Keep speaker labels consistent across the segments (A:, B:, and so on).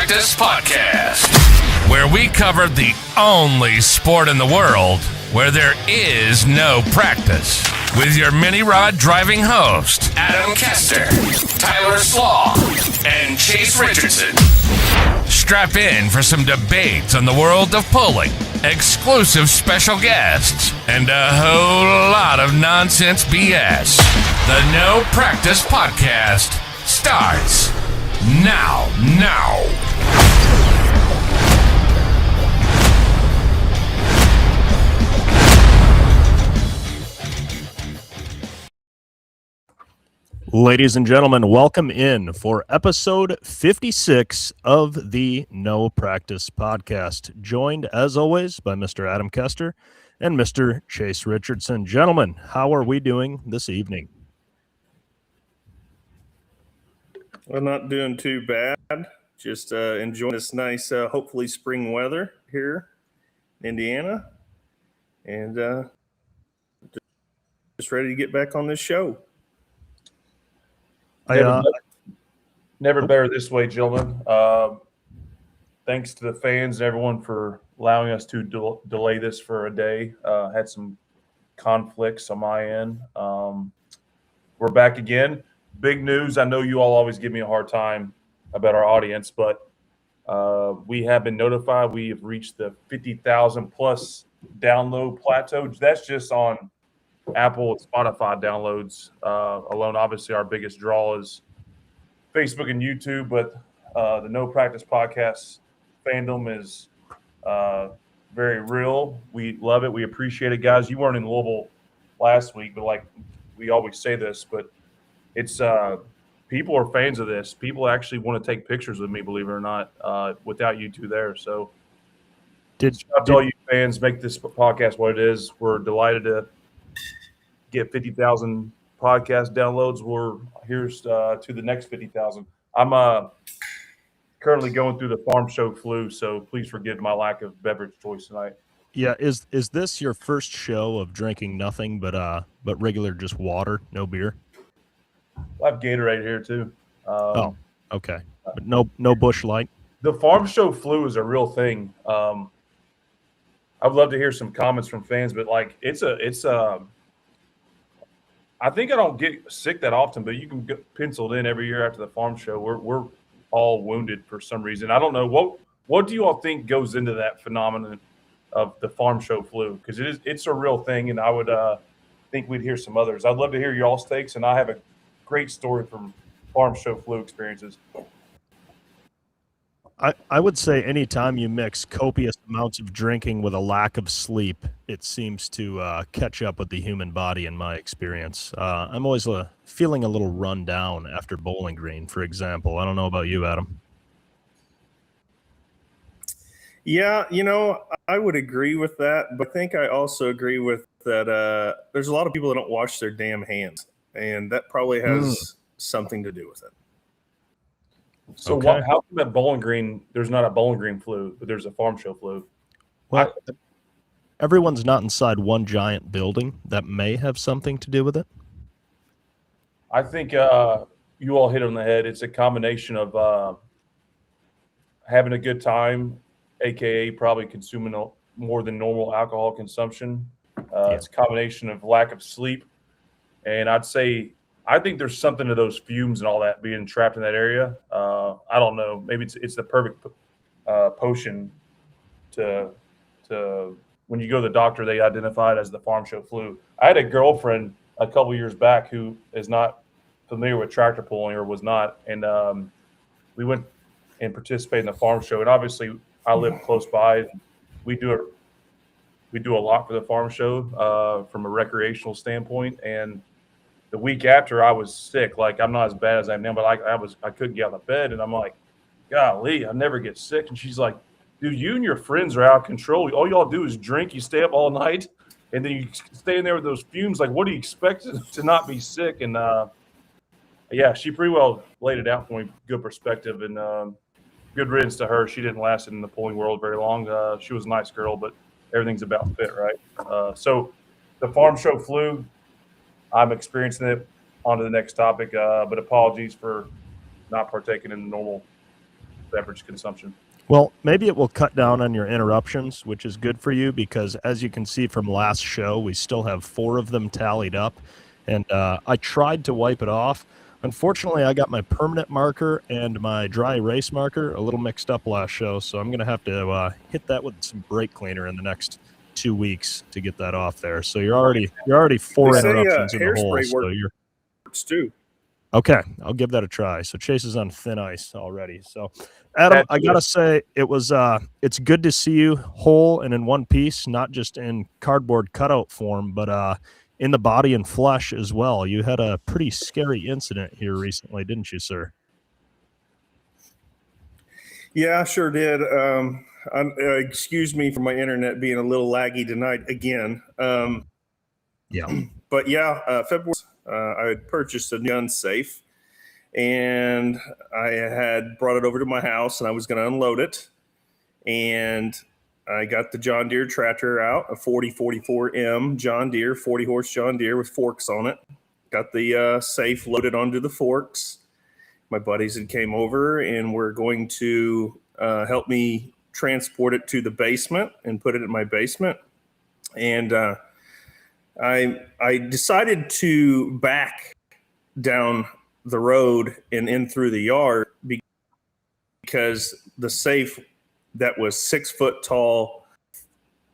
A: Practice Podcast, where we cover the only sport in the world where there is no practice. With your mini rod driving host, Adam Kester, Tyler Slaw, and Chase Richardson. Strap in for some debates on the world of pulling, exclusive special guests, and a whole lot of nonsense BS. The No Practice Podcast starts now.
B: Ladies and gentlemen, welcome in for episode 56 of the No Practice Podcast, joined as always by Mr. Adam Kester and Mr. Chase Richardson. Gentlemen, how are we doing this evening?
C: Well, not doing too bad. Just enjoying this nice, hopefully spring weather here in Indiana, and just ready to get back on this show.
D: Never better this way, gentlemen. Thanks to the fans and everyone for allowing us to delay this for a day. Had some conflicts on my end. We're back again. Big news. I know you all always give me a hard time about our audience, but we have been notified. We have reached the 50,000 plus download plateau. That's just on Apple and Spotify downloads alone. Obviously, our biggest draw is Facebook and YouTube, but the No Practice Podcast fandom is very real. We love it. We appreciate it, guys. You weren't in Louisville last week, but like we always say this, but it's people are fans of this. People actually want to take pictures with me, believe it or not, without you two there. So did all you fans make this podcast what it is. We're delighted to get 50,000 podcast downloads. Here's to the next 50,000. I'm currently going through the farm show flu, so please forgive my lack of beverage choice tonight.
B: Yeah, is this your first show of drinking nothing but regular just water, no beer?
D: I have Gatorade here too.
B: Okay, but no Busch Light.
D: The farm show flu is a real thing. I'd love to hear some comments from fans, but like it's I think I don't get sick that often, but you can get penciled in every year after the farm show. We're all wounded for some reason. I don't know what do you all think goes into that phenomenon of the farm show flu? Because it's a real thing, and I would think we'd hear some others. I'd love to hear y'all's takes, and I have a great story from farm show flu experiences.
B: I would say anytime you mix copious amounts of drinking with a lack of sleep, it seems to catch up with the human body in my experience. I'm always feeling a little run down after Bowling Green, for example. I don't know about you, Adam.
C: Yeah, I would agree with that, but I think I also agree with that there's a lot of people that don't wash their damn hands, and that probably has something to do with it.
D: So
B: Okay.
D: how come at Bowling Green there's not a Bowling Green flu, but there's a farm show flu?
B: Well, everyone's not inside one giant building. That may have something to do with it.
D: I think you all hit on the head. It's a combination of having a good time, aka probably consuming more than normal alcohol consumption. It's a combination of lack of sleep, and I think there's something to those fumes and all that being trapped in that area. I don't know. Maybe it's the perfect potion to when you go to the doctor, they identify it as the farm show flu. I had a girlfriend a couple years back who is not familiar with tractor pulling or was not, and we went and participated in the farm show. And obviously, I live close by. And we do a lot for the farm show from a recreational standpoint, and the week after I was sick. Like I'm not as bad as I am now, but I couldn't get out of bed, and I'm like, golly, I never get sick. And she's like, dude, you and your friends are out of control. All y'all do is drink. You stay up all night, and then you stay in there with those fumes. Like, what do you expect to not be sick? And yeah, she pretty well laid it out for me. Good perspective, and good riddance to her. She didn't last in the pulling world very long. She was a nice girl, but everything's about fit, right? So the farm show flu, I'm experiencing it. On to the next topic, but apologies for not partaking in the normal beverage consumption.
B: Well, maybe it will cut down on your interruptions, which is good for you because, as you can see from last show, we still have 4 of them tallied up. And I tried to wipe it off. Unfortunately, I got my permanent marker and my dry erase marker a little mixed up last show, so I'm going to have to hit that with some brake cleaner in the next 2 weeks to get that off there. So you're already 4
C: They say,
B: interruptions in the hole.
C: hairspray
B: So you're
C: works too.
B: okay. I'll give that a try. So Chase is on thin ice already. So Adam, I gotta say it was it's good to see you whole and in one piece, not just in cardboard cutout form, but in the body and flesh as well. You had a pretty scary incident here recently, didn't you, sir?
C: Yeah, I sure did. Excuse me for my internet being a little laggy tonight again.
B: Yeah.
C: But yeah, February, I had purchased a gun safe, and I had brought it over to my house, and I was going to unload it. And I got the John Deere tractor out, a 4044M John Deere, 40-horse John Deere with forks on it. Got the safe loaded onto the forks. My buddies had came over and were going to help me transport it to the basement and put it in my basement. And I decided to back down the road and in through the yard because the safe that was 6 foot tall,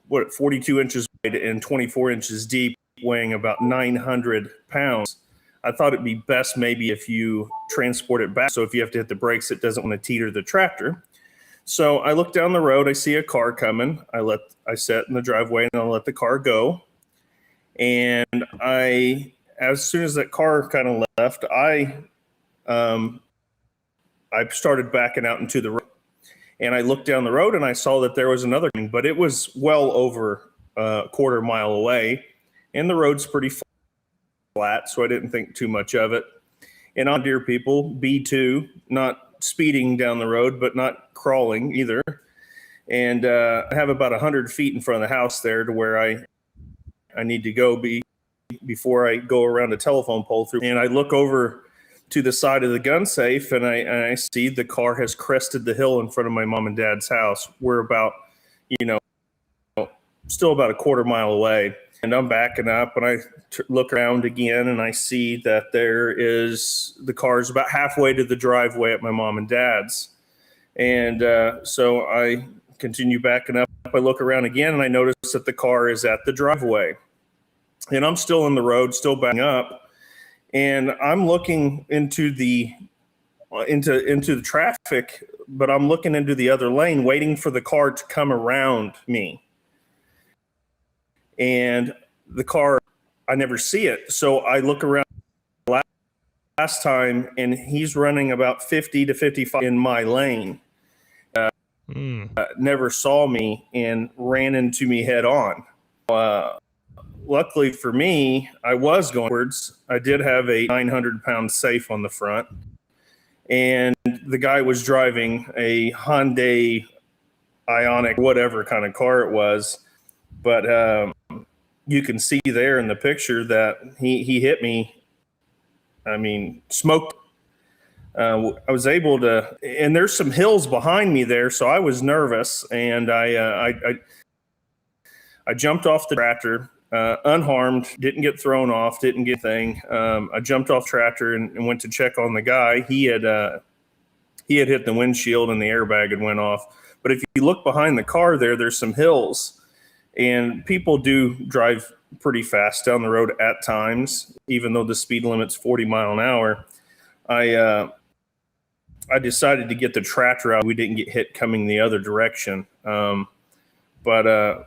C: 42 inches wide and 24 inches deep, weighing about 900 pounds. I thought it'd be best maybe if you transport it back. So if you have to hit the brakes, it doesn't want to teeter the tractor. So I look down the road, I see a car coming. I sit in the driveway and I'll let the car go. And as soon as that car kind of left, I started backing out into the road. And I looked down the road and I saw that there was another, but it was well over a quarter mile away. And the road's pretty flat, so I didn't think too much of it. And on Deere people, B2, not speeding down the road, but not crawling either. And I have about 100 feet in front of the house there to where I need to go before I go around the telephone pole through. And I look over to the side of the gun safe, and I see the car has crested the hill in front of my mom and dad's house. We're about, still about a quarter mile away. And I'm backing up, and I look around again, and I see that the car is about halfway to the driveway at my mom and dad's. And so I continue backing up. I look around again, and I notice that the car is at the driveway. And I'm still in the road, still backing up. And I'm looking into the traffic, but I'm looking into the other lane, waiting for the car to come around me. And the car, I never see it. So I look around last time, and he's running about 50 to 55 in my lane. Never saw me and ran into me head on. Luckily for me, I was going backwards. I did have a 900-pound safe on the front, and the guy was driving a Hyundai Ioniq, whatever kind of car it was. But you can see there in the picture that he hit me. I mean, smoked. I was able to, and there's some hills behind me there, so I was nervous, and I jumped off the tractor. Unharmed, didn't get thrown off, didn't get anything. I jumped off tractor and went to check on the guy. He had hit the windshield and the airbag had went off. But if you look behind the car there's some hills, and people do drive pretty fast down the road at times, even though the speed limit's 40 mile an hour. I decided to get the tractor out. We didn't get hit coming the other direction. But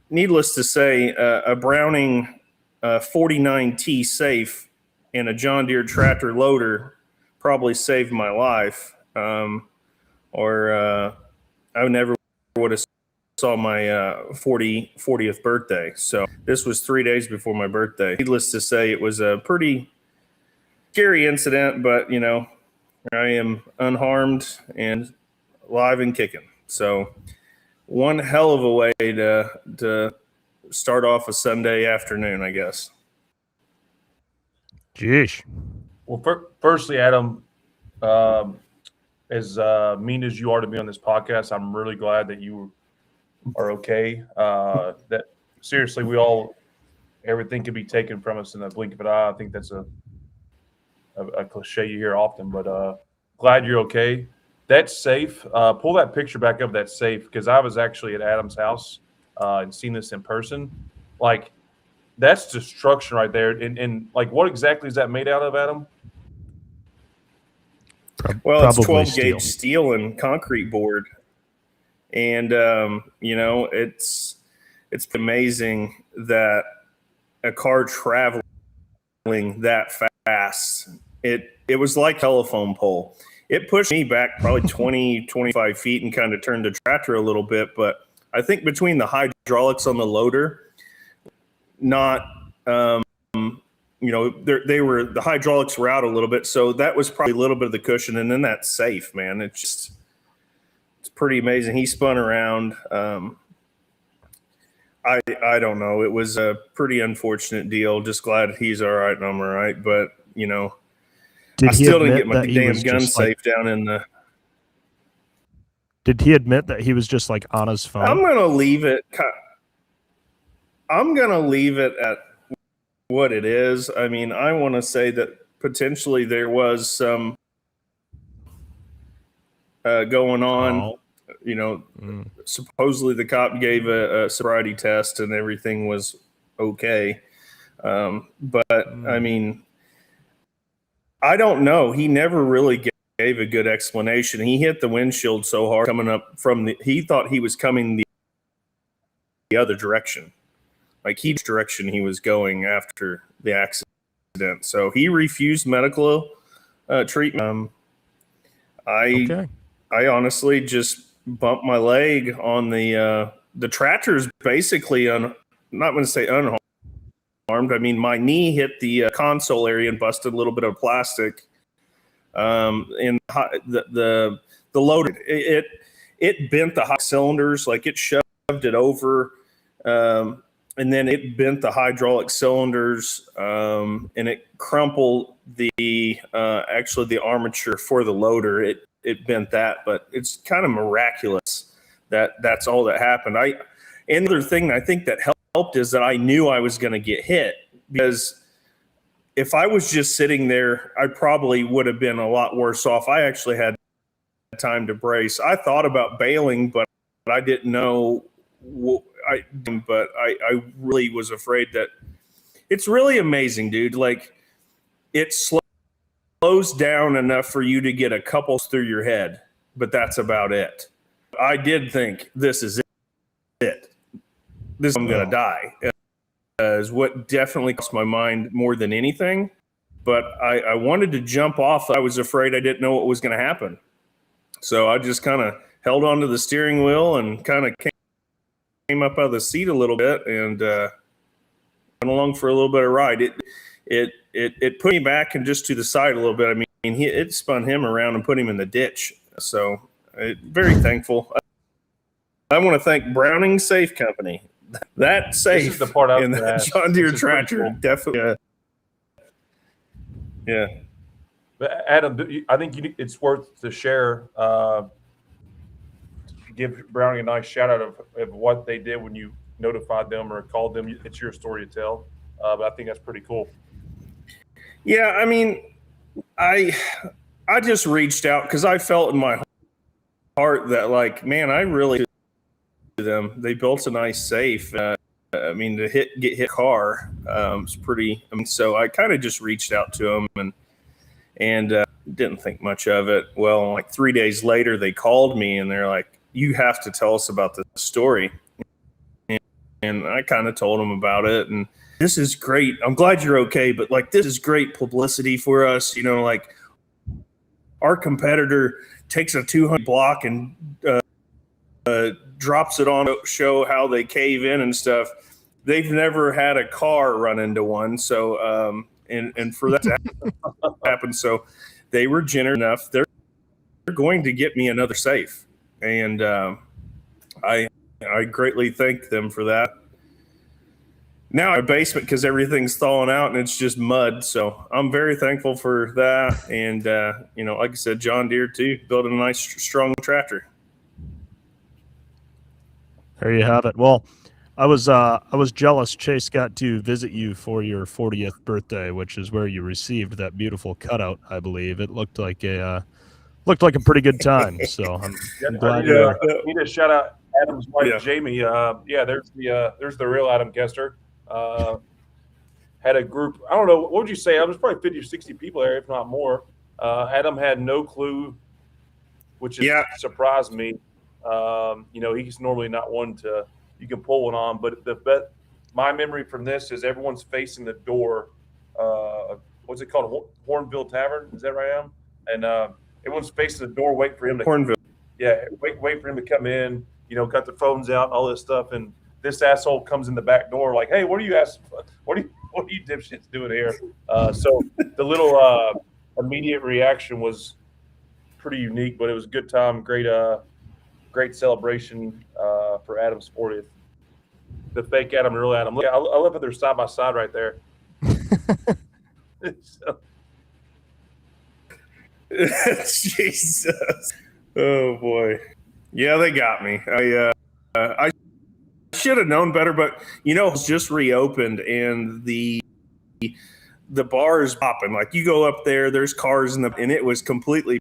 C: needless to say, a Browning 49T safe and a John Deere tractor loader probably saved my life. Or I never would have saw my 40th birthday. So this was 3 days before my birthday. Needless to say, it was a pretty scary incident, but I am unharmed and alive and kicking. So one hell of a way to start off a Sunday afternoon, I guess.
B: Jeez.
D: Well, firstly, Adam, as mean as you are to me on this podcast, I'm really glad that you are okay. That seriously, everything could be taken from us in the blink of an eye. I think that's a cliche you hear often, but glad you're okay. That's safe. Pull that picture back up. That's safe, because I was actually at Adam's house and seen this in person. Like, that's destruction right there. And like, what exactly is that made out of, Adam?
C: Well, it's
B: Probably
C: 12 gauge steel and concrete board, and it's amazing that a car traveling that fast. It was like a telephone pole. It pushed me back probably 20, 25 feet and kind of turned the tractor a little bit. But I think between the hydraulics on the loader, the hydraulics were out a little bit. So that was probably a little bit of the cushion. And then that's safe, man. It's pretty amazing. He spun around. I don't know. It was a pretty unfortunate deal. Just glad he's all right and I'm all right. But, I still didn't get my damn gun safe down in the.
B: Did he admit that he was just like on his phone?
C: I'm gonna leave it at what it is. I mean, I want to say that potentially there was some going on. Supposedly the cop gave a sobriety test and everything was okay. I mean, I don't know. He never really gave a good explanation. He hit the windshield so hard coming up he thought he was coming the other direction. Like direction he was going after the accident. So he refused medical treatment. I honestly just bumped my leg on the tractor's basically not going to say unharmed. I mean, my knee hit the console area and busted a little bit of plastic. In the loader, it bent the hot cylinders, like it shoved it over, and then it bent the hydraulic cylinders, and it crumpled the armature for the loader. It bent that, but it's kind of miraculous that that's all that happened. Another thing I think that helped is that I knew I was going to get hit, because if I was just sitting there, I probably would have been a lot worse off. I actually had time to brace. I thought about bailing, but I didn't know. I really was afraid that it's really amazing, dude. Like, it slows down enough for you to get a couple through your head, but that's about it. I did think, this is it. I'm going to die. Is what definitely crossed my mind more than anything. But I wanted to jump off. I was afraid I didn't know what was going to happen. So I just kind of held onto the steering wheel and kind of came up out of the seat a little bit and went along for a little bit of ride. It put me back and just to the side a little bit. I mean, it spun him around and put him in the ditch. So very thankful. I want to thank Browning Safe Company. That safe
D: This is the part
C: in that John Deere tractor, cool. Definitely. Yeah.
D: But Adam, I think it's worth to share. Give Browning a nice shout out of what they did when you notified them or called them. It's your story to tell, but I think that's pretty cool.
C: Yeah, I mean, I just reached out because I felt in my heart that, like, man, I really them. They built a nice safe. I mean, to get hit car was pretty. I mean, so I kind of just reached out to them and didn't think much of it. Well, like 3 days later, they called me and they're like, "You have to tell us about the story." And I kind of told them about it. And this is great. I'm glad you're okay, but like, this is great publicity for us. You know, like, our competitor takes a 200 block and drops it on to show how they cave in and stuff. They've never had a car run into one. So, and for that to happen, so they were generous enough. They're going to get me another safe. And I greatly thank them for that. now a basement because everything's thawing out and it's just mud. So I'm very thankful for that. And, like I said, John Deere too, building a nice, strong tractor.
B: There you have it. Well, I was jealous Chase got to visit you for your 40th birthday, which is where you received that beautiful cutout, I believe. It looked like a pretty good time. So I'm glad you
D: need to shout out Adam's wife, Jamie. There's the real Adam Kester. Had a group. I don't know, what would you say? I was probably 50 or 60 people there, if not more. Adam had no clue, which surprised me. He's normally not one you can pull one on, but my memory from this is everyone's facing the door. What's it called? Hornville Tavern. Is that right, Adam? And everyone's facing the door, waiting for him to
C: Hornville.
D: Yeah, wait for him to come in. Got their phones out, all this stuff, and this asshole comes in the back door like, "Hey, what are you dipshits doing here?" So the little immediate reaction was pretty unique, but it was a good time. Great celebration for Adam's 40th. The fake Adam and real Adam. Look, I love how they're side by side right there.
C: Jesus. Oh boy. Yeah, they got me. I should have known better, but it's just reopened and the bar is popping. Like you go up there, there's cars and it was completely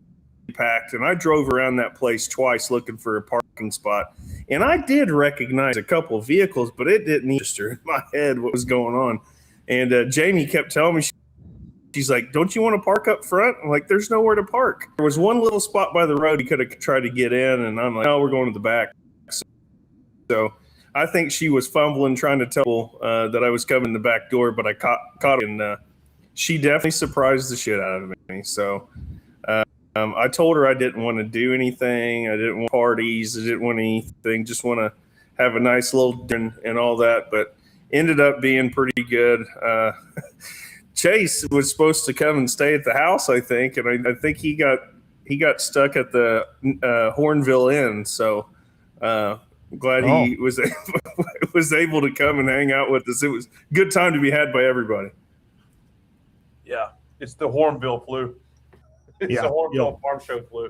C: packed. And I drove around that place twice looking for a parking spot. And I did recognize a couple of vehicles, but it didn't register in my head what was going on. And Jamie kept telling me, she's like, "Don't you want to park up front?" I'm like, "There's nowhere to park." There was one little spot by the road he could have tried to get in, and I'm like, "Oh, we're going to the back." So I think she was fumbling trying to tell that I was coming in the back door, but I caught her, and she definitely surprised the shit out of me. So I told her I didn't want to do anything. I didn't want parties. I didn't want anything. Just want to have a nice little dinner and all that, but ended up being pretty good. Chase was supposed to come and stay at the house, I think, and I think he got stuck at the Hornville Inn. So glad he was able to come and hang out with us. It was a good time to be had by everybody.
D: Yeah, it's the Hornville flu. It's the Hornville Farm Show flu.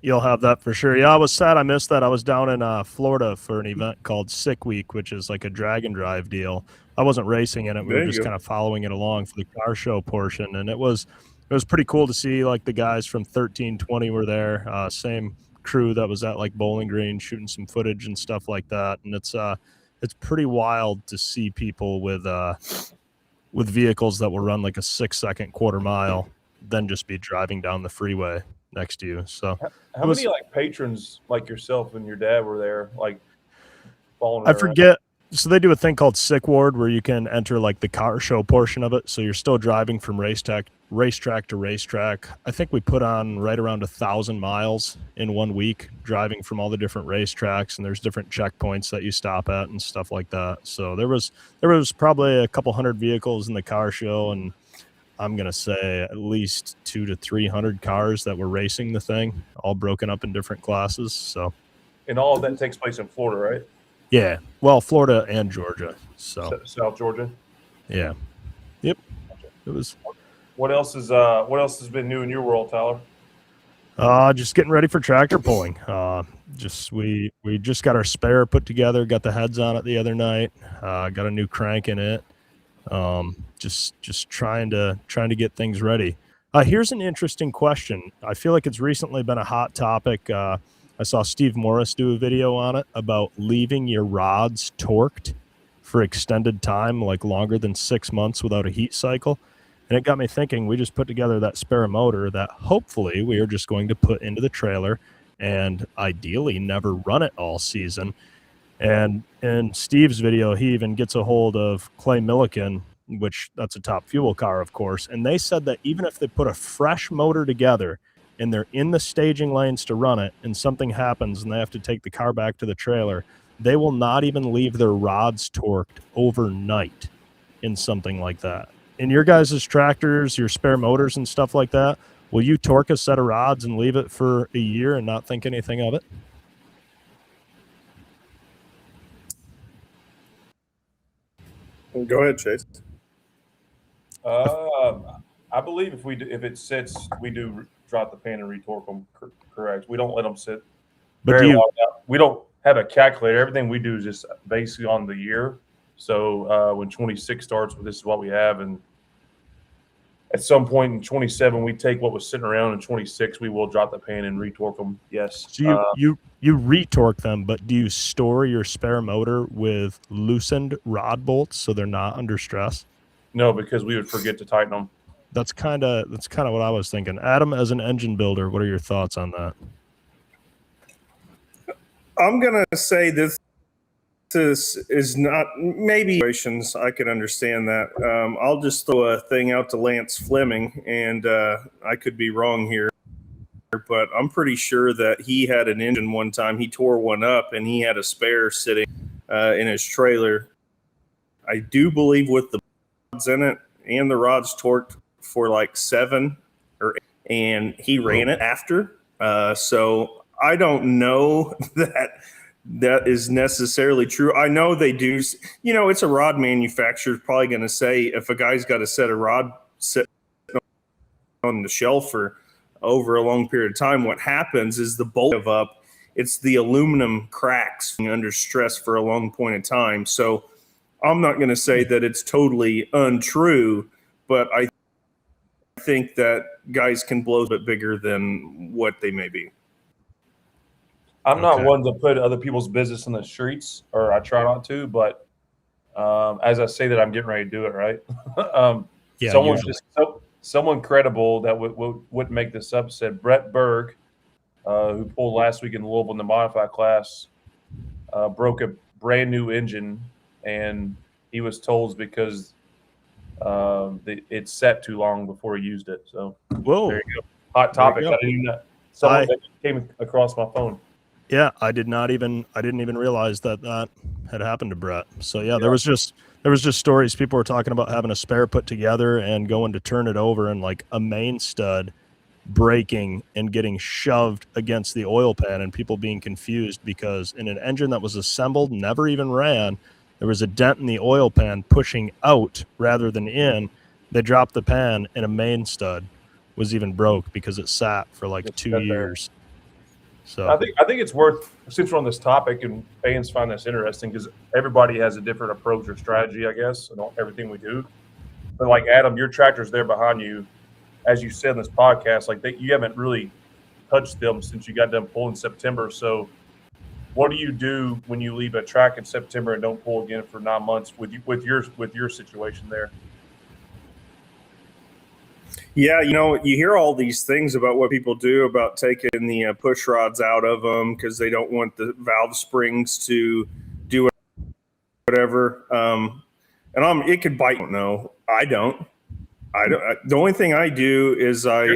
B: You'll have that for sure. Yeah, I was sad I missed that. I was down in Florida for an event called Sick Week, which is like a drag and drive deal. I wasn't racing in it. We were just kind of following it along for the car show portion. And it was pretty cool to see like the guys from 1320 were there. Same crew that was at like Bowling Green shooting some footage and stuff like that. And it's pretty wild to see people with vehicles that will run like a 6-second quarter mile, then just be driving down the freeway next to you. So
D: how many like patrons like yourself and your dad were there, like following?
B: I forget. So they do a thing called Sick Ward where you can enter like the car show portion of it. So you're still driving from racetrack to racetrack. I think we put on right around 1,000 miles in 1 week, driving from all the different racetracks, and there's different checkpoints that you stop at and stuff like that. So there was probably a couple hundred vehicles in the car show, and I'm going to say at least 200 to 300 cars that were racing the thing, all broken up in different classes. So,
D: and all of that takes place in Florida, right?
B: Yeah. Well, Florida and Georgia. So
D: South Georgia.
B: Yeah. Yep. It was.
D: What else has been new in your world,
B: Tyler? Just getting ready for tractor pulling. We just got our spare put together, got the heads on it the other night. Got a new crank in it. Just trying to get things ready. Here's an interesting question. I feel like it's recently been a hot topic. I saw Steve Morris do a video on it about leaving your rods torqued for extended time, like longer than 6 months without a heat cycle. And it got me thinking, we just put together that spare motor that hopefully we are just going to put into the trailer and ideally never run it all season. And in Steve's video, he even gets a hold of Clay Millican, which that's a Top Fuel car, of course. And they said that even if they put a fresh motor together and they're in the staging lanes to run it and something happens and they have to take the car back to the trailer, they will not even leave their rods torqued overnight in something like that. In your guys' tractors, your spare motors and stuff like that, will you torque a set of rods and leave it for a year and not think anything of it?
C: Go ahead, Chase.
D: I believe if it sits, we do drop the pan and retorque them. Correct. We don't let them sit
B: But
D: very long out. We don't have a calculator. Everything we do is just basically on the year. So when 26 starts, this is what we have, and at some point in 27, we take what was sitting around. In 26, we will drop the pan and retorque them. Yes.
B: So you retorque them, but do you store your spare motor with loosened rod bolts so they're not under stress?
D: No, because we would forget to tighten them.
B: That's kind of what I was thinking. Adam, as an engine builder, what are your thoughts on that?
C: I'm gonna say this is not maybe situations. I could understand that. I'll just throw a thing out to Lance Fleming, and I could be wrong here, but I'm pretty sure that he had an engine one time. He tore one up, and he had a spare sitting in his trailer. I do believe with the rods in it and the rods torqued for like 7 or 8, and he ran it after. So I don't know that is necessarily true. I know they do. You know, it's a rod manufacturer probably going to say if a guy's got a set of rod sitting on the shelf for over a long period of time, what happens is the bolt of up. It's the aluminum cracks under stress for a long point of time. So I'm not going to say that it's totally untrue, but I think that guys can blow a bit bigger than what they may be.
D: I'm not one to put other people's business in the streets, or I try not to, but as I say that, I'm getting ready to do it, right? Someone credible that would make this up said Brett Berg, who pulled last week in Louisville in the modified class, broke a brand new engine, and he was told because it sat too long before he used it. So
B: Whoa,
D: there you go. Hot topic. I didn't even know. Someone that came across my phone.
B: Yeah, I didn't even realize that had happened to Brett. So yeah, there was just stories. People were talking about having a spare put together and going to turn it over, and like a main stud breaking and getting shoved against the oil pan, and people being confused because in an engine that was assembled, never even ran, there was a dent in the oil pan pushing out rather than in. They dropped the pan, and a main stud was even broke because it sat for like 2 years. So
D: I think it's worth, since we're on this topic and fans find this interesting, because everybody has a different approach or strategy, I guess, and everything we do. But like Adam, your tractor's there behind you, as you said in this podcast. Like you haven't really touched them since you got them pulled in September. So, what do you do when you leave a track in September and don't pull again for 9 months with your situation there?
C: Yeah, you know, you hear all these things about what people do about taking the push rods out of them because they don't want the valve springs to do whatever. And it could bite. No, I don't. The only thing I do is I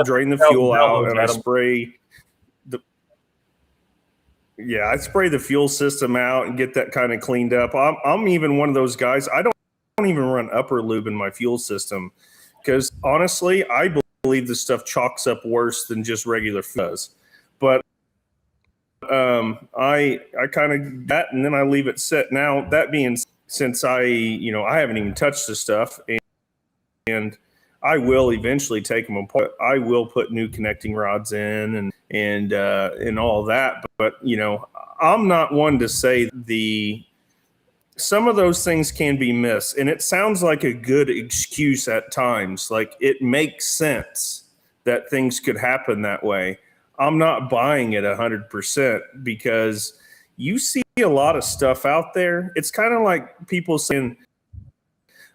C: drain the fuel out and I spray I spray the fuel system out and get that kind of cleaned up. I'm even one of those guys. I don't even run upper lube in my fuel system. Because honestly, I believe this stuff chalks up worse than just regular fuzz. But I kind of that, and then I leave it set. Now that being, since I haven't even touched the stuff, and I will eventually take them apart. I will put new connecting rods in and all that. But I'm not one to say some of those things can be missed, and it sounds like a good excuse at times. Like it makes sense that things could happen that way. I'm not buying it 100% because you see a lot of stuff out there. It's kind of like people saying,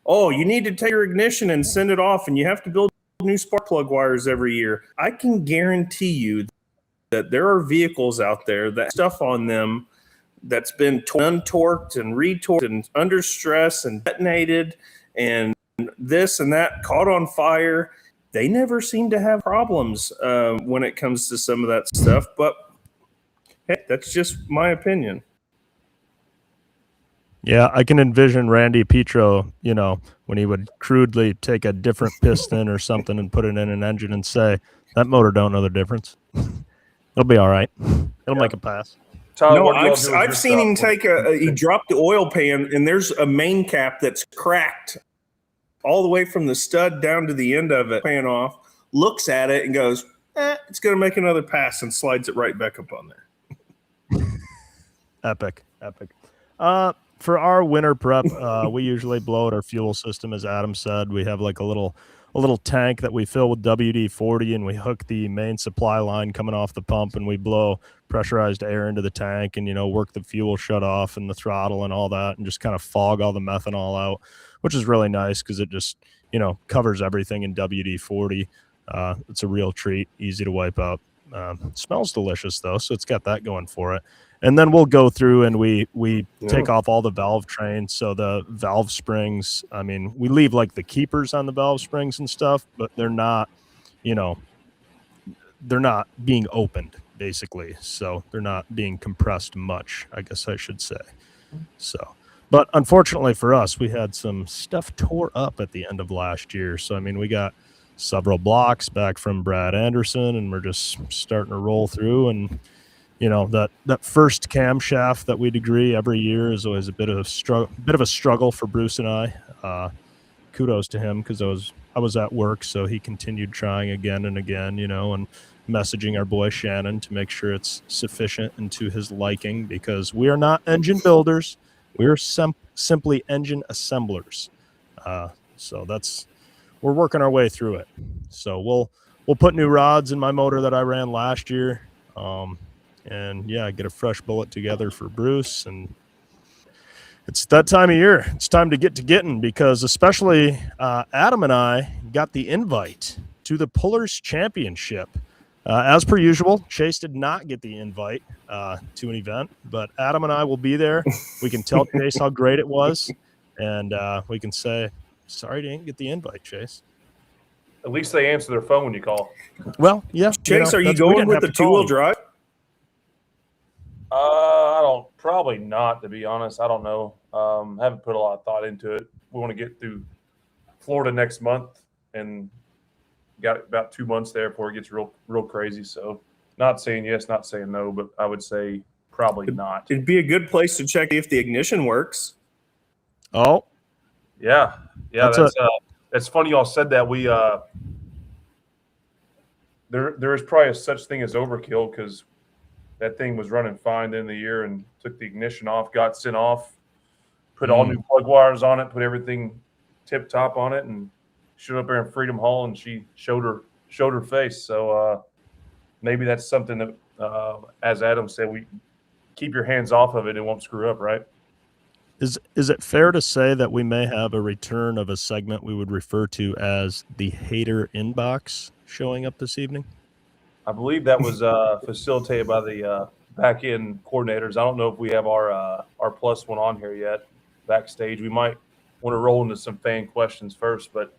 C: oh, you need to take your ignition and send it off, and you have to build new spark plug wires every year. I can guarantee you that there are vehicles out there that stuff on them that's been untorqued and retorqued and under stress and detonated and this and that, caught on fire. They never seem to have problems when it comes to some of that stuff. But hey, that's just my opinion.
B: Yeah, I can envision Randy Petro, when he would crudely take a different piston or something and put it in an engine and say, that motor don't know the difference. It'll be all right. It'll make a pass.
D: Tyler,
C: No,
D: what do y'all do with
C: I've
D: your
C: seen him
D: stuff?
C: take he dropped the oil pan, and there's a main cap that's cracked all the way from the stud down to the end of it, pan off, looks at it and goes, it's going to make another pass, and slides it right back up on there.
B: Epic. For our winter prep, we usually blow out our fuel system, as Adam said. We have like a little tank that we fill with WD-40, and we hook the main supply line coming off the pump, and we blow pressurized air into the tank, and work the fuel shut off and the throttle and all that, and just kind of fog all the methanol out, which is really nice because it just covers everything in WD-40. It's a real treat, easy to wipe out. Smells delicious though, so it's got that going for it. And then we'll go through and we take off all the valve trains. So the valve springs, I mean, we leave like the keepers on the valve springs and stuff, but they're not being opened basically. So they're not being compressed much, I guess I should say. So, but unfortunately for us, we had some stuff tore up at the end of last year. So, I mean, we got several blocks back from Brad Anderson, and we're just starting to roll through. And that first camshaft that we degree every year is always a bit of a struggle for Bruce and I. Kudos to him because I was at work, so he continued trying again and again, and messaging our boy Shannon to make sure it's sufficient and to his liking, because we are not engine builders, we are simply engine assemblers. So we're working our way through it. So we'll put new rods in my motor that I ran last year. And yeah, get a fresh bullet together for Bruce. And it's that time of year. It's time to get to getting, because especially Adam and I got the invite to the Pullers Championship. As per usual, Chase did not get the invite to an event, but Adam and I will be there. We can tell Chase how great it was, and we can say, sorry you didn't get the invite, Chase.
D: At least they answer their phone when you call.
B: Well, yeah.
C: Chase, are you going with the two-wheel drive?
D: I don't. Probably not, to be honest. I don't know. Haven't put a lot of thought into it. We want to get through Florida next month, and got about 2 months there before it gets real crazy. So, not saying yes, not saying no, but I would say probably not.
C: It'd be a good place to check if the ignition works.
B: Oh,
D: yeah. That's funny y'all said that. We there is probably a such thing as overkill, because that thing was running fine the end of the year, and took the ignition off, got sent off, put all new plug wires on it, put everything tip top on it, and showed up there in Freedom Hall, and she showed her face. So maybe that's something that, as Adam said, we keep your hands off of it, it won't screw up, right?
B: Is it fair to say that we may have a return of a segment we would refer to as the Hater Inbox showing up this evening?
D: I believe that was facilitated by the back-end coordinators. I don't know if we have our plus one on here yet backstage. We might want to roll into some fan questions first, but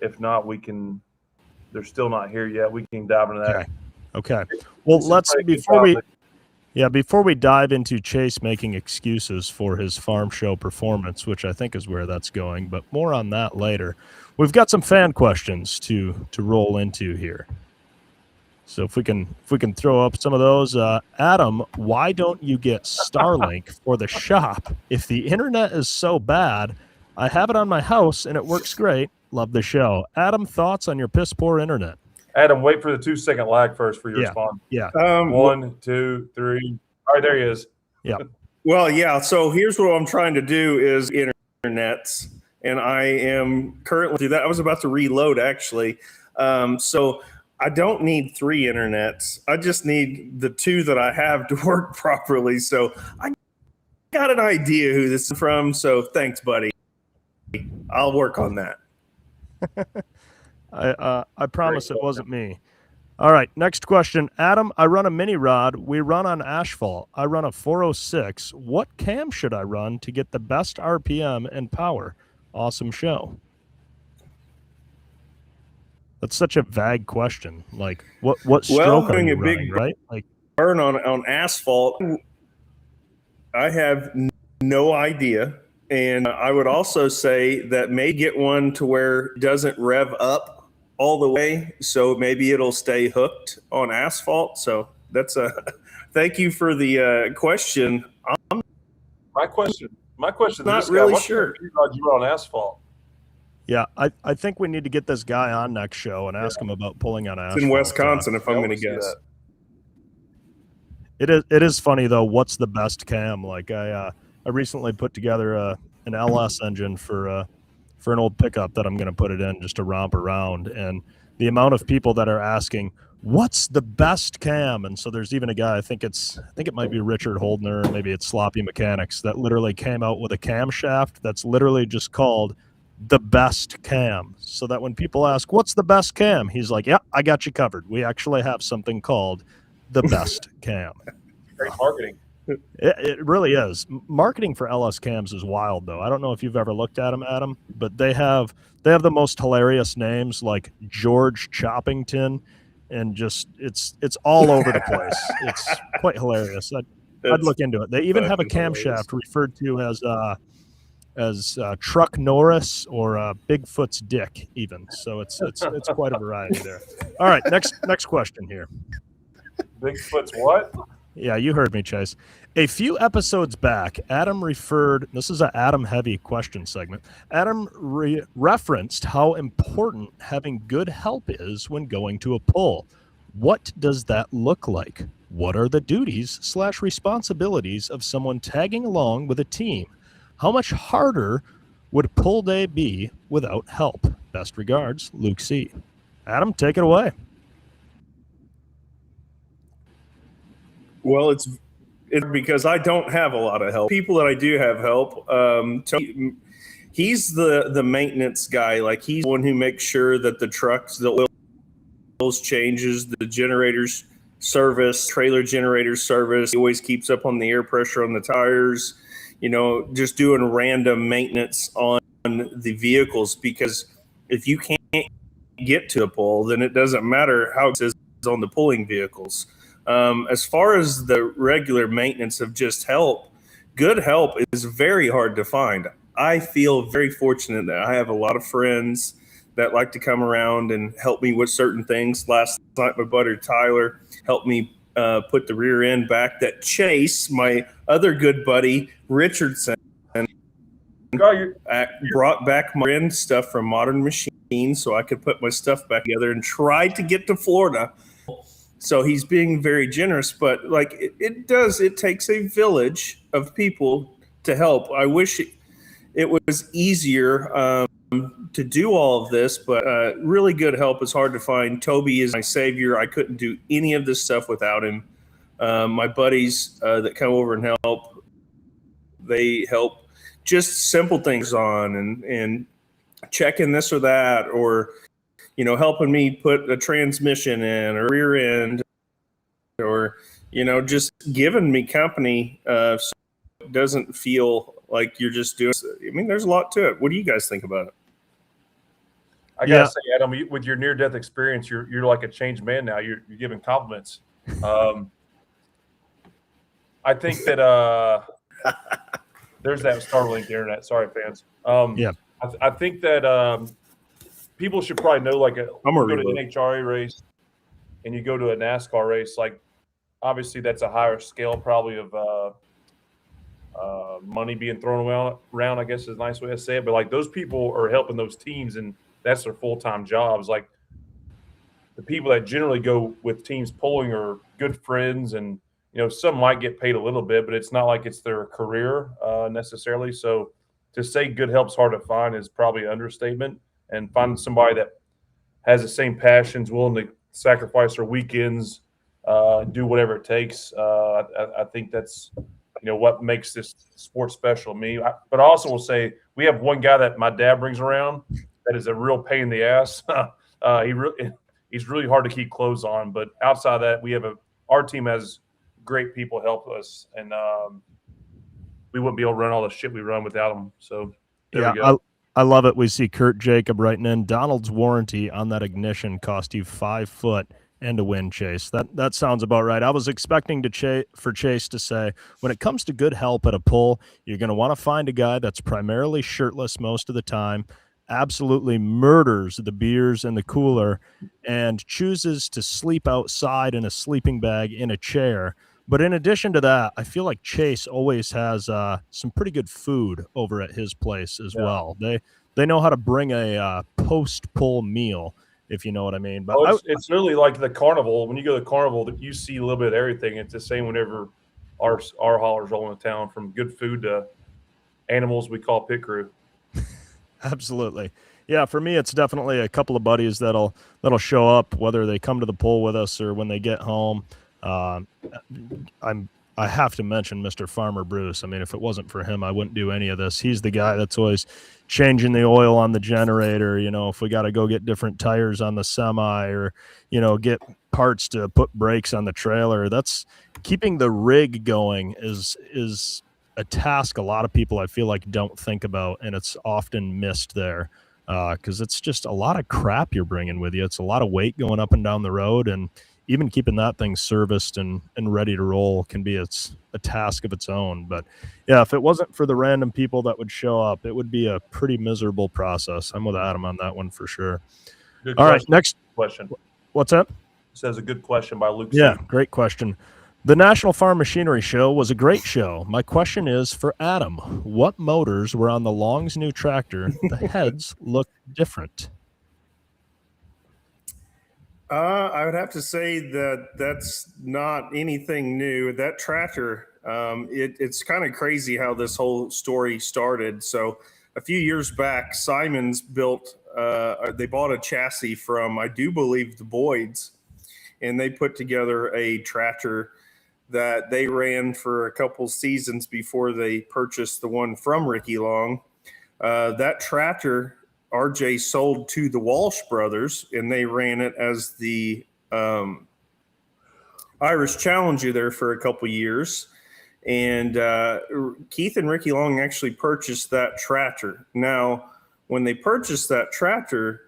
D: if not, we can – they're still not here yet. We can dive into that.
B: Okay. Well, before we dive into Chase making excuses for his farm show performance, which I think is where that's going, but more on that later. We've got some fan questions to roll into here. So if we can throw up some of those, Adam, why don't you get Starlink for the shop? If the internet is so bad, I have it on my house and it works great. Love the show. Adam, thoughts on your piss poor internet?
D: Adam, wait for the 2-second lag first for your response.
B: Yeah.
D: 1, 2, 3. All right, there he is.
B: Yeah.
C: Well, yeah. So here's what I'm trying to do is internets, and I am currently that. I was about to reload actually. So I don't need 3 internets. I just need the 2 that I have to work properly. So I got an idea who this is from. So thanks, buddy. I'll work on that.
B: I promise it wasn't me. All right, next question. Adam, I run a mini rod. We run on asphalt. I run a 406. What cam should I run to get the best RPM and power? Awesome show. That's such a vague question. Like, what stroke are you running, right? Like,
C: burn on asphalt. I have no idea. And I would also say that may get one to where it doesn't rev up all the way. So maybe it'll stay hooked on asphalt. So that's Thank you for the question.
D: My question.
C: Not
D: To this
C: really
D: guy,
C: sure.
D: What rod you run on asphalt?
B: Yeah, I think we need to get this guy on next show and ask him about pulling on asphalt.
C: It's in Wisconsin, if I'm
D: Yeah, I
C: going to
D: wanna see
C: guess.
D: that.
B: It is funny though. What's the best cam? Like I recently put together an LS engine for an old pickup that I'm going to put it in just to romp around, and the amount of people that are asking what's the best cam, and so there's even a guy I think it might be Richard Holdner, maybe it's Sloppy Mechanics, that literally came out with a camshaft that's literally just called the best cam, so that when people ask what's the best cam, he's like, yeah, I got you covered. We actually have something called the best cam.
D: Great marketing.
B: It really is. Marketing for LS cams is wild, though. I don't know if you've ever looked at them, Adam, but they have the most hilarious names, like George Choppington, and just it's all over the place. It's quite hilarious. I'd look into it. They even have a camshaft referred to as Truck Norris or Bigfoot's Dick, even. So it's quite a variety there. All right, next question here.
D: Bigfoot's what?
B: Yeah, you heard me, Chase. A few episodes back, Adam referred, this is an Adam heavy question segment. Adam referenced how important having good help is when going to a pull. What does that look like? What are the duties / responsibilities of someone tagging along with a team? How much harder would pull day be without help? Best regards, Luke C. Adam, take it away.
C: Well, it's because I don't have a lot of help. People that I do have help, he's the maintenance guy. Like, he's the one who makes sure that the trucks, the oils changes, the generators service, trailer generator service. He always keeps up on the air pressure on the tires, just doing random maintenance on the vehicles, because if you can't get to a pull, then it doesn't matter how it is on the pulling vehicles. As far as the regular maintenance of just help, good help is very hard to find. I feel very fortunate that I have a lot of friends that like to come around and help me with certain things. Last night, my buddy Tyler helped me put the rear end back. That Chase, my other good buddy Richardson, brought back my end stuff from Modern Machine so I could put my stuff back together and tried to get to Florida. So he's being very generous, but it takes a village of people to help. I wish it was easier to do all of this, but really good help is hard to find. Toby is my savior. I couldn't do any of this stuff without him. My buddies that come over and help, they help just simple things on and checking this or that, or helping me put a transmission in or rear end, or, just giving me company so it doesn't feel like you're just doing. I mean, there's a lot to it. What do you guys think about it?
D: I gotta say, Adam, with your near-death experience, you're like a changed man now. You're giving compliments. I think that there's that Starlink internet. Sorry, fans. I think that people should probably know, like, go to an NHRA race and you go to a NASCAR race, like, obviously that's a higher scale probably of money being thrown around, I guess is a nice way to say it. But, like, those people are helping those teams, and that's their full-time jobs. Like, the people that generally go with teams pulling are good friends, and, some might get paid a little bit, but it's not like it's their career necessarily. So to say good help's hard to find is probably an understatement. And finding somebody that has the same passions, willing to sacrifice their weekends, do whatever it takes. I think that's, what makes this sport special to me. But I also will say we have one guy that my dad brings around that is a real pain in the ass. He's really hard to keep clothes on. But outside of that, our team has great people help us, and we wouldn't be able to run all the shit we run without them. So there we go.
B: I love it. We see Kurt Jacob writing in, Donald's warranty on that ignition cost you 5 foot and a win, Chase. That sounds about right. I was expecting for Chase to say, when it comes to good help at a pull, you're going to want to find a guy that's primarily shirtless most of the time, absolutely murders the beers in the cooler, and chooses to sleep outside in a sleeping bag in a chair, But in addition to that, I feel like Chase always has some pretty good food over at his place as well. They know how to bring a post-pull meal, if you know what I mean. But
D: it's really like the carnival. When you go to the carnival, you see a little bit of everything. It's the same whenever our haulers roll into town, from good food to animals we call pit crew.
B: Absolutely. Yeah, for me, it's definitely a couple of buddies that'll show up, whether they come to the pool with us or when they get home. I have to mention Mr. Farmer Bruce. I mean, if it wasn't for him, I wouldn't do any of this. He's the guy that's always changing the oil on the generator. You know, if we got to go get different tires on the semi, or, you know, get parts to put brakes on the trailer, that's keeping the rig going is a task a lot of people, I feel like, don't think about, and it's often missed there because it's just a lot of crap you're bringing with you. It's a lot of weight going up and down the road, and even keeping that thing serviced and ready to roll can be a task of its own. But yeah, if it wasn't for the random people that would show up, it would be a pretty miserable process. I'm with Adam on that one for sure.
D: Good
B: All
D: question.
B: right, next
D: question.
B: What's that?
D: Says a good question by Luke.
B: Yeah, great question. The National Farm Machinery Show was a great show. My question is for Adam. What motors were on the Long's new tractor? The heads look different.
C: I would have to say that that's not anything new. That tractor, it's kind of crazy how this whole story started. So a few years back, Simons built, they bought a chassis from, I do believe, the Boyds, and they put together a tractor that they ran for a couple seasons before they purchased the one from Ricky Long. That tractor RJ sold to the Walsh brothers, and they ran it as the Irish Challenger there for a couple years. And Keith and Ricky Long actually purchased that tractor. Now, when they purchased that tractor,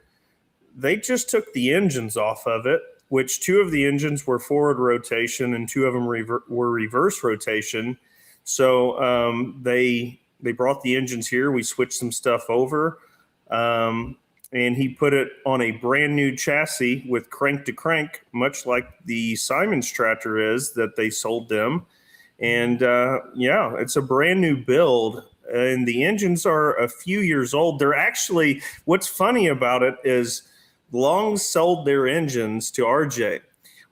C: they just took the engines off of it, which two of the engines were forward rotation and two of them were reverse rotation. So they brought the engines here. We switched some stuff over. And he put it on a brand new chassis with crank to crank, much like the Simons tractor is that they sold them. And yeah, it's a brand new build, and the engines are a few years old. They're actually, what's funny about it is Long sold their engines to RJ.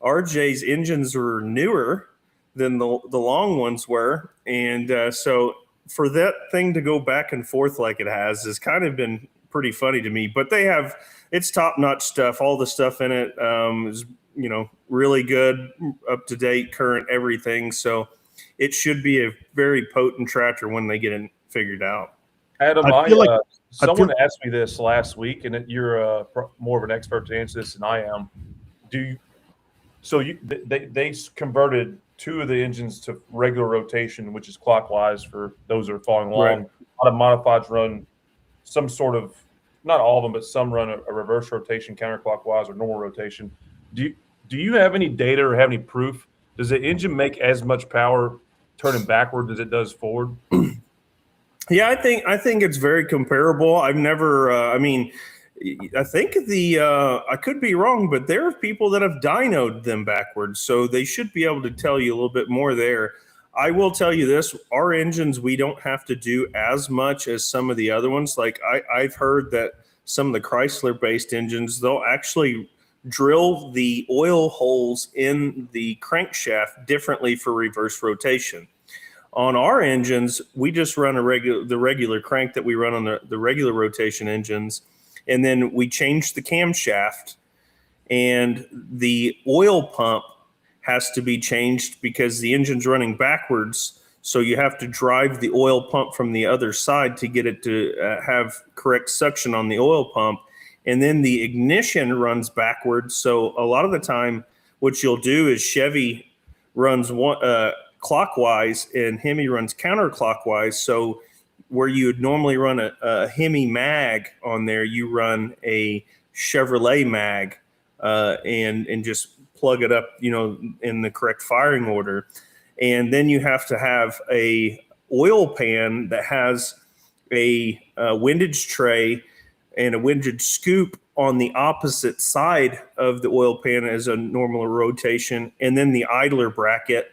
C: RJ's engines were newer than the Long ones were. And so for that thing to go back and forth like it has kind of been pretty funny to me. But it's top-notch stuff. All the stuff in it is, you know, really good, up-to-date, current, everything. So it should be a very potent tractor when they get it figured out.
D: Adam, someone asked me this last week, and you're more of an expert to answer this than I am. They converted two of the engines to regular rotation, which is clockwise for those that are following along. Right. A lot of modifieds run some sort of, not all of them, but some run a reverse rotation, counterclockwise, or normal rotation. Do you have any data or have any proof? Does the engine make as much power turning backward as it does forward?
C: Yeah, I think it's very comparable. I've never, I think I could be wrong, but there are people that have dynoed them backwards, so they should be able to tell you a little bit more there. I will tell you this, our engines, we don't have to do as much as some of the other ones. Like I've heard that some of the Chrysler-based engines, they'll actually drill the oil holes in the crankshaft differently for reverse rotation. On our engines, we just run the regular crank that we run on the regular rotation engines, and then we change the camshaft, and the oil pump has to be changed because the engine's running backwards, so you have to drive the oil pump from the other side to get it to have correct suction on the oil pump, and then the ignition runs backwards. So a lot of the time, what you'll do is Chevy runs clockwise and Hemi runs counterclockwise. So where you would normally run a Hemi mag on there, you run a Chevrolet mag and just plug it up, you know, in the correct firing order. And then you have to have a oil pan that has a windage tray and a windage scoop on the opposite side of the oil pan as a normal rotation, and then the idler bracket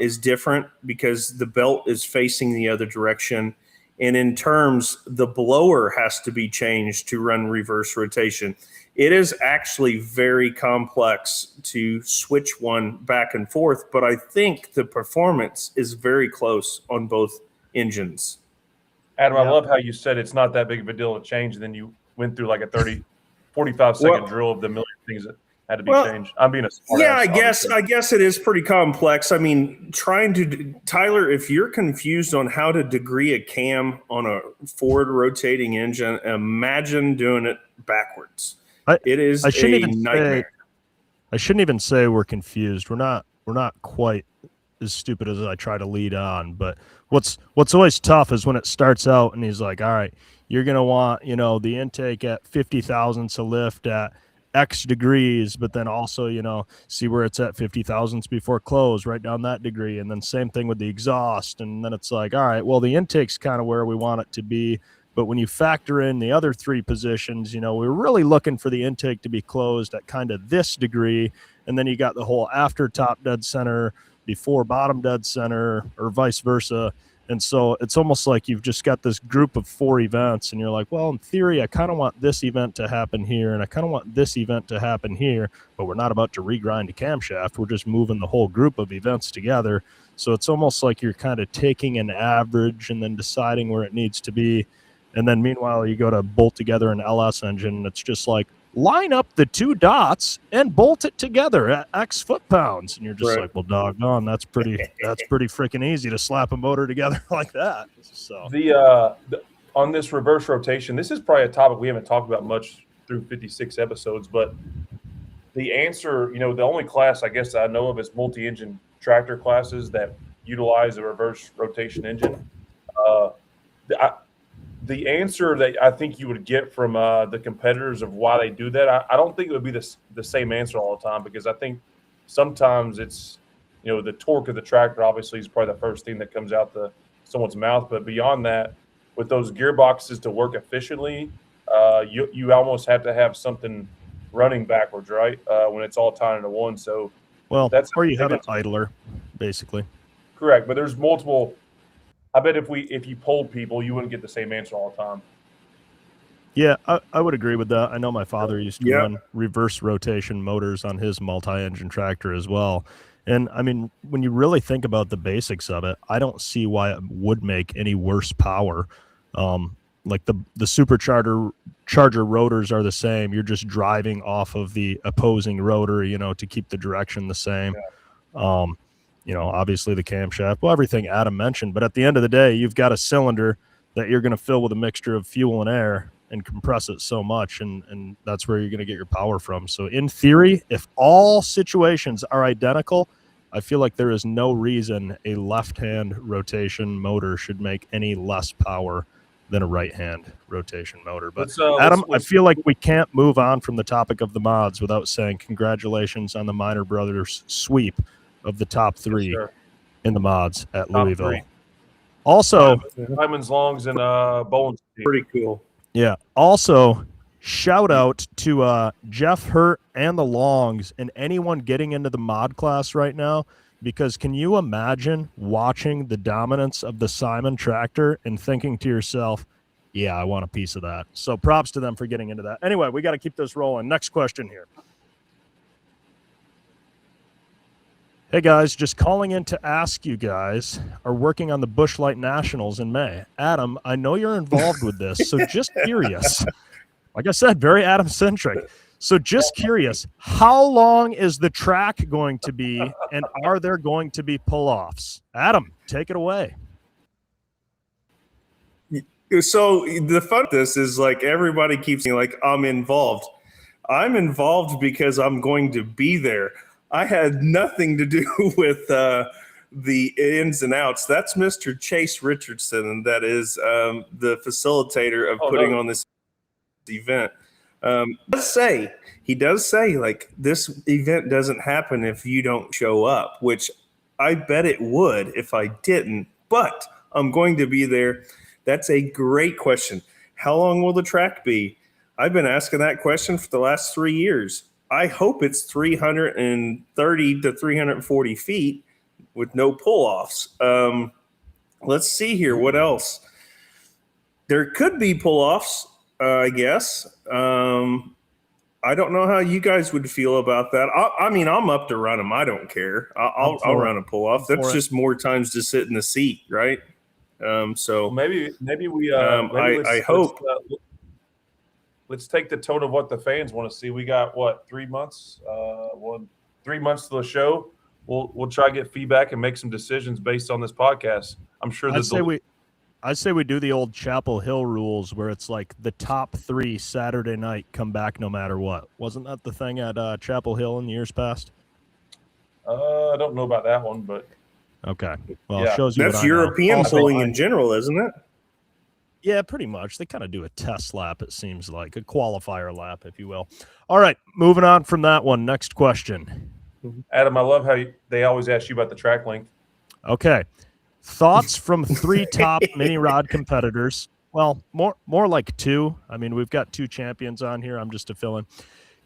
C: is different because the belt is facing the other direction. And in terms, the blower has to be changed to run reverse rotation. It is actually very complex to switch one back and forth, but I think the performance is very close on both engines.
D: Adam, I love how you said it's not that big of a deal to change, and then you went through like a 45-second drill of the million things that had to be changed. I'm being a smart ass,
C: I guess it is pretty complex. I mean, Tyler, if you're confused on how to degree a cam on a forward rotating engine, imagine doing it backwards. It is a nightmare.
B: I shouldn't even say we're confused. We're not quite as stupid as I try to lead on, but what's always tough is when it starts out and he's like, all right, you're going to want, the intake at 50 thousandths of lift at X degrees, but then also, see where it's at 50 thousandths before close, right down that degree. And then same thing with the exhaust. And then it's like, all right, well, the intake's kind of where we want it to be. But when you factor in the other three positions, we're really looking for the intake to be closed at kind of this degree. And then you got the whole after top dead center, before bottom dead center, or vice versa. And so it's almost like you've just got this group of 4 events, and you're like, well, in theory, I kind of want this event to happen here, and I kind of want this event to happen here, but we're not about to regrind a camshaft. We're just moving the whole group of events together. So it's almost like you're kind of taking an average and then deciding where it needs to be. And then meanwhile, you go to bolt together an LS engine, and it's just like, line up the 2 dots and bolt it together at X foot-pounds. And you're just like, well, doggone, that's pretty freaking easy to slap a motor together like that. So
D: on this reverse rotation, this is probably a topic we haven't talked about much through 56 episodes, but the answer, the only class I guess I know of is multi-engine tractor classes that utilize a reverse rotation engine. The answer that I think you would get from the competitors of why they do that, I don't think it would be the same answer all the time, because I think sometimes it's, the torque of the tractor obviously is probably the first thing that comes out someone's mouth. But beyond that, with those gearboxes to work efficiently, you almost have to have something running backwards, right? When it's all tied into one. So,
B: or you have an idler, basically.
D: Correct, but there's multiple. I bet if you polled people, you wouldn't get the same answer all the time.
B: Yeah, I would agree with that. I know my father used to run reverse rotation motors on his multi-engine tractor as well. And, I mean, when you really think about the basics of it, I don't see why it would make any worse power. Like the supercharger rotors are the same. You're just driving off of the opposing rotor, to keep the direction the same. Yeah. Obviously the camshaft, everything Adam mentioned, but at the end of the day, you've got a cylinder that you're going to fill with a mixture of fuel and air and compress it so much. And that's where you're going to get your power from. So in theory, if all situations are identical, I feel like there is no reason a left-hand rotation motor should make any less power than a right-hand rotation motor. But Adam, I feel like we can't move on from the topic of the mods without saying congratulations on the Minor Brothers sweep of the top 3 in the mods at Louisville.
D: 3.
B: Also,
D: Diamonds, Longs, and Bowens.
C: Pretty cool.
B: Yeah. Also, shout out to Jeff Hurt and the Longs and anyone getting into the mod class right now, because can you imagine watching the dominance of the Simon tractor and thinking to yourself, yeah, I want a piece of that. So props to them for getting into that. Anyway, we got to keep this rolling. Next question here. Hey guys, just calling in to ask you guys are working on the Busch Light Nationals in May. Adam, I know you're involved with this, so just curious. Like I said, very Adam centric. So just curious, how long is the track going to be, and are there going to be pull-offs? Adam, take it away.
C: So the fun of this is like everybody keeps saying like I'm involved. I'm involved because I'm going to be there. I had nothing to do with the ins and outs. That's Mr. Chase Richardson, and that is the facilitator of putting on this event. He does say like this event doesn't happen if you don't show up, which I bet it would if I didn't, but I'm going to be there. That's a great question. How long will the track be? I've been asking that question for the last 3 years. I hope it's 330 to 340 feet. with no pull-offs. Let's see here. What else? There could be pull-offs, I guess. I don't know how you guys would feel about that. I mean, I'm up to run them. I don't care. I'll run a pull-off. That's just more times to sit in the seat, right? So
D: maybe we.
C: I hope.
D: Let's take the tone of what the fans want to see. We got what 3 months? 3 months to the show. We'll try to get feedback and make some decisions based on this podcast. I'm sure
B: I'd say we do the old Chapel Hill rules where it's like the top 3 Saturday night come back no matter what. Wasn't that the thing at Chapel Hill in years past?
D: I don't know about that one, but
B: okay. Well,
D: yeah.
B: It shows you
C: That's
B: what I
C: European
B: know.
C: pulling in general, isn't it?
B: Yeah, pretty much. They kind of do a test lap, it seems like, a qualifier lap, if you will. All right, moving on from that one. Next question.
D: Adam, I love how they always ask you about the track length.
B: Okay. Thoughts from 3 top mini rod competitors. Well, more like 2. I mean, we've got 2 champions on here. I'm just a fill-in.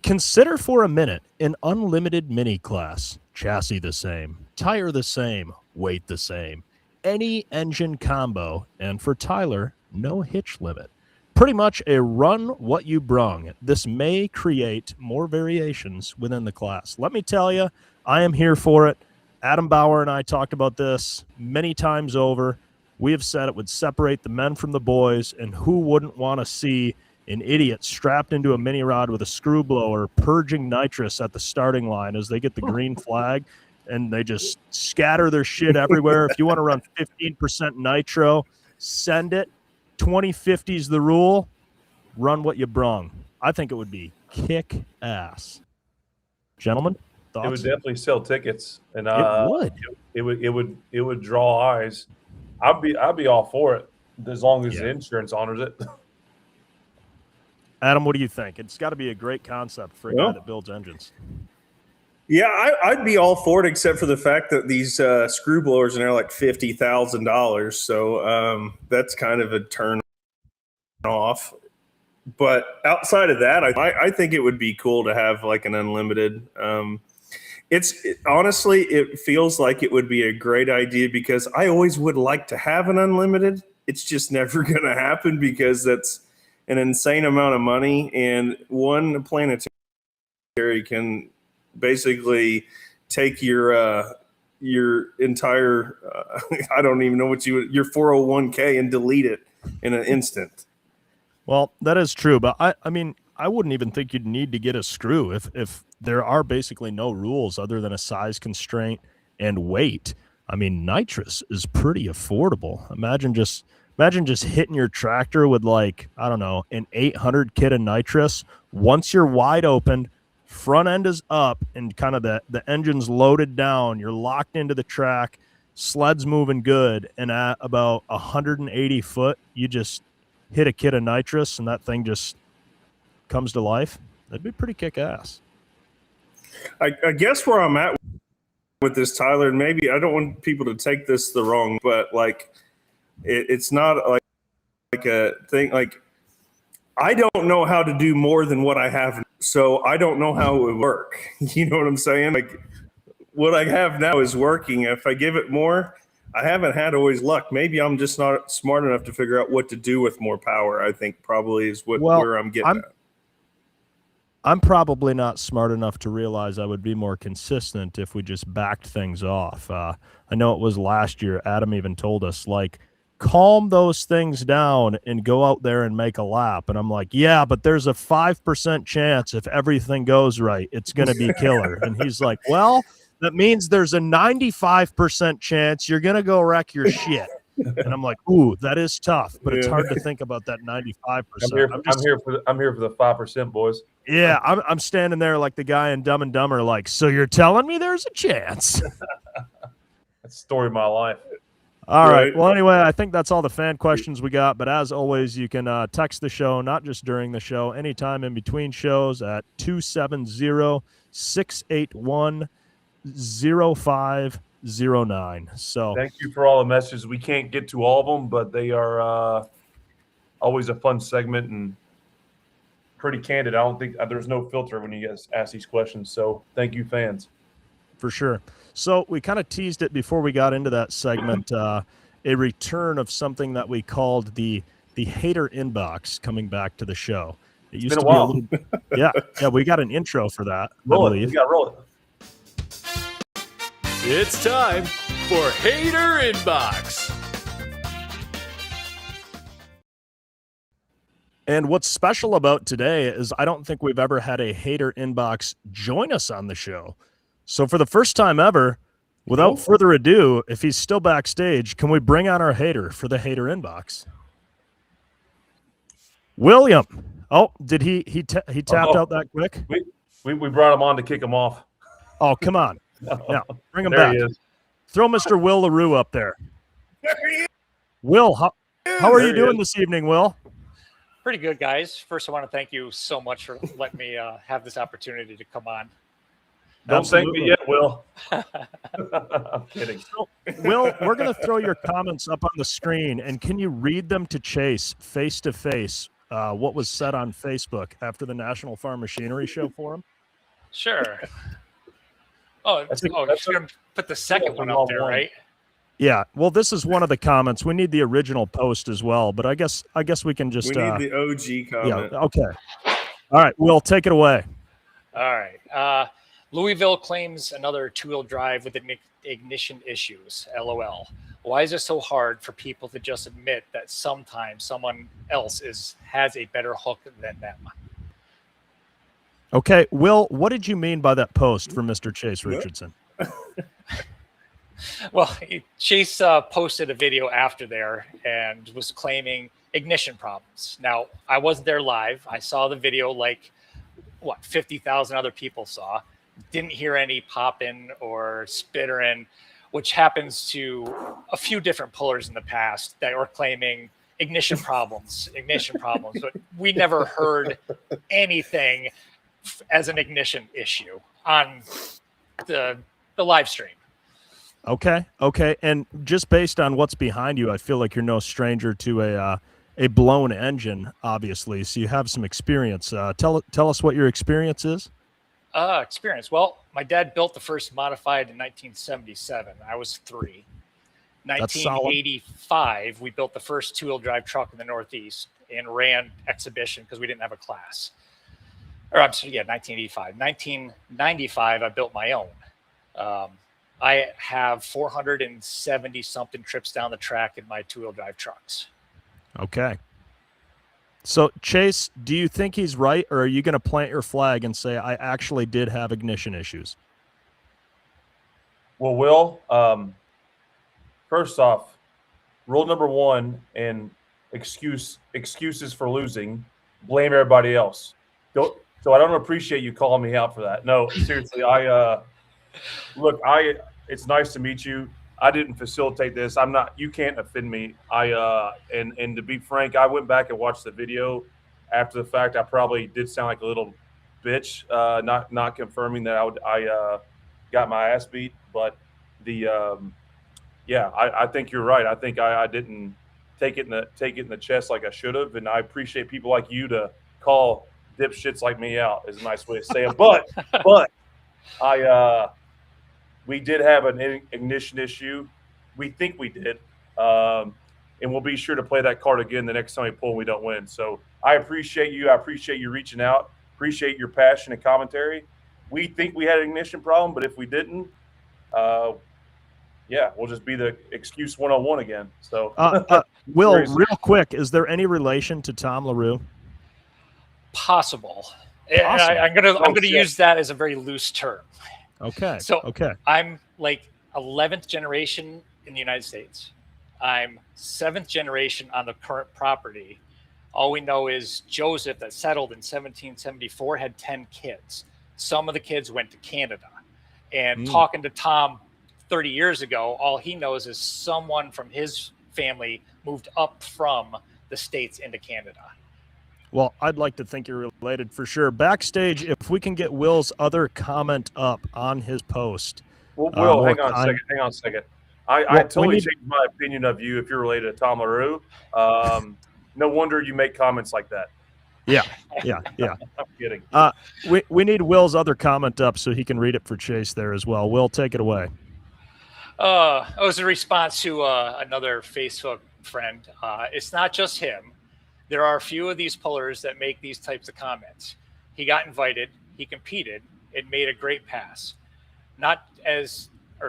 B: Consider for a minute an unlimited mini class. Chassis the same, tire the same, weight the same, any engine combo, and for Tyler, no hitch limit. Pretty much a run what you brung. This may create more variations within the class. Let me tell you, I am here for it. Adam Bauer and I talked about this many times over. We have said it would separate the men from the boys, and who wouldn't want to see an idiot strapped into a mini rod with a screw blower purging nitrous at the starting line as they get the green flag and they just scatter their shit everywhere. If you want to run 15% nitro, send it. 2050 is the rule. Run what you brung. I think it would be kick ass. Gentlemen, thoughts?
D: It would definitely sell tickets, and
B: it would.
D: It would draw eyes. I'd be all for it as long as the insurance honors it.
B: Adam, what do you think? It's got to be a great concept for a guy that builds engines.
C: Yeah, I'd be all for it, except for the fact that these screw blowers are now like $50,000. So that's kind of a turn off. But outside of that, I think it would be cool to have like an unlimited. Honestly, it feels like it would be a great idea because I always would like to have an unlimited. It's just never going to happen because that's an insane amount of money, and one planetary can basically take your entire I don't even know what your 401k and delete it in an instant.
B: Well, that is true, but I mean, I wouldn't even think you'd need to get a screw if there are basically no rules other than a size constraint and weight. I mean, nitrous is pretty affordable. Imagine just hitting your tractor with like, I don't know, an 800 kit of nitrous. Once you're wide open, front end is up and kind of the engine's loaded down, you're locked into the track, sled's moving good, and at about 180 foot, you just hit a kit of nitrous and that thing just comes to life. That'd be pretty kick-ass.
C: I guess where I'm at with this, Tyler, and maybe I don't want people to take this the wrong, but like it's not like a thing. Like I don't know how to do more than what I have, so I don't know how it would work. You know what I'm saying? Like what I have now is working. If I give it more, I haven't had always luck. Maybe I'm just not smart enough to figure out what to do with more power. I think probably is where I'm getting at.
B: I'm probably not smart enough to realize I would be more consistent if we just backed things off. I know it was last year. Adam even told us, like, calm those things down and go out there and make a lap. And I'm like, yeah, but there's a 5% chance if everything goes right, it's going to be killer. And he's like, well, that means there's a 95% chance you're going to go wreck your shit. And I'm like, ooh, that is tough, but it's hard to think about that 95%.
D: I'm here for the 5%, boys.
B: Yeah, I'm standing there like the guy in Dumb and Dumber, like, so you're telling me there's a chance?
D: That's the story of my life.
B: All right. Well, anyway, I think that's all the fan questions we got. But as always, you can text the show, not just during the show, anytime in between shows at 270-681-0509. So
D: thank you for all the messages. We can't get to all of them, but they are always a fun segment and pretty candid. I don't think there's no filter when you guys ask these questions. So thank you, fans.
B: for sure. So we kind of teased it before we got into that segment, a return of something that we called the hater inbox coming back to the show. It used
D: been
B: to
D: a
B: be
D: while.
B: a little, yeah, we got an intro for that, I
D: Roll it.
B: believe.
D: We got to roll it.
E: It's time for Hater Inbox.
B: And what's special about today is I don't think we've ever had a hater inbox join us on the show. So for the first time ever, without further ado, if he's still backstage, can we bring on our hater for the hater inbox? William. Oh, did he tapped out that quick?
D: We brought him on to kick him off.
B: Oh, come on. Now, bring him
D: There
B: back.
D: he is.
B: Throw Mr. Will LaRue up there. Will, how are
D: There
B: you
D: he
B: doing
D: is.
B: this evening, Will?
F: Pretty good, guys. First, I want to thank you so much for letting me have this opportunity to come on.
D: Don't thank
B: Absolutely.
D: me yet, Will. I'm kidding.
B: Will, we're going to throw your comments up on the screen, and can you read them to Chase face to face? What was said on Facebook after the National Farm Machinery Show for him?
F: Sure. Oh,
D: That's a-
F: you're
D: that's a-
F: going to put the second
D: that's a
F: one up
D: long
F: there,
D: one.
F: right?
B: Yeah. Well, this is one of the comments. We need the original post as well, but I guess we can just
C: We need the OG comment.
B: yeah. Okay. All right, Will, take it away.
F: All right. Louisville claims another two-wheel drive with ignition issues. LOL. Why is it so hard for people to just admit that sometimes someone else has a better hook than them?
B: Okay, Will, what did you mean by that post from Mr. Chase Richardson?
F: Well, Chase posted a video after there and was claiming ignition problems. Now, I wasn't there live. I saw the video like, 50,000 other people saw. Didn't hear any popping or spittering, which happens to a few different pullers in the past that were claiming ignition problems. But we never heard anything as an ignition issue on the live stream.
B: Okay. And just based on what's behind you, I feel like you're no stranger to a blown engine, obviously. So you have some experience. Tell us what your experience is.
F: Experience. Well, my dad built the first modified in 1977. I was 3.
B: That's solid.
F: 1985, we built the first two-wheel drive truck in the Northeast and ran exhibition because we didn't have a class. Or I'm sorry, 1985. 1995, I built my own. I have 470 something trips down the track in my two-wheel drive trucks.
B: Okay. So, Chase, do you think he's right, or are you going to plant your flag and say, I actually did have ignition issues?
D: Well, Will, first off, rule number 1 and excuses for losing, blame everybody else. So I don't appreciate you calling me out for that. No, seriously, it's nice to meet you. I didn't facilitate this. You can't offend me. And to be frank, I went back and watched the video after the fact. I probably did sound like a little bitch, not confirming that I got my ass beat. But I think you're right. I think I didn't take it in the chest like I should have. And I appreciate people like you to call dipshits like me out is a nice way to say it. But we did have an ignition issue. We think we did. And we'll be sure to play that card again the next time we pull and we don't win. So I appreciate you. I appreciate you reaching out. Appreciate your passion and commentary. We think we had an ignition problem, but if we didn't, we'll just be the excuse 101 again. So,
B: Will,
D: Seriously.
B: real quick, is there any relation to Tom LaRue?
F: Possible. And
B: Possible.
F: I'm gonna
D: shit.
F: use that as a very loose term.
B: Okay.
F: So-
B: okay.
F: I'm like 11th generation in the United States. I'm 7th generation on the current property. All we know is Joseph, that settled in 1774, had 10 kids. Some of the kids went to Canada. And talking to Tom 30 years ago, all he knows is someone from his family moved up from the States into Canada.
B: Well, I'd like to think you're related for sure. Backstage, if we can get Will's other comment up on his post.
D: Well, Will,
B: more
D: hang on
B: time.
D: a second. I
B: Well,
D: totally
B: we need-
D: changed my opinion of you if you're related to Tom LaRue. No wonder you make comments like that.
B: Yeah.
D: I'm kidding.
B: We need Will's other comment up so he can read it for Chase there as well. Will, take it away.
F: It was a response to another Facebook friend. It's not just him. There are a few of these pullers that make these types of comments. He got invited, he competed, it made a great pass.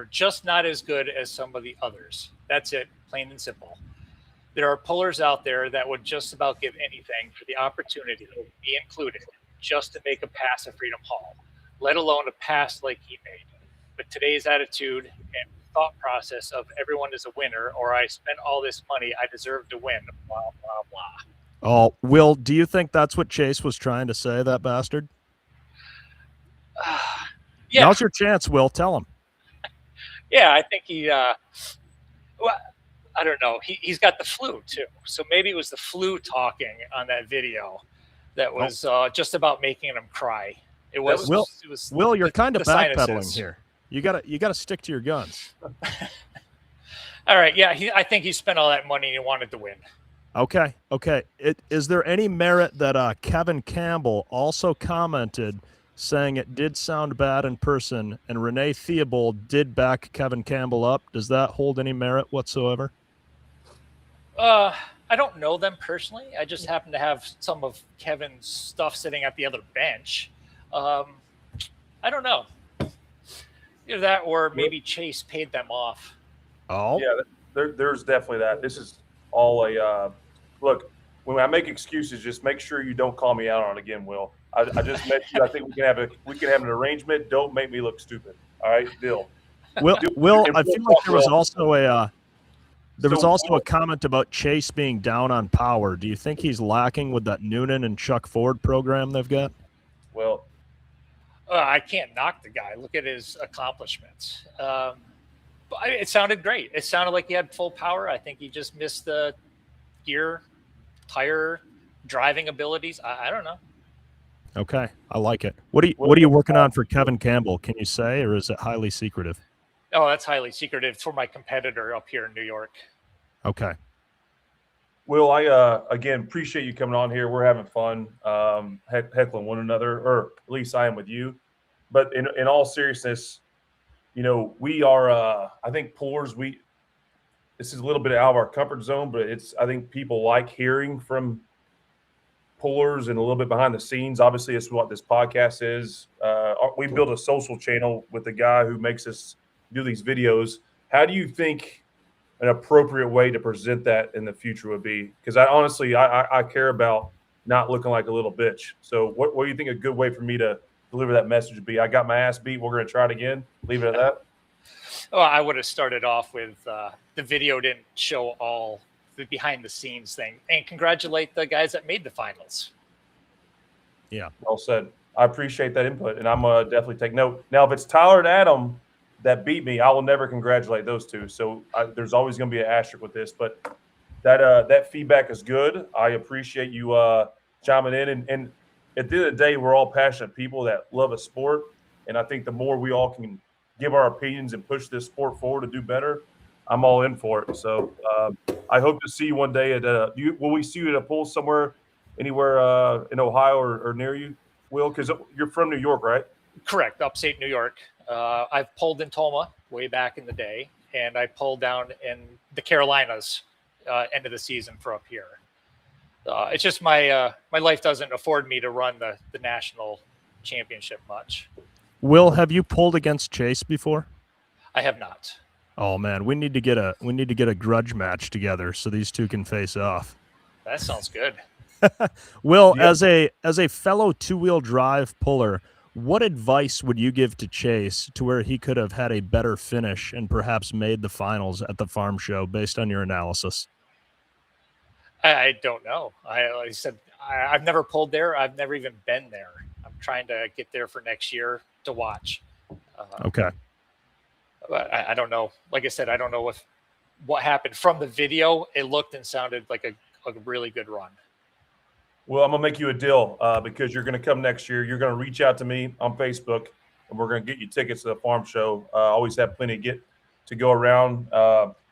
F: Just not as good as some of the others. That's it, plain and simple. There are pullers out there that would just about give anything for the opportunity to be included just to make a pass at Freedom Hall, let alone a pass like he made. But today's attitude and thought process of everyone is a winner, or I spent all this money, I deserve to win, blah, blah, blah.
B: Oh, Will, do you think that's what Chase was trying to say, that bastard?
F: Yeah.
B: Now's your chance, Will. Tell him.
F: Yeah, I think he, I don't know. He's got the flu, too. So maybe it was the flu talking on that video that was just about making him cry. It was
B: Will, you're kind of backpedaling
F: sinuses.
B: here. You gotta stick to your guns.
F: All right, yeah, I think he spent all that money and he wanted to win.
B: Okay. Is there any merit that Kevin Campbell also commented saying it did sound bad in person, and Renee Theobald did back Kevin Campbell up? Does that hold any merit whatsoever?
F: I don't know them personally. I just happen to have some of Kevin's stuff sitting at the other bench. I don't know. Either that or maybe Chase paid them off.
B: Oh,
D: Yeah, there's definitely that. This is all a look. When I make excuses, just make sure you don't call me out on it again, Will. I just met you. I think we can have an arrangement. Don't make me look stupid. All right, deal.
B: Will, I feel like there was also a
D: So-
B: a comment about Chase being down on power. Do you think he's lacking with that Noonan and Chuck Ford program they've got?
D: Well,
F: I can't knock the guy. Look at his accomplishments. But it sounded great. It sounded like he had full power. I think he just missed the gear, tire, driving abilities. I don't know.
B: Okay, I like it. What are you working on for Kevin Campbell? Can you say, or is it highly secretive?
F: Oh, that's highly secretive for my competitor up here in New York.
B: Okay.
D: Will, I again appreciate you coming on here. We're having fun, heckling one another, or at least I am with you. But in all seriousness, we are. I think pullers. This is a little bit out of our comfort zone, but I think people like hearing from pullers and a little bit behind the scenes. Obviously, it's what this podcast is. We built a social channel with the guy who makes us do these videos. How do you think an appropriate way to present that in the future would be? Because I care about not looking like a little bitch. So what do you think a good way for me to deliver that message would be? I got my ass beat. We're going to try it again. Leave it at that.
F: Well, I would have started off with the video didn't show all the behind the scenes thing, and congratulate the guys that made the finals.
B: Yeah.
D: Well said. I appreciate that input, and I'm going to definitely take note. Now, if it's Tyler and Adam that beat me, I will never congratulate those two. So there's always going to be an asterisk with this, but that feedback is good. I appreciate you chiming in. And at the end of the day, we're all passionate people that love a sport, and I think the more we all can give our opinions and push this sport forward to do better, I'm all in for it. So I hope to see you one day will we see you at a pool somewhere, anywhere in Ohio or near you, Will? Because you're from New York, right?
F: Correct, upstate New York. I've pulled in Toma way back in the day, and I pulled down in the Carolinas end of the season for up here. It's just my life doesn't afford me to run the national championship much.
B: Will, have you pulled against Chase before?
F: I have not.
B: Oh man, we need to get a grudge match together so these two can face off.
F: That sounds good.
B: Will,
D: Yeah.
B: as a fellow two-wheel drive puller, what advice would you give to Chase to where he could have had a better finish and perhaps made the finals at the farm show based on your analysis?
F: I don't know. Like I said, I've never pulled there. I've never even been there. I'm trying to get there for next year to watch.
B: Okay.
F: But I don't know. Like I said, I don't know what happened from the video. It looked and sounded like a really good run.
D: Well, I'm going to make you a deal because you're going to come next year. You're going to reach out to me on Facebook, and we're going to get you tickets to the farm show. Always have plenty to go around.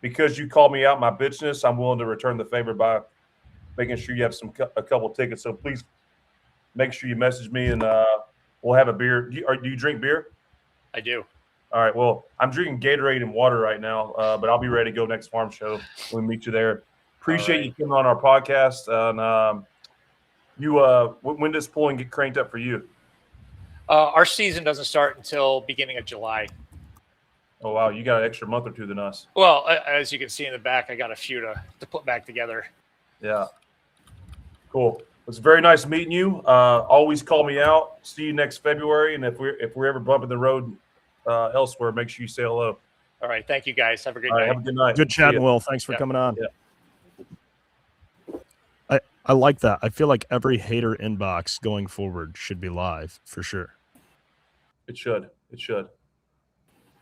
D: Because you called me out my bitchness, I'm willing to return the favor by making sure you have a couple tickets. So please make sure you message me, and we'll have a beer. Do you drink beer?
F: I do.
D: All right. Well, I'm drinking Gatorade and water right now, but I'll be ready to go next farm show. We'll meet you there. Appreciate you coming on our podcast. And when does pulling get cranked up for you?
F: Our season doesn't start until beginning of July.
D: Oh, wow. You got an extra month or two than us.
F: Well, as you can see in the back, I got a few to put back together.
D: Yeah. Cool. It's very nice meeting you. Always call me out. See you next February. And if we're ever bumping the road elsewhere, make sure you say hello.
F: All right. Thank you, guys. Have a great
D: All right,
F: night.
D: have a good night.
B: Good chatting, Will. Thanks for coming on.
D: Yeah.
B: I like that. I feel like every hater inbox going forward should be live for sure.
D: It should.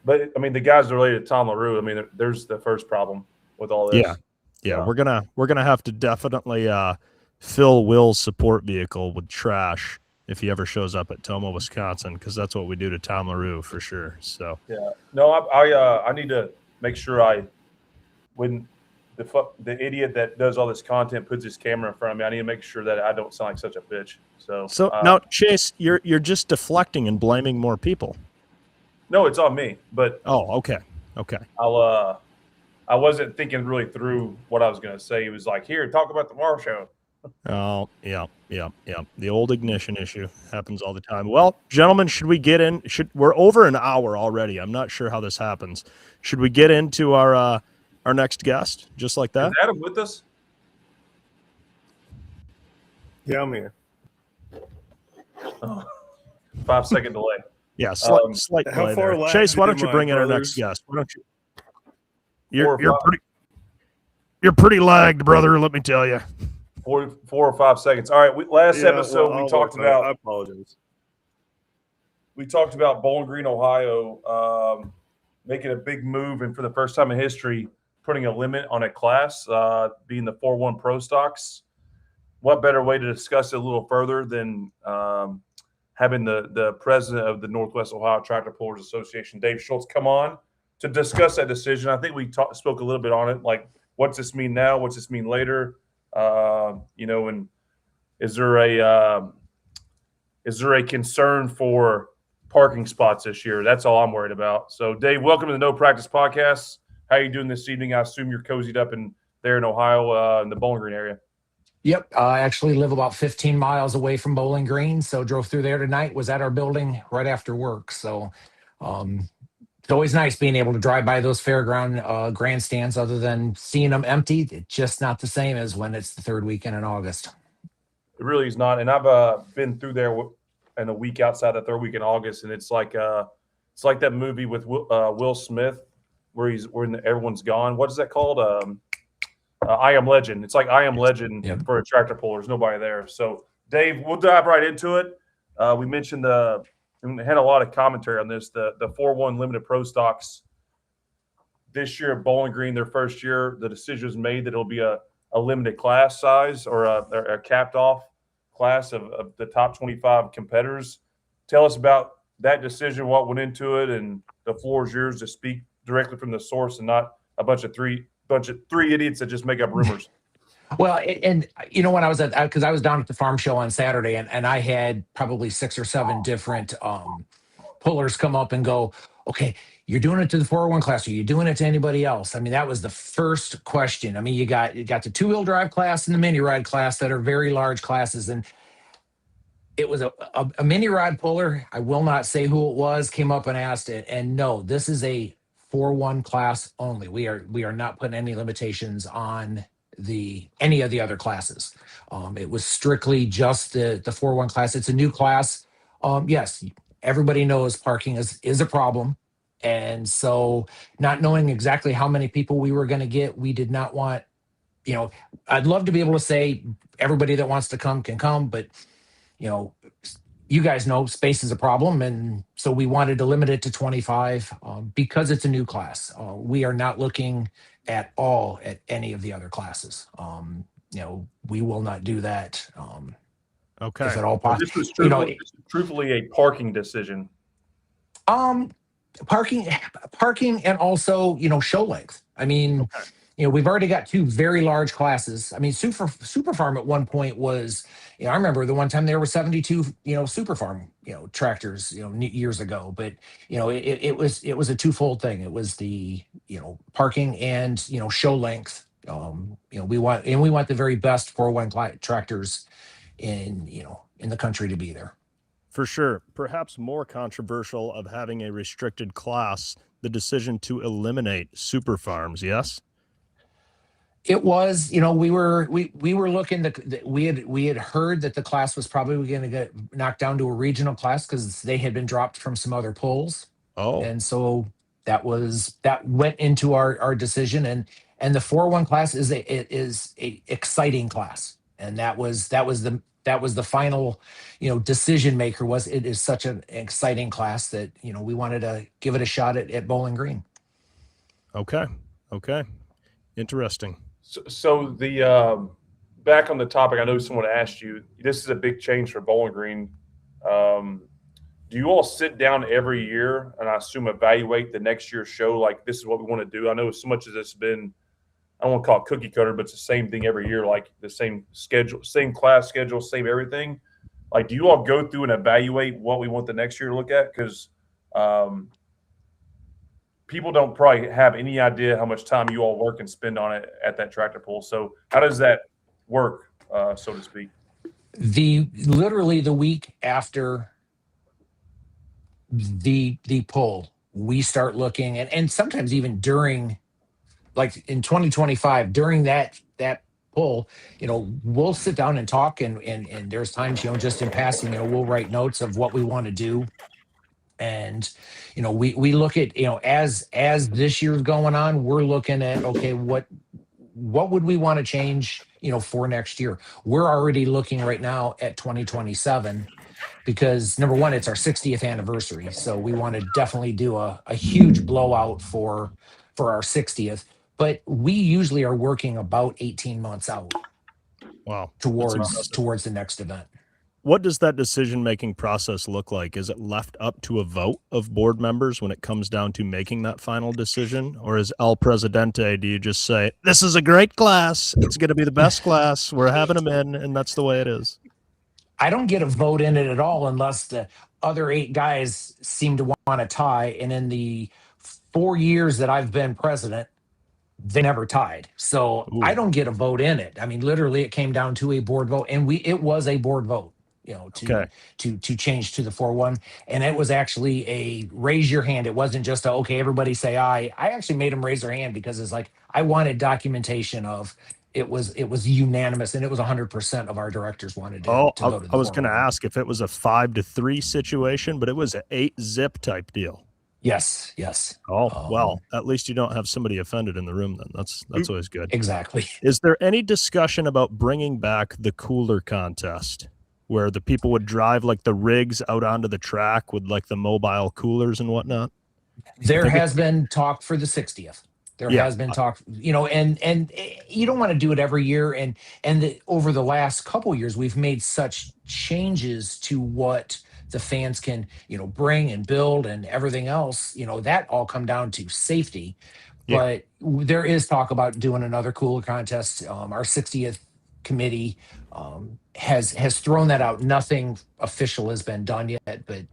D: But I mean, the guys related to Tom LaRue, I mean, there's the first problem with all this.
B: Yeah. We're gonna have to definitely fill Will's support vehicle with trash if he ever shows up at Tomah, Wisconsin, because that's what we do to Tom LaRue for sure. So
D: Yeah. No, I need to make sure when the idiot that does all this content puts his camera in front of me, I need to make sure that I don't sound like such a bitch. So
B: now, Chase, you're just deflecting and blaming more people.
D: no, it's on me. But
B: Okay.
D: I wasn't thinking really through what I was going to say. He was like, "Here, talk about the Mar show."
B: Oh, yeah. The old ignition issue happens all the time. Well, gentlemen, should we get in? We're over an hour already. I'm not sure how this happens. Should we get into our next guest just like that?
D: Is Adam with us?
C: Yeah, I'm here.
D: 5-second delay.
B: Yeah, slight
C: how
B: delay
C: far
B: there.
C: lagged
B: Chase, why
C: am
B: don't you
C: I,
B: bring in our
C: brothers?
B: next guest? Why don't you?
D: 4 or 5.
B: You're pretty lagged, brother. Let me tell you.
D: 4 or 5 seconds. All right. Last episode we talked about.
C: I apologize.
D: We talked about Bowling Green, Ohio, making a big move, and for the first time in history, putting a limit on a class, being the 4-1 Pro Stocks. What better way to discuss it a little further than having the president of the Northwest Ohio Tractor Pullers Association, Dave Schultz, come on to discuss that decision. I think we spoke a little bit on it, like what's this mean now? What's this mean later? And is there a concern for parking spots this year? That's all I'm worried about. So, Dave, welcome to the No Practice Podcast. How are you doing this evening? I assume you're cozied up there in Ohio, in the Bowling Green area.
G: Yep. I actually live about 15 miles away from Bowling Green. So drove through there tonight, was at our building right after work. So it's always nice being able to drive by those fairground grandstands other than seeing them empty. It's just not the same as when it's the third weekend in August.
D: It really is not. And I've been through there in a week outside the third week in August. And it's like that movie with Will Smith where everyone's gone. What is that called? I Am Legend. It's like I Am Legend for a tractor puller. There's nobody there. So, Dave, we'll dive right into it. We mentioned and had a lot of commentary on this. The 4-1 limited pro stocks this year at Bowling Green, their first year, the decision was made that it'll be a limited class size or a capped off class of the top 25 competitors. Tell us about that decision, what went into it, and the floor is yours to speak directly from the source and not a bunch of three idiots that just make up rumors.
G: Well, and when I was because I was down at the farm show on Saturday, and I had probably 6 or 7 different pullers come up and go, okay, you're doing it to the 401 class. Are you doing it to anybody else? I mean, that was the first question. I mean, you got the 2-wheel drive class and the mini ride class that are very large classes. And it was a mini ride puller. I will not say who it was, came up and asked it. And no, this is a 4-1 class only. We are not putting any limitations on any of the other classes. It was strictly just the 4-1 class. It's a new class. Yes, everybody knows parking is a problem. And so not knowing exactly how many people we were going to get, we did not want, I'd love to be able to say everybody that wants to come can come, but you guys know space is a problem. And so we wanted to limit it to 25 because it's a new class. We are not looking at all at any of the other classes. We will not do that.
B: Okay.
G: If at all possible.
D: This was truthfully a parking decision.
G: Parking and also, show length. I mean, we've already got two very large classes. I mean, Super Farm at one point was, I remember the one time there were 72, Super Farm, tractors, years ago. But it was a twofold thing. It was the parking and show length. We want the very best 401 tractors in the country to be there.
B: For sure. Perhaps more controversial of having a restricted class, the decision to eliminate super farms. Yes.
G: It was, we were looking to, we had heard that the class was probably going to get knocked down to a regional class because they had been dropped from some other polls.
B: Oh,
G: And so that went into our decision, and the 401 class is a exciting class. And that was the final, decision maker. It is such an exciting class that, we wanted to give it a shot at Bowling Green.
B: okay. Interesting.
D: So the back on the topic, I know someone asked you. This is a big change for Bowling Green. Do you all sit down every year and I assume evaluate the next year's show? Like, this is what we want to do. I know so much as it's been, I don't want to call it cookie cutter, but it's the same thing every year. Like the same schedule, same class schedule, same everything. Like, do you all go through and evaluate what we want the next year to look at? Because people don't probably have any idea how much time you all work and spend on it at that tractor pull. So how does that work, so to speak?
G: Literally the week after the pull, we start looking, and sometimes even during, like in 2025, during that pull, we'll sit down and talk, and there's times, just in passing, we'll write notes of what we want to do. And we look at, as this year's going on, we're looking at, okay, what would we want to change for next year? We're already looking right now at 2027, because number one, it's our 60th anniversary, so we want to definitely do a huge blowout for our 60th. But we usually are working about 18 months out.
B: Wow.
G: Towards the next event.
B: What does that decision-making process look like? Is it left up to a vote of board members when it comes down to making that final decision? Or is El Presidente, do you just say, this is a great class, it's going to be the best class, we're having them in, and that's the way it is?
G: I don't get a vote in it at all unless the other 8 guys seem to want to tie. And in the 4 years that I've been president, they never tied. So
B: Ooh.
G: I don't get a vote in it. I mean, literally it came down to a board vote, and it was a board vote. To change to the 4-1. And it was actually a raise your hand. It wasn't just okay, everybody say aye. I actually made them raise their hand because it's like, I wanted documentation of it was unanimous, and it was 100% of our directors wanted to go to the 4-1.
B: I was going to ask if it was a 5-3 situation, but it was an 8-zip type deal.
G: Yes.
B: Oh, well, at least you don't have somebody offended in the room then. That's always good.
G: Exactly.
B: Is there any discussion about bringing back the cooler contest, where the people would drive like the rigs out onto the track with like the mobile coolers and whatnot?
G: There has been talk for the 60th. There has been talk, and you don't want to do it every year. And over the last couple of years, we've made such changes to what the fans can, bring and build and everything else, that all come down to safety. Yeah. But there is talk about doing another cooler contest. Our 60th committee has thrown that out. Nothing official has been done yet, but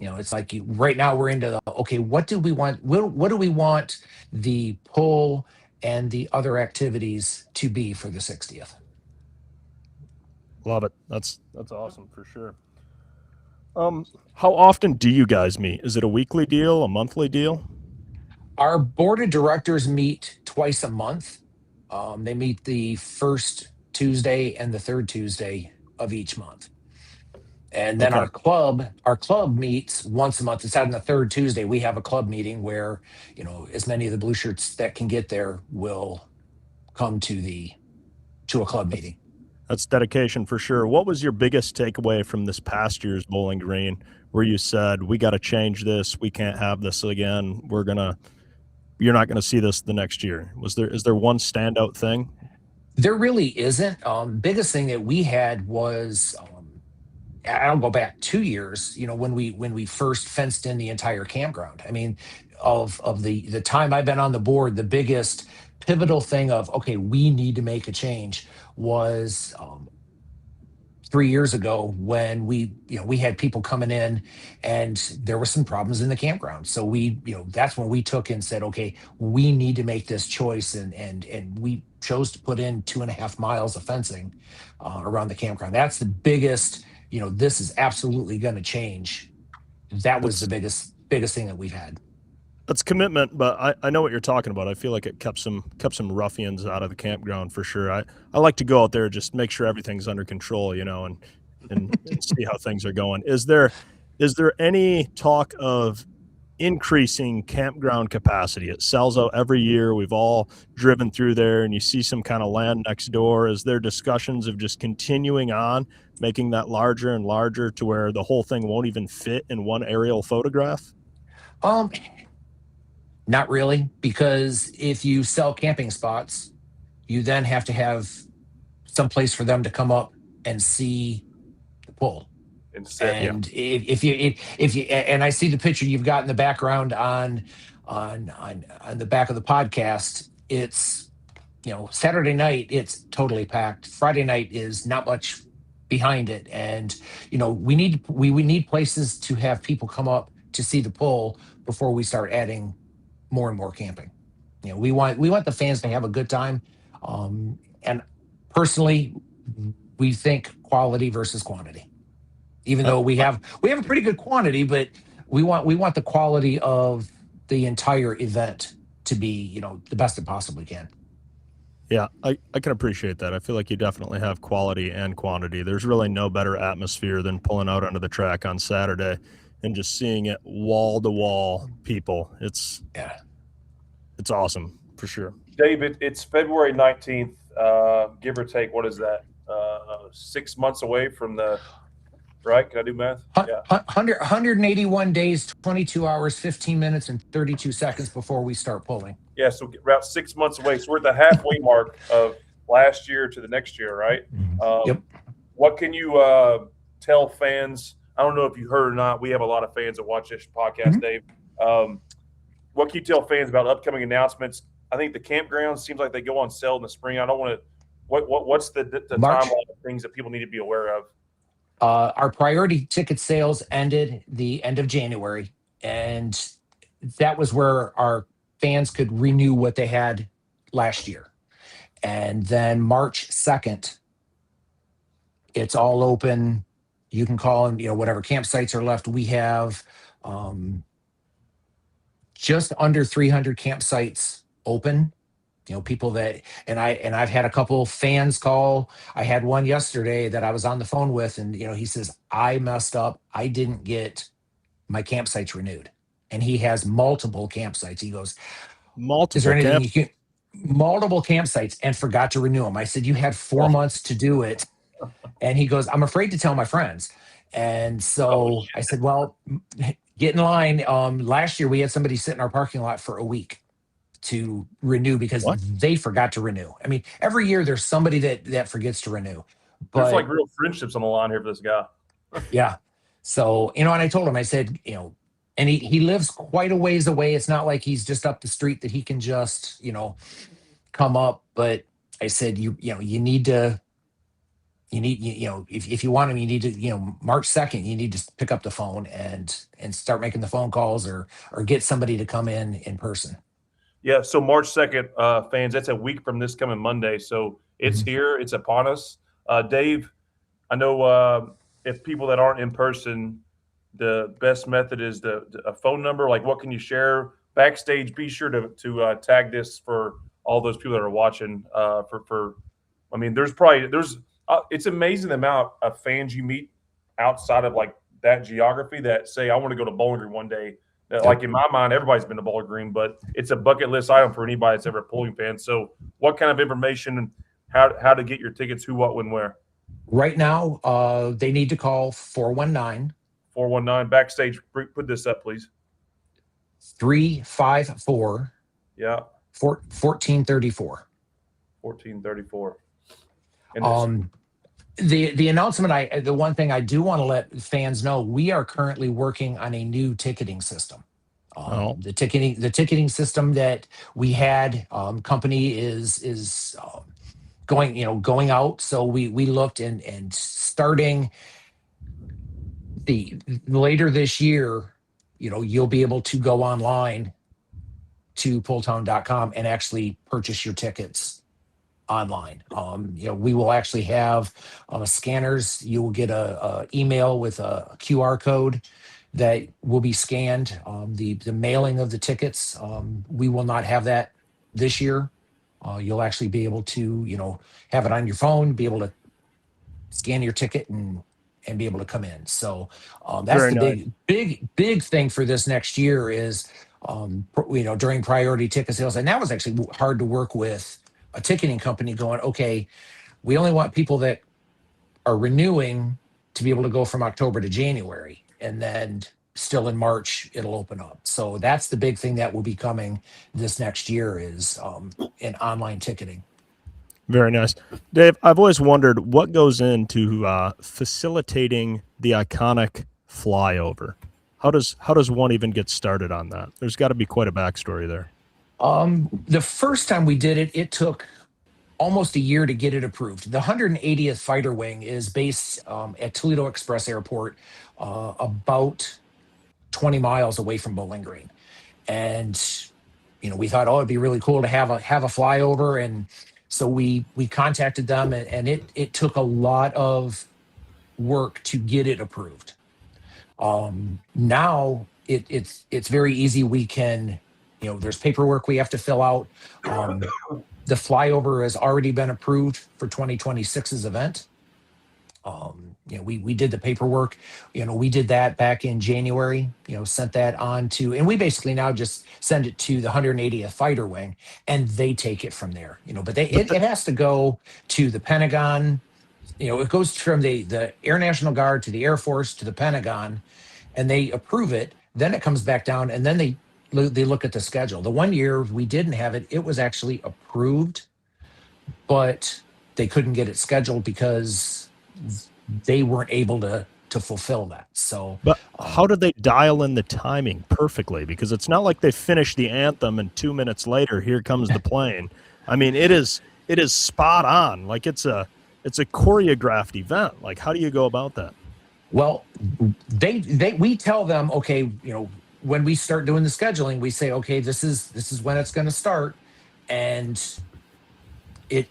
G: it's like right now we're into the, okay, what do we want? What do we want the pull and the other activities to be for the 60th?
B: Love it. That's awesome for sure. How often do you guys meet? Is it a weekly deal, a monthly deal?
G: Our board of directors meet twice a month. They meet the first Tuesday and the third Tuesday of each month. And then our club meets once a month. It's on the third Tuesday. We have a club meeting where, as many of the blue shirts that can get there will come to a club meeting.
B: That's dedication for sure. What was your biggest takeaway from this past year's Bowling Green, where you said, we got to change this, we can't have this again, you're not gonna see this the next year? Is there one standout thing?
G: There really isn't. Biggest thing that we had was, I'll go back 2 years, when we first fenced in the entire campground. I mean, of the time I've been on the board, the biggest pivotal thing of, okay, we need to make a change was 3 years ago when we had people coming in and there were some problems in the campground. So that's when we took and said, okay, we need to make this choice. And we chose to put in 2.5 miles of fencing around the campground. That's the biggest, this is absolutely going to change. That was the biggest thing that we've had.
B: That's commitment, but I know what you're talking about. I feel like it kept some ruffians out of the campground for sure. I like to go out there, just make sure everything's under control, and see how things are going. Is there any talk of increasing campground capacity? It sells out every year. We've all driven through there and you see some kind of land next door. Is there discussions of just continuing on, making that larger and larger to where the whole thing won't even fit in one aerial photograph?
G: Not really, because if you sell camping spots, you then have to have some place for them to come up and see the pool. And if you and I see the picture you've got in the background on the back of the podcast, it's Saturday night it's totally packed. Friday night is not much behind it, and we need places to have people come up to see the pool before we start adding more and more camping. We want the fans to have a good time, and personally, we think quality versus quantity. Even though we have a pretty good quantity, but we want the quality of the entire event to be the best it possibly can.
B: Yeah, I can appreciate that. I feel like you definitely have quality and quantity. There's really no better atmosphere than pulling out onto the track on Saturday and just seeing it wall to wall people. It's awesome for sure.
D: David, it's February 19th, give or take. What is that? 6 months away from the, right? Can I do math?
G: Yeah. 181 days, 22 hours, 15 minutes, and 32 seconds before we start pulling.
D: Yeah, so about 6 months away. So we're at the halfway mark of last year to the next year, right?
G: Yep.
D: What can you tell fans? I don't know if you heard or not. We have a lot of fans that watch this podcast, Dave. What can you tell fans about upcoming announcements? I think the campgrounds seems like they go on sale in the spring. I don't want to. What's the timeline of things that people need to be aware of?
G: Our priority ticket sales ended the end of January, and that was where our fans could renew what they had last year. And then March 2nd, it's all open. You can call and whatever campsites are left. We have just under 300 campsites open. People that I've had a couple fans call. I had one yesterday that I was on the phone with, and he says, I messed up. I didn't get my campsites renewed, and he has multiple campsites. He goes, is there anything you can? Multiple campsites, and forgot to renew them. I said, you had 4 months to do it. And he goes, I'm afraid to tell my friends. And so I said, well, get in line. Last year we had somebody sit in our parking lot for a week to renew because they forgot to renew. I mean, every year there's somebody that forgets to renew. But
D: there's like real friendships on the line here for this guy.
G: Yeah. So, and I told him, I said, and he lives quite a ways away. It's not like he's just up the street that he can just, come up. But I said, you need to, if you want him, you need to, March 2nd, you need to pick up the phone and start making the phone calls or get somebody to come in person.
D: Yeah. So March 2nd, fans, that's a week from this coming Monday. So it's here, it's upon us. Dave, I know if people that aren't in person, the best method is a phone number. Like, what can you share backstage? Be sure to tag this for all those people that are watching. It's amazing the amount of fans you meet outside of like that geography that say, I want to go to Bowling Green one day. Like in my mind, everybody's been to Bowling Green, but it's a bucket list item for anybody that's ever a pulling fan. So what kind of information and how to get your tickets, who, what, when, where?
G: Right now, they need to call 419
D: backstage. Put this up, please.
G: 354.
D: Yeah.
G: 1434.
D: 1434.
G: The announcement, the one thing I do want to let fans know, we are currently working on a new ticketing system.
B: Oh.
G: The ticketing system that we had, company is going out. So we looked and starting the later this year, you'll be able to go online to pulltown.com and actually purchase your tickets online. We will actually have scanners. You will get a email with a QR code that will be scanned. The mailing of the tickets, we will not have that this year. You'll actually be able to, have it on your phone, be able to scan your ticket and be able to come in. So that's
B: Very
G: the
B: nice.
G: big thing for this next year is, during priority ticket sales. And that was actually hard to work with a ticketing company going, okay, we only want people that are renewing to be able to go from October to January. And then still in March, it'll open up. So that's the big thing that will be coming this next year is in online ticketing.
B: Very nice. Dave, I've always wondered what goes into facilitating the iconic flyover. How does one even get started on that? There's got to be quite a backstory there.
G: The first time we did it, it took almost a year to get it approved. The 180th Fighter Wing is based at Toledo Express Airport, about 20 miles away from Bowling Green. And, we thought, it'd be really cool to have a flyover. And so we contacted them and it took a lot of work to get it approved. Now it's very easy. We can, there's paperwork we have to fill out. The flyover has already been approved for 2026's event. We did the paperwork, we did that back in January, sent that on to, and we basically now just send it to the 180th Fighter Wing and they take it from there, but it has to go to the Pentagon. It goes from the Air National Guard to the Air Force to the Pentagon and they approve it. Then it comes back down and then they look at the schedule. The 1 year we didn't have it, it was actually approved, but they couldn't get it scheduled because they weren't able to fulfill that. So,
B: but how did they dial in the timing perfectly? Because it's not like they finish the anthem and 2 minutes later, here comes the plane. I mean, it is spot on. Like it's a choreographed event. Like, how do you go about that?
G: Well, we tell them, okay, when we start doing the scheduling, we say, okay, this is when it's going to start. And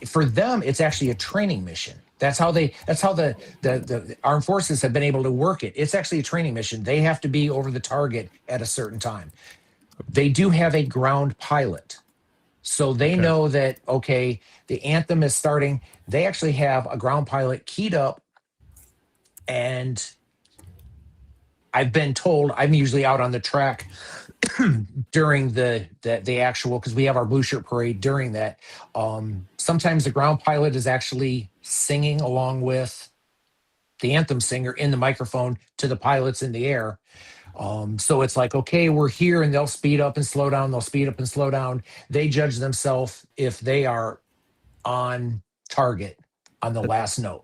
G: for them, it's actually a training mission. That's how the armed forces have been able to work it. It's actually a training mission. They have to be over the target at a certain time. They do have a ground pilot. So they know that, okay, the anthem is starting. They actually have a ground pilot keyed up. And I've been told, I'm usually out on the track during the actual, because we have our blue shirt parade during that. Sometimes the ground pilot is actually singing along with the anthem singer in the microphone to the pilots in the air. So it's like, okay, we're here, and they'll speed up and slow down. They'll speed up and slow down. They judge themselves if they are on target on the last note.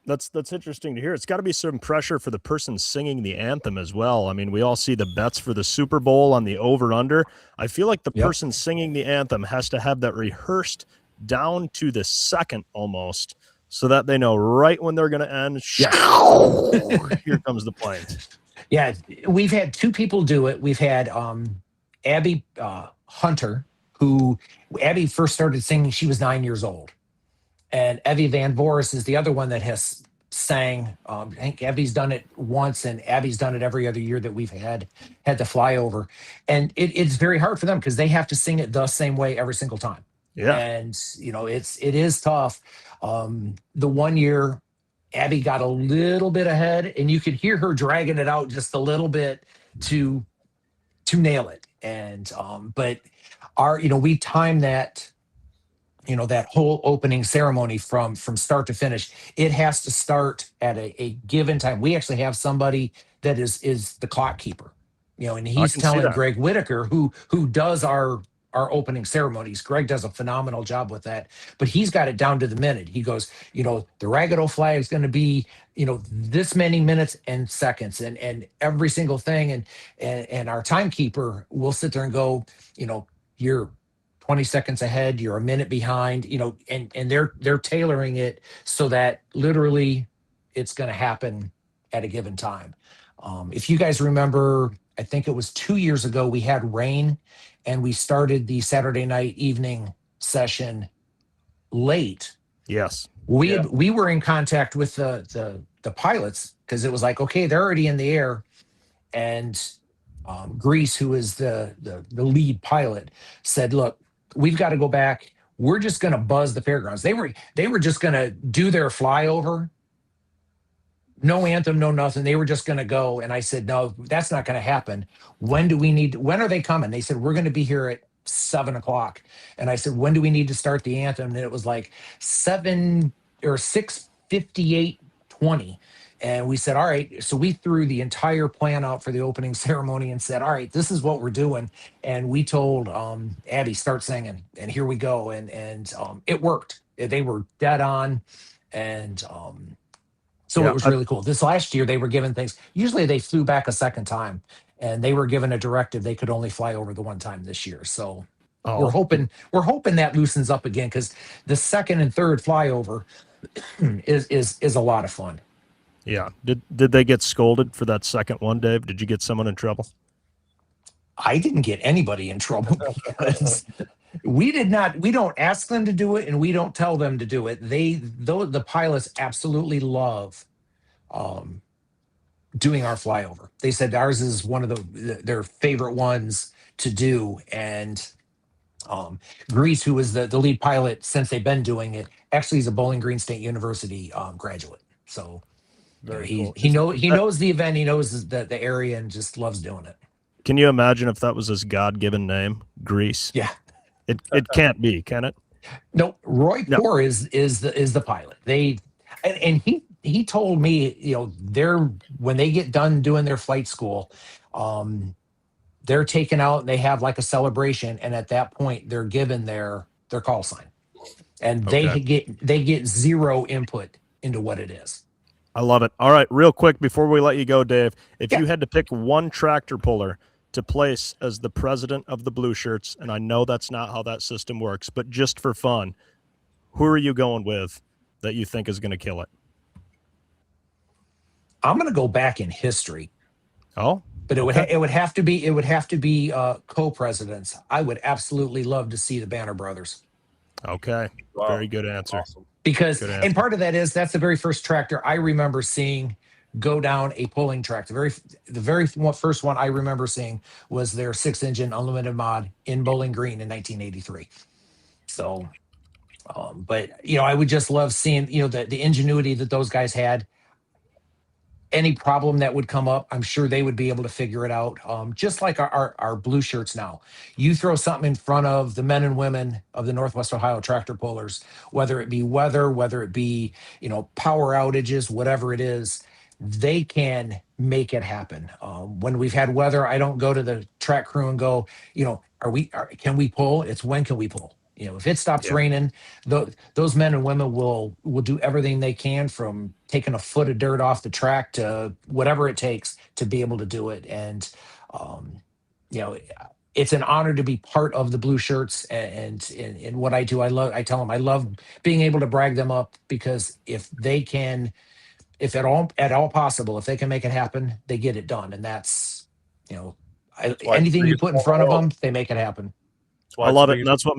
B: That's interesting to hear. It's got to be some pressure for the person singing the anthem as well. I mean, we all see the bets for the Super Bowl on the over-under. I feel like the person singing the anthem has to have that rehearsed down to the second almost, so that they know right when they're going to end. Here comes the plane.
G: Yeah, we've had two people do it. We've had Abby Hunter, who Abby first started singing. She was 9 years old. And Evie Van Voris is the other one that has sang. I think Abby's done it once, and Abby's done it every other year that we've had the flyover. And it's very hard for them because they have to sing it the same way every single time.
B: Yeah.
G: And it is tough. The 1 year, Abby got a little bit ahead, and you could hear her dragging it out just a little bit to nail it. And but we time that. That whole opening ceremony from start to finish, it has to start at a given time. We actually have somebody that is the clock keeper, and he's telling Greg Whitaker, who does our our opening ceremonies. Greg does a phenomenal job with that, but he's got it down to the minute. He goes, the Ragged flag is going to be, this many minutes and seconds, and every single thing. And our timekeeper will sit there and go, you're 20 seconds ahead, you're a minute behind, and they're tailoring it so that literally it's going to happen at a given time. If you guys remember, I think it was 2 years ago, we had rain and we started the Saturday night evening session late.
B: Yes.
G: We were in contact with the pilots because it was like, okay, they're already in the air. And Grease, who is the lead pilot, said, look, we've got to go back. We're just going to buzz the fairgrounds. They were just going to do their flyover. No anthem, no nothing. They were just going to go. And I said, no, that's not going to happen. When are they coming? They said, we're going to be here at 7:00. And I said, when do we need to start the anthem? And it was like 6:58:20. And we said, all right. So we threw the entire plan out for the opening ceremony and said, all right, this is what we're doing. And we told Abby, start singing. And here we go. And it worked. They were dead on. And so it was really cool. This last year, they were given things. Usually they flew back a second time, and they were given a directive they could only fly over the one time this year. So we're hoping that loosens up again, because the second and third flyover is a lot of fun.
B: Yeah. Did they get scolded for that second one, Dave? Did you get someone in trouble?
G: I didn't get anybody in trouble because we don't ask them to do it and we don't tell them to do it. The pilots absolutely love doing our flyover. They said ours is one of their favorite ones to do. And Grease, who was the lead pilot since they've been doing it, actually is a Bowling Green State University graduate. So cool. he knows the event, he knows the area, and just loves doing it.
B: Can you imagine if that was his God-given name, Grease?
G: Yeah.
B: It can't be, can it?
G: No, Roy Poor is the pilot. And he told me, when they get done doing their flight school, they're taken out and they have like a celebration, and at that point they're given their call sign, and they get zero input into what it is.
B: I love it. All right, real quick before we let you go, Dave, if you had to pick one tractor puller to place as the president of the Blue Shirts, and I know that's not how that system works, but just for fun, who are you going with that you think is going to kill it?
G: I'm going to go back in history.
B: Oh,
G: but it would have to be co-presidents. I would absolutely love to see the Banner Brothers.
B: Okay, wow. Very good answer.
D: Awesome.
G: Because and part of that is that's the very first tractor I remember seeing go down a pulling track. The very first one I remember seeing was their 6-engine unlimited mod in Bowling Green in 1983. So, but I would just love seeing the ingenuity that those guys had. Any problem that would come up, I'm sure they would be able to figure it out. Just like our Blue Shirts now. You throw something in front of the men and women of the Northwest Ohio tractor pullers, whether it be weather, whether it be, power outages, whatever it is, they can make it happen. When we've had weather, I don't go to the track crew and go, can we pull? It's when can we pull? If it stops raining, those men and women will do everything they can, from taking a foot of dirt off the track to whatever it takes to be able to do it. And, it's an honor to be part of the Blue Shirts and what I do. I tell them I love being able to brag them up, because if they can, if at all possible, if they can make it happen, they get it done. And that's, anything you put in front of them, they make it happen.
B: I love it. And that's what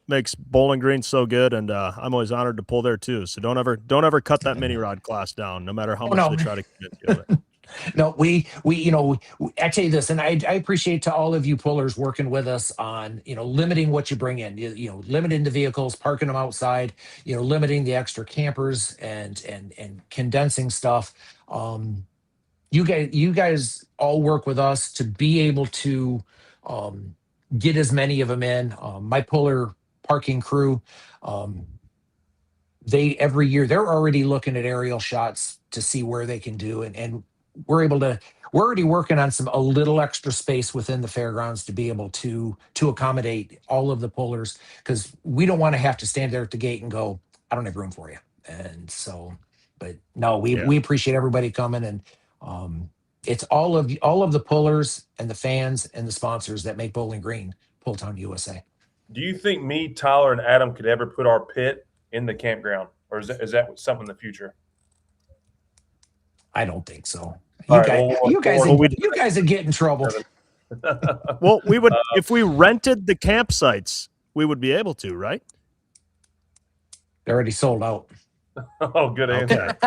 B: makes Bowling Green so good. And I'm always honored to pull there too. So don't ever cut that mini rod class down, no matter how much they try to commit to it.
G: No, I tell you this, and I appreciate to all of you pullers working with us on, limiting what you bring in, limiting the vehicles, parking them outside, limiting the extra campers and condensing stuff. You guys all work with us to be able to, get as many of them in. My puller parking crew, every year they're already looking at aerial shots to see where they can do, and we're able to we're already working on a little extra space within the fairgrounds to be able to accommodate all of the pullers, because we don't want to have to stand there at the gate and go, I don't have room for you. And so, but no, we appreciate everybody coming, and it's all of the pullers and the fans and the sponsors that make Bowling Green Pull Town USA.
D: Do you think me, Tyler, and Adam could ever put our pit in the campground, or is that something in the future?
G: I don't think so.
D: You
G: guys would get in trouble.
B: Well, we would if we rented the campsites, we would be able to, right?
G: They're already sold out.
D: Oh, good answer.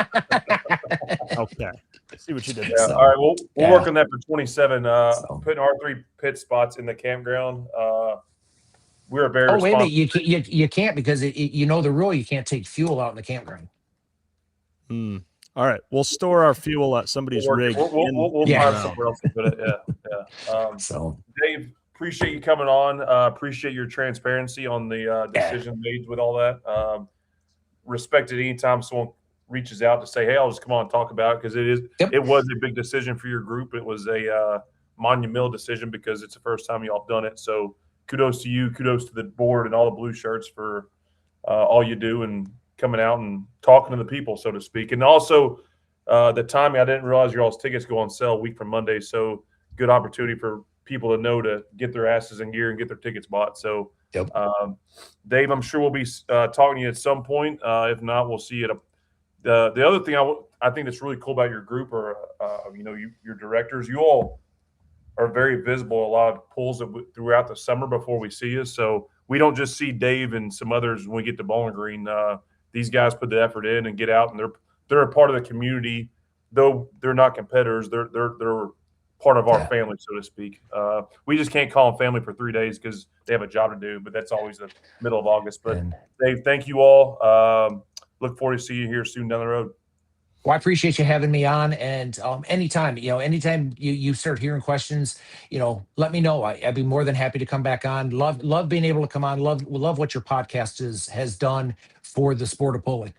B: Okay. See what you did.
D: Yeah.
G: So,
D: All right, we'll work on that for 27. Putting our 3 pit spots in the campground. We're very.
G: Oh, wait a minute! You can't, because you know the rule. You can't take fuel out in the campground.
B: All right, we'll store our fuel at somebody's rig.
D: We'll find somewhere else to put it. Yeah.
G: So,
D: Dave, appreciate you coming on. Appreciate your transparency on the decision made with all that. Respect it anytime someone reaches out to say, "Hey, I'll just come on and talk about it," because it was a big decision for your group. It was a monumental decision because it's the first time y'all have done it. So kudos to you, kudos to the board and all the blue shirts for all you do and coming out and talking to the people, so to speak. And also the timing, I didn't realize your all's tickets go on sale a week from Monday. So good opportunity for people to know to get their asses in gear and get their tickets bought. So Dave, I'm sure we'll be talking to you at some point. If not, we'll see you at the other thing I think that's really cool about your group or, your directors, you all are very visible. A lot of pulls throughout the summer before we see you. So we don't just see Dave and some others when we get to Bowling Green. These guys put the effort in and get out, and they're a part of the community, though they're not competitors. They're part of our family, so to speak. We just can't call them family for 3 days because they have a job to do, but that's always the middle of August. But Dave, thank you all. Look forward to seeing you here soon down the road.
G: Well, I appreciate you having me on, and anytime you start hearing questions, let me know. I'd be more than happy to come back on. Love being able to come on. Love what your podcast has done for the sport of pulling.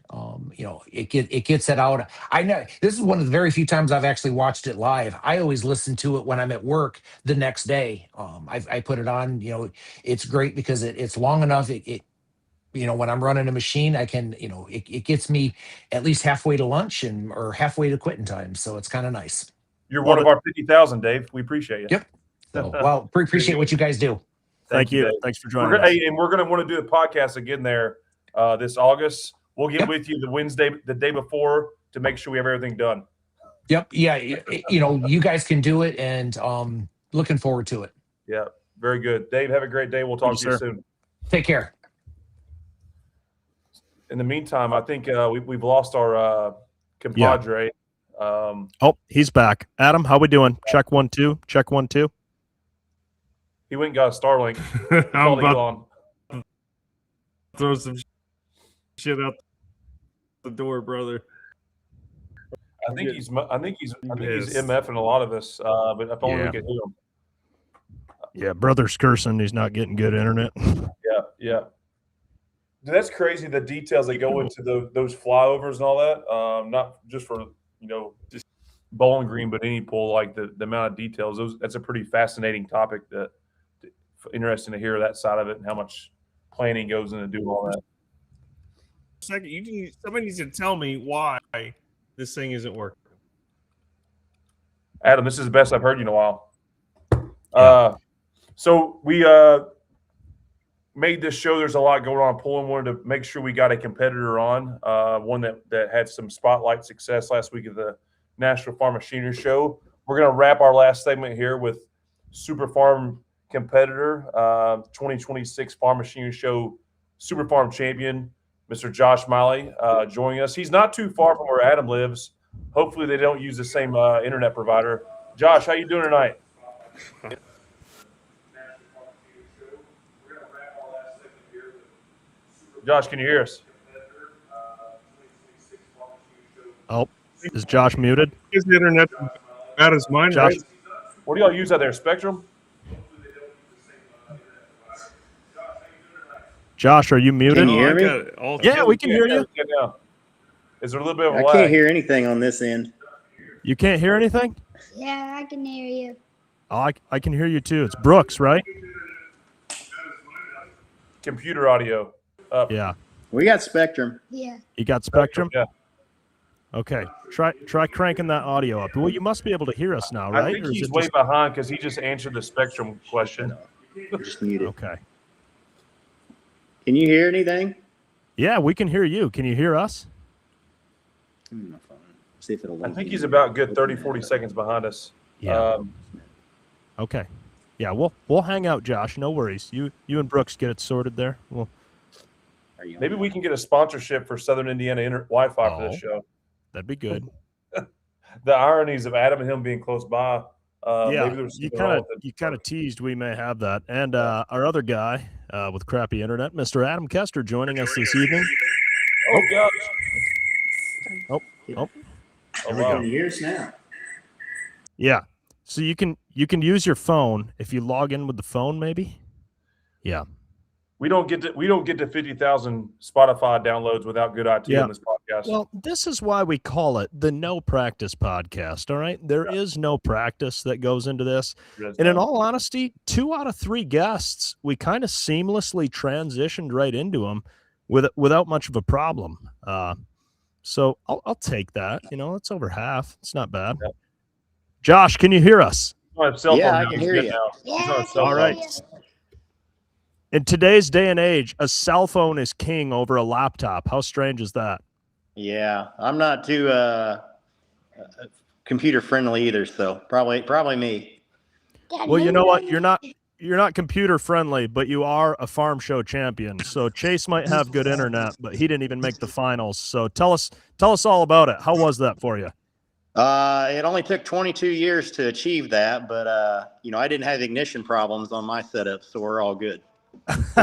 G: It gets it out. I know this is one of the very few times I've actually watched it live. I always listen to it when I'm at work the next day. I put it on. It's great because it's long enough. When I'm running a machine, I can, it gets me at least halfway to lunch or halfway to quitting time. So it's kind of nice.
D: You're one of our 50,000, Dave. We appreciate you.
G: Yep. So, well, appreciate what you guys do.
B: Thank you.
D: Dave.
B: Thanks for joining us.
D: And we're going to want to do the podcast again there this August. We'll get with you the day before to make sure we have everything done.
G: Yep. Yeah. You guys can do it, and looking forward to it.
D: Yeah. Very good. Dave, have a great day. We'll talk to you soon.
G: Take care.
D: In the meantime, I think we've lost our compadre.
B: He's back. Adam, how we doing? Check 1 2. Check 1 2.
D: He went and got a Starlink.
C: I'm about to throw some shit out the door, brother.
D: I think he's MFing a lot of us, but if only we could hear him.
B: Yeah, brother's cursing. He's not getting good internet.
D: Yeah. Dude, that's crazy, the details that go into those flyovers and all that. Not just for just Bowling Green, but any pull, like the amount of details. That's a pretty fascinating topic. That interesting to hear that side of it and how much planning goes into doing all that.
C: Second, somebody needs to tell me why this thing isn't working.
D: Adam, this is the best I've heard you in a while. So we made this show. There's a lot going on. Pulling, wanted to make sure we got a competitor on, one that had some spotlight success last week at the National Farm Machinery Show. We're going to wrap our last segment here with Super Farm competitor, 2026 Farm Machinery Show Super Farm champion, Mr. Josh Miley, joining us. He's not too far from where Adam lives. Hopefully they don't use the same internet provider. Josh, how you doing tonight? Josh, can you hear us?
B: Oh, is Josh muted?
C: His internet bad as mine.
B: Josh,
C: right?
D: What do y'all use out there, Spectrum?
B: Josh, are you muted?
H: Can you hear me?
B: Yeah, we can hear you.
D: Is there a little bit of a
H: I
D: lag?
H: can't hear anything on this end.
B: You can't hear anything?
H: Yeah, I can hear you.
B: Oh, I can hear you too. It's Brooks, right?
D: Computer audio up.
B: Yeah.
I: We got Spectrum.
H: Yeah.
B: You got Spectrum?
D: Yeah.
B: Okay. Try cranking that audio up. Well, you must be able to hear us now, right?
D: I think
B: Or is
D: he's
B: it
D: way
B: just-
D: behind because he just answered the Spectrum question.
I: Just muted.
B: Okay.
I: Can you hear anything?
B: Yeah, we can hear you. Can you hear us?
I: My phone. See if it'll.
D: I think he's about good 30, 40 seconds behind us.
B: Yeah. Okay. Yeah, we'll hang out, Josh. No worries. You and Brooks get it sorted there. Well,
D: Maybe we can get a sponsorship for Southern Indiana Wi-Fi for this
B: Oh.
D: show.
B: that'd be good.
D: The ironies of Adam and him being close by.
B: Yeah,
D: maybe there's
B: you
D: something wrong with it.
B: kind of teased we may have that. And our other guy with crappy internet, Mr. Adam Kester, joining us this evening.
D: Oh gosh.
B: Oh,
D: Oh,
B: Here we
D: wow.
B: go.
I: Years now.
B: Yeah. So you can use your phone if you log in with the phone, maybe. Yeah.
D: We don't get to 50,000 Spotify downloads without good IT
B: Yeah.
D: on this podcast.
B: Well, this is why we call it the No Practice Podcast. All right. There is no practice that goes into this. And in all honesty, 2 out of 3 guests, we kind of seamlessly transitioned right into them without much of a problem. So I'll take that. You know, it's over half. It's not bad.
D: Yep.
B: Josh, can you hear us?
D: On his cell
I: Yeah,
D: phone
I: I
D: now.
I: can
D: He's
I: hear
D: good
I: you.
D: now. He's on
H: Yeah.
D: his cell
B: All
D: phone.
B: right. In today's day and age, a cell phone is king over a laptop. How strange is that?
I: Yeah, I'm not too computer friendly either, so probably me.
B: Well, you know what? You're not computer friendly, but you are a farm show champion. So Chase might have good internet, but he didn't even make the finals. So tell us all about it. How was that for you?
I: It only took 22 years to achieve that, but I didn't have ignition problems on my setup, so we're all good.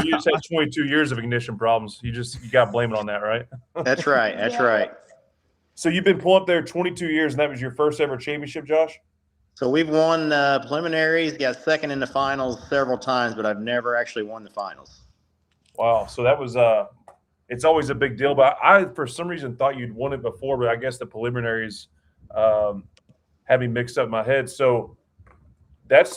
D: You just had 22 years of ignition problems. You got to blame it on that, right?
I: That's right. That's
H: Yeah.
I: right.
D: So you've been pulling up there 22 years, and that was your first ever championship, Josh?
I: So we've won preliminaries, got second in the finals several times, but I've never actually won the finals.
D: Wow. So that was it's always a big deal. But I for some reason thought you'd won it before, but I guess the preliminaries had me mixed up in my head. So that's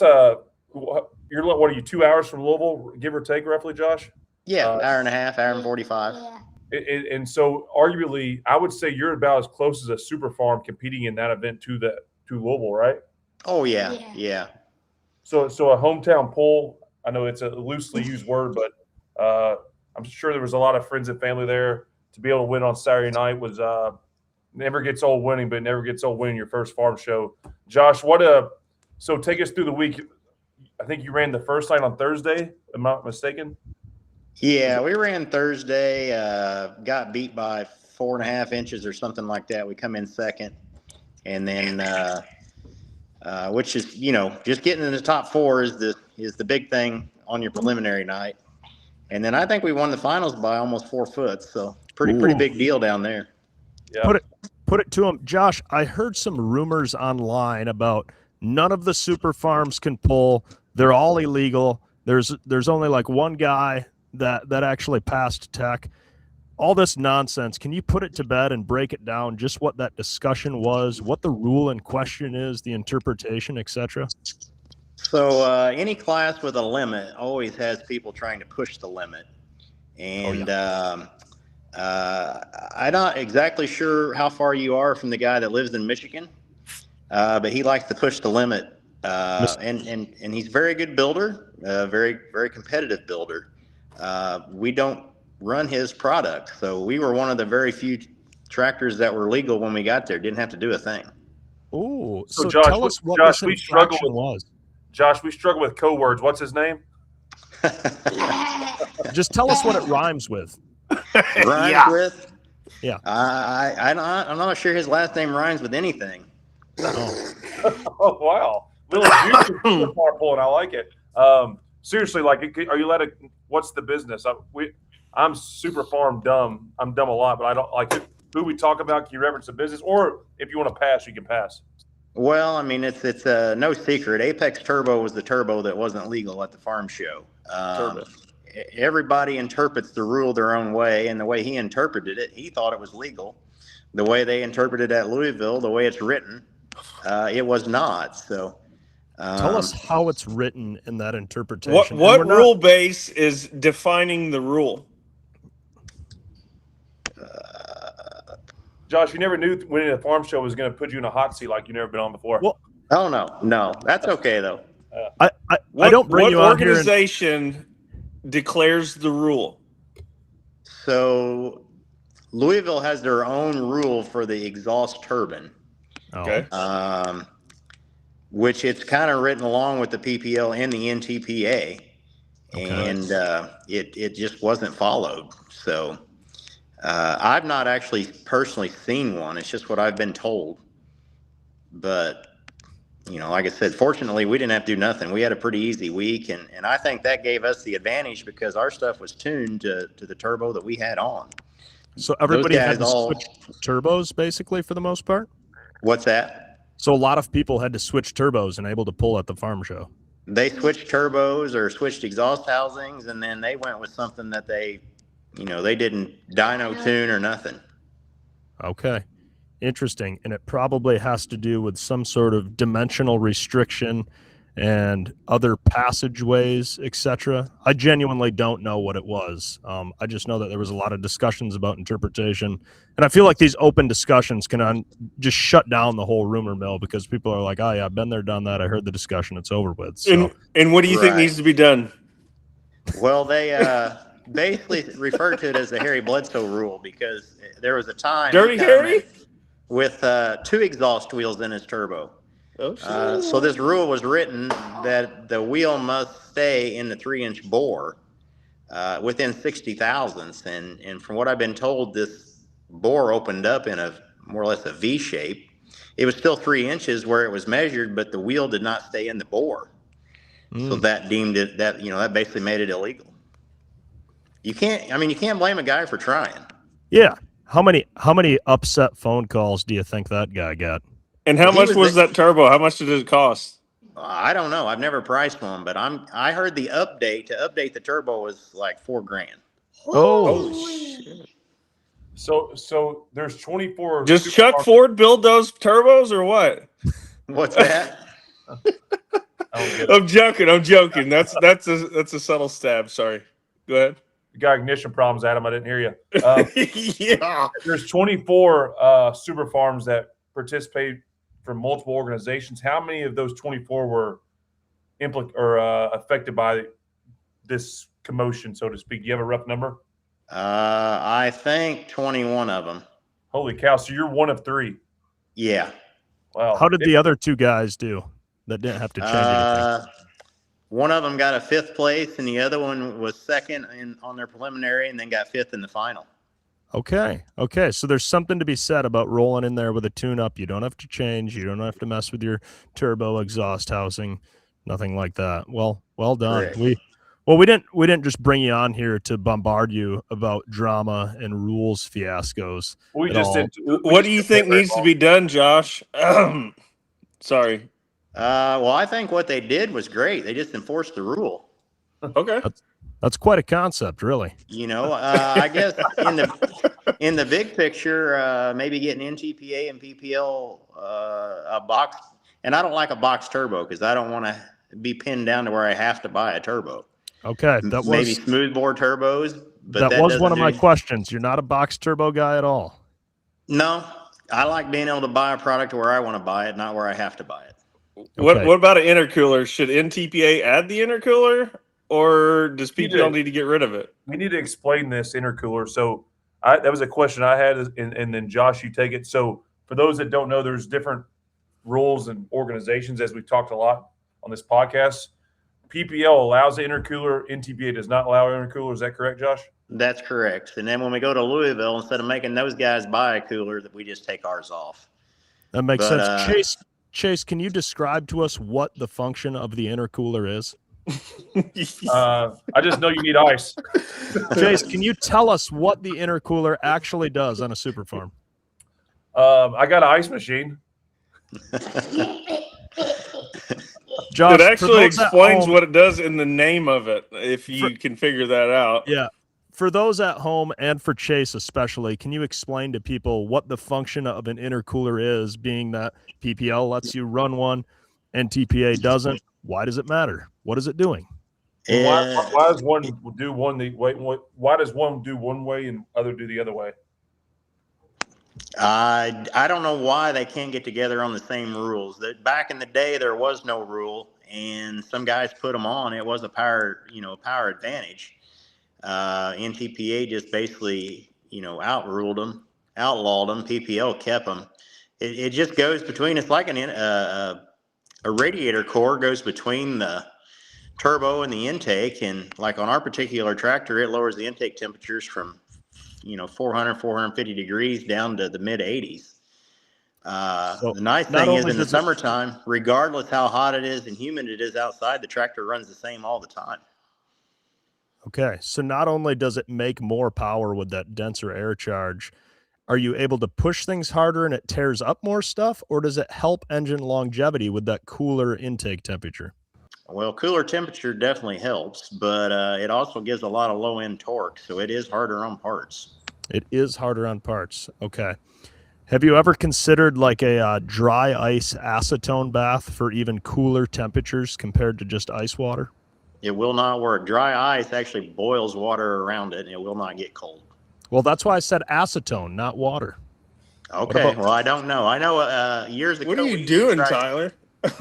D: you're what are you 2 hours from Louisville, give or take, roughly, Josh?
I: Yeah, hour and a half, hour and 45.
H: Yeah.
D: And so arguably, I would say you're about as close as a super farm competing in that event to Louisville, right?
I: Oh yeah,
H: Yeah.
I: yeah.
D: So a hometown pull. I know it's a loosely used word, but I'm sure there was a lot of friends and family there. To be able to win on Saturday night was never gets old winning, but never gets old winning your first farm show. Josh, so take us through the week. I think you ran the first night on Thursday. Am I not mistaken?
I: Yeah, we ran Thursday, got beat by 4.5 inches or something like that. We come in second, and then which is just getting in the top 4 is the big thing on your preliminary night, and then I think we won the finals by almost 4 foot. So pretty big deal down there.
D: Yeah.
B: Put it to him, Josh. I heard some rumors online about none of the super farms can pull. They're all illegal. There's only like one guy that actually passed tech. All this nonsense. Can you put it to bed and break it down? Just what that discussion was, what the rule in question is, the interpretation, etc.
I: So any class with a limit always has people trying to push the limit, and I'm not exactly sure how far you are from the guy that lives in Michigan, but he likes to push the limit, and he's a very good builder, very very competitive builder. We don't run his product, so we were one of the very few tractors that were legal when we got there. Didn't have to do a thing.
B: Oh,
D: So,
B: so
D: Josh,
B: tell us what
D: Josh,
B: this
D: we struggle
B: infraction
D: with-
B: was.
D: Josh, we struggle with code words. What's his name?
B: Just tell us what it rhymes with.
I: Rhymes with?
B: Yeah.
I: I'm not sure his last name rhymes with anything.
B: Oh.
D: Oh wow, little juicy far pulling. I like it. Seriously, like, are you allowed to? What's the business? I'm super farm dumb. I'm dumb a lot, but I don't like who we talk about. Can you reference the business, or if you want to pass, you can pass.
I: Well, I mean, it's no secret. Apex Turbo was the turbo that wasn't legal at the farm show. Everybody interprets the rule their own way, and the way he interpreted it, he thought it was legal. The way they interpreted it at Louisville, the way it's written, It was not. So
B: Tell us how it's written in that interpretation.
C: What
B: And we're not-
C: rule base is defining the rule?
D: Josh, you never knew winning a farm show was going to put you in a hot seat like you've never been on before.
B: Well,
I: oh no, that's okay though.
B: I don't bring
C: what
B: you on here.
C: organization declares the rule?
I: So Louisville has their own rule for the exhaust turbine,
C: Okay.
I: which it's kind of written along with the PPL and the NTPA, and it just wasn't followed. So I've not actually personally seen one. It's just what I've been told. But like I said, fortunately, we didn't have to do nothing. We had a pretty easy week, and I think that gave us the advantage because our stuff was tuned to the turbo that we had on.
B: So everybody had to
I: guys all-
B: switch turbos basically for the most part?
I: What's that?
B: So a lot of people had to switch turbos and able to pull at the farm show.
I: They switched turbos or switched exhaust housings, and then they went with something that they didn't dyno tune or nothing.
B: Okay. Interesting. And it probably has to do with some sort of dimensional restriction and other passageways, etc. I genuinely don't know what it was. I just know that there was a lot of discussions about interpretation. And I feel like these open discussions can just shut down the whole rumor mill because people are like, oh, yeah, I've been there, done that. I heard the discussion. It's over with. So,
C: And what do you think
I: Right.
C: needs to be done?
I: Well, they basically referred to it as the Harry Bledsoe rule because there was a time
C: Dirty
I: he come
C: Harry?
I: in with 2 exhaust wheels in his turbo.
C: Oh, shit.
I: So this rule was written that the wheel must stay in the 3-inch bore within 60 thousandths. And from what I've been told, this bore opened up in a more or less a V shape. It was still 3 inches where it was measured, but the wheel did not stay in the bore. So that deemed it that basically made it illegal. You can't blame a guy for trying.
B: yeah. How many upset phone calls do you think that guy got?
C: And how
I: He
C: much
I: was
C: was that turbo? How much did it cost?
I: I don't know. I've never priced one, but I heard the update to update the turbo was like $4,000.
B: Oh,
D: So there's 24.
C: Does Chuck Ford build those turbos or what?
I: What's that?
D: I don't get it.
C: I'm joking. That's a subtle stab. Sorry. Go ahead.
D: You got ignition problems, Adam. I didn't hear you.
C: Yeah.
D: There's 24 super farms that participate from multiple organizations. How many of those 24 were affected by this commotion, so to speak? Do you have a rough number?
I: I think 21 of them.
D: Holy cow! So you're one of 3.
I: Yeah.
D: Wow.
B: how did the other 2 guys do that didn't have to change anything?
I: One of them got a 5th place, and the other one was second on their preliminary, and then got 5th in the final.
B: Okay. So there's something to be said about rolling in there with a tune-up. You don't have to change. You don't have to mess with your turbo exhaust housing. Nothing like that. Well done.
I: Correct.
B: We didn't just bring you on here to bombard you about drama and rules fiascos.
D: We
B: at
D: just
B: all.
D: did.
C: What do you think needs to be done, Josh? Sorry.
I: Well, I think what they did was great. They just enforced the rule.
C: Okay.
B: That's quite a concept, really.
I: I guess in the big picture, maybe getting NTPA and PPL a box. And I don't like a box turbo because I don't want to be pinned down to where I have to buy a turbo.
B: Okay,
I: Maybe smoothbore turbos. But
B: that was one
I: doesn't
B: of my
I: do-
B: questions. You're not a box turbo guy at all.
I: No, I like being able to buy a product where I want to buy it, not where I have to buy it.
C: What
B: Okay.
C: What about an intercooler? Should NTPA add the intercooler, or does PPL need to get rid of it?
D: We need to explain this intercooler. So that was a question I had, and then Josh, you take it. So for those that don't know, there's different rules and organizations, as we've talked a lot on this podcast. PPL allows the intercooler. NTPA does not allow intercooler. Is that correct, Josh?
I: That's correct. And then when we go to Louisville, instead of making those guys buy a cooler, that we just take ours off.
B: That makes
I: But,
B: sense. Chase, can you describe to us what the function of the intercooler is?
D: I just know you need ice.
B: Chase, can you tell us what the intercooler actually does on a super farm?
D: I got an ice machine.
B: Josh,
C: It
B: for
C: actually
B: those at
C: explains
B: home-
C: what it does in the name of it, if you can figure that out.
B: Yeah. for those at home and for Chase especially, can you explain to people what the function of an intercooler is, being that PPL lets you run one and TPA doesn't? Why does it matter? What is it doing?
D: Why does one do one the way? Why does one do one way and other do the other way?
I: I don't know why they can't get together on the same rules. That back in the day there was no rule, and some guys put them on. It was a power advantage. NTPA just basically outlawed them. PPL kept them. It just goes between. It's like a radiator core goes between the turbo and the intake, and like on our particular tractor, it lowers the intake temperatures from 400, 450 degrees down to the mid 80s. The nice thing is in the summertime, regardless how hot it is and humid it is outside, the tractor runs the same all the time.
B: Okay, so not only does it make more power with that denser air charge, are you able to push things harder and it tears up more stuff, or does it help engine longevity with that cooler intake temperature?
I: Well, cooler temperature definitely helps, but it also gives a lot of low end torque, so it is harder on parts.
B: It is harder on parts. Okay. Have you ever considered like a dry ice acetone bath for even cooler temperatures compared to just ice water?
I: It will not work. Dry ice actually boils water around it, and it will not get cold.
B: Well, that's why I said acetone, not water.
I: Okay. Well, I don't know. I know years ago.
C: What are you doing, Tyler?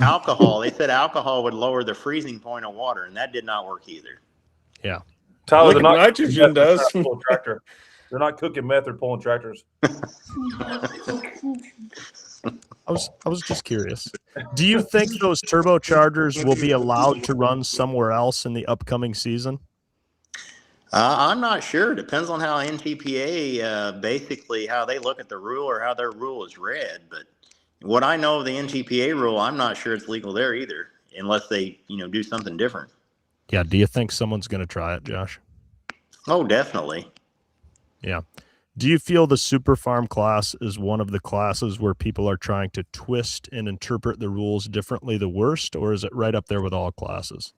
I: Alcohol. They said alcohol would lower the freezing point of water, and that did not work either.
B: Yeah.
D: Tyler,
C: nitrogen does.
D: Tractor. They're not cooking meth or pulling tractors.
B: I was just curious. Do you think those turbochargers will be allowed to run somewhere else in the upcoming season?
I: I'm not sure. Depends on how NTPA basically how they look at the rule or how their rule is read. But what I know of the NTPA rule, I'm not sure it's legal there either, unless they do something different.
B: Yeah. Do you think someone's going to try it, Josh?
I: Oh, definitely.
B: Yeah. Do you feel the Super Farm class is one of the classes where people are trying to twist and interpret the rules differently the worst, or is it right up there with all classes?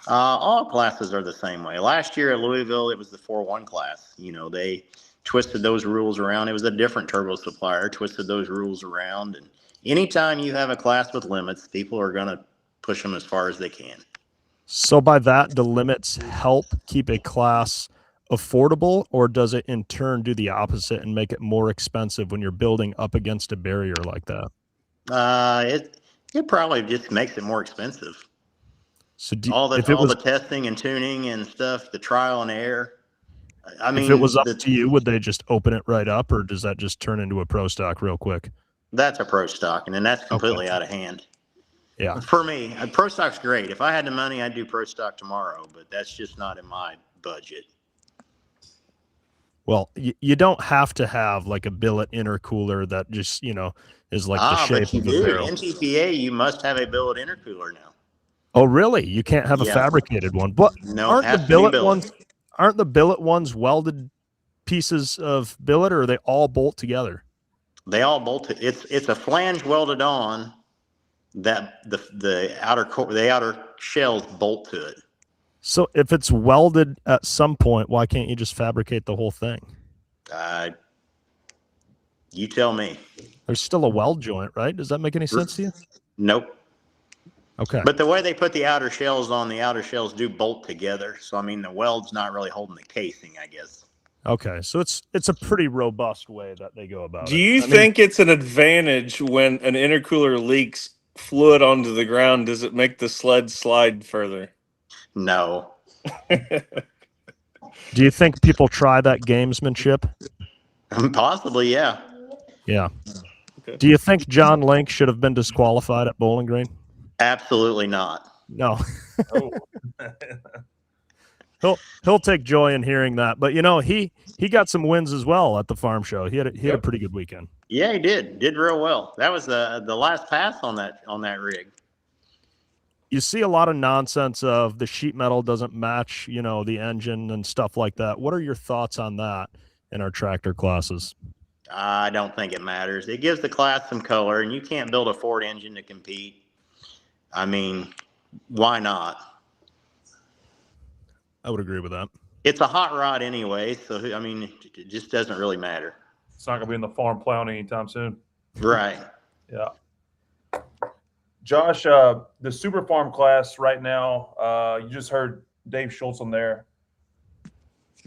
I: All classes are the same way. Last year at Louisville, it was the 4-1 class. They twisted those rules around. It was a different turbo supplier, twisted those rules around. And anytime you have a class with limits, people are going to push them as far as they can.
B: So by that, the limits help keep a class affordable, or does it in turn do the opposite and make it more expensive when you're building up against a barrier like that?
I: It probably just makes it more expensive.
B: So
I: all the testing and tuning and stuff, the trial and error. I mean,
B: if it was up to you, would they just open it right up, or does that just turn into a pro stock real quick?
I: That's a pro stock, and then that's completely out of hand.
B: Yeah.
I: For me, pro stock's great. If I had the money, I'd do pro stock tomorrow, but that's just not in my budget.
B: Well, you don't have to have like a billet intercooler that just, is like the shape of the barrel.
I: NTPA, you must have a billet intercooler now.
B: Oh, really? You can't have a fabricated one. But
I: no,
B: aren't the billet ones welded pieces of billet, or are they all bolt together?
I: They all bolt. It's a flange welded on that the outer shells bolt to it.
B: So if it's welded at some point, why can't you just fabricate the whole thing?
I: You tell me.
B: There's still a weld joint, right? Does that make any sense to you?
I: Nope.
B: Okay.
I: But the way they put the outer shells on, the outer shells do bolt together. So, I mean, the weld's not really holding the casing, I guess.
B: Okay. So it's a pretty robust way that they go about it.
C: Do you think it's an advantage when an intercooler leaks fluid onto the ground? Does it make the sled slide further?
I: No.
B: Do you think people try that gamesmanship?
I: Possibly, yeah.
B: Yeah. Okay. Do you think John Link should have been disqualified at Bowling Green?
I: Absolutely not.
B: No. He'll take joy in hearing that. But he got some wins as well at the farm show. He had a pretty good weekend.
I: Yeah, he did real well. That was the last pass on that rig.
B: You see a lot of nonsense of the sheet metal doesn't match, the engine and stuff like that. What are your thoughts on that in our tractor classes?
I: I don't think it matters. It gives the class some color, and you can't build a Ford engine to compete. I mean, why not?
B: I would agree with that.
I: It's a hot rod anyway, so I mean, it just doesn't really matter.
D: It's not going to be in the farm plowing anytime soon.
I: Right.
D: Yeah. Josh, the Super Farm class right now, you just heard Dave Schultz on there.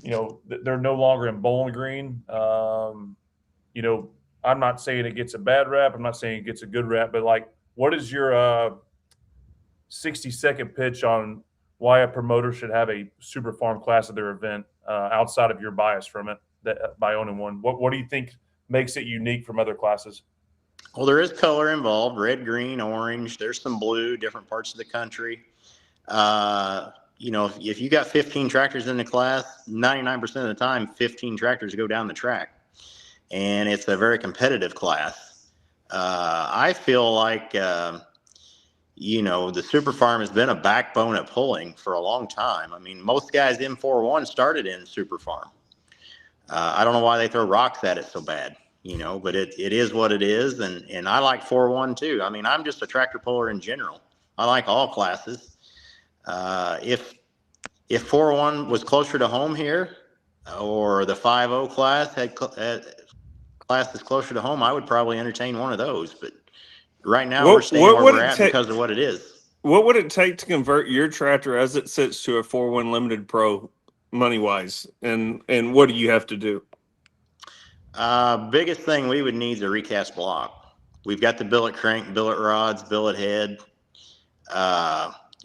D: You know, they're no longer in Bowling Green. You know, I'm not saying it gets a bad rap. I'm not saying it gets a good rap, but like, what is your 60-second pitch on why a promoter should have a Super Farm class at their event outside of your bias from it by owning one? What do you think makes it unique from other classes?
I: Well, there is color involved: red, green, orange. There's some blue, different parts of the country. You know, if you got 15 tractors in the class, 99% of the time, 15 tractors go down the track. And it's a very competitive class. I feel like, you know, the Super Farm has been a backbone at pulling for a long time. I mean, most guys M41 started in Super Farm. I don't know why they throw rocks at it so bad, you know, but it is what it is. And I like 4-1 too. I mean, I'm just a tractor puller in general. I like all classes. If 4-1 was closer to home here, or the 5-0 class had classes closer to home, I would probably entertain one of those. But right now we're staying where we're at because of what it is.
C: What would it take to convert your tractor as it sits to a 4-1 Limited Pro money wise? And what do you have to do?
I: Biggest thing we would need is a recast block. We've got the billet crank, billet rods, billet head.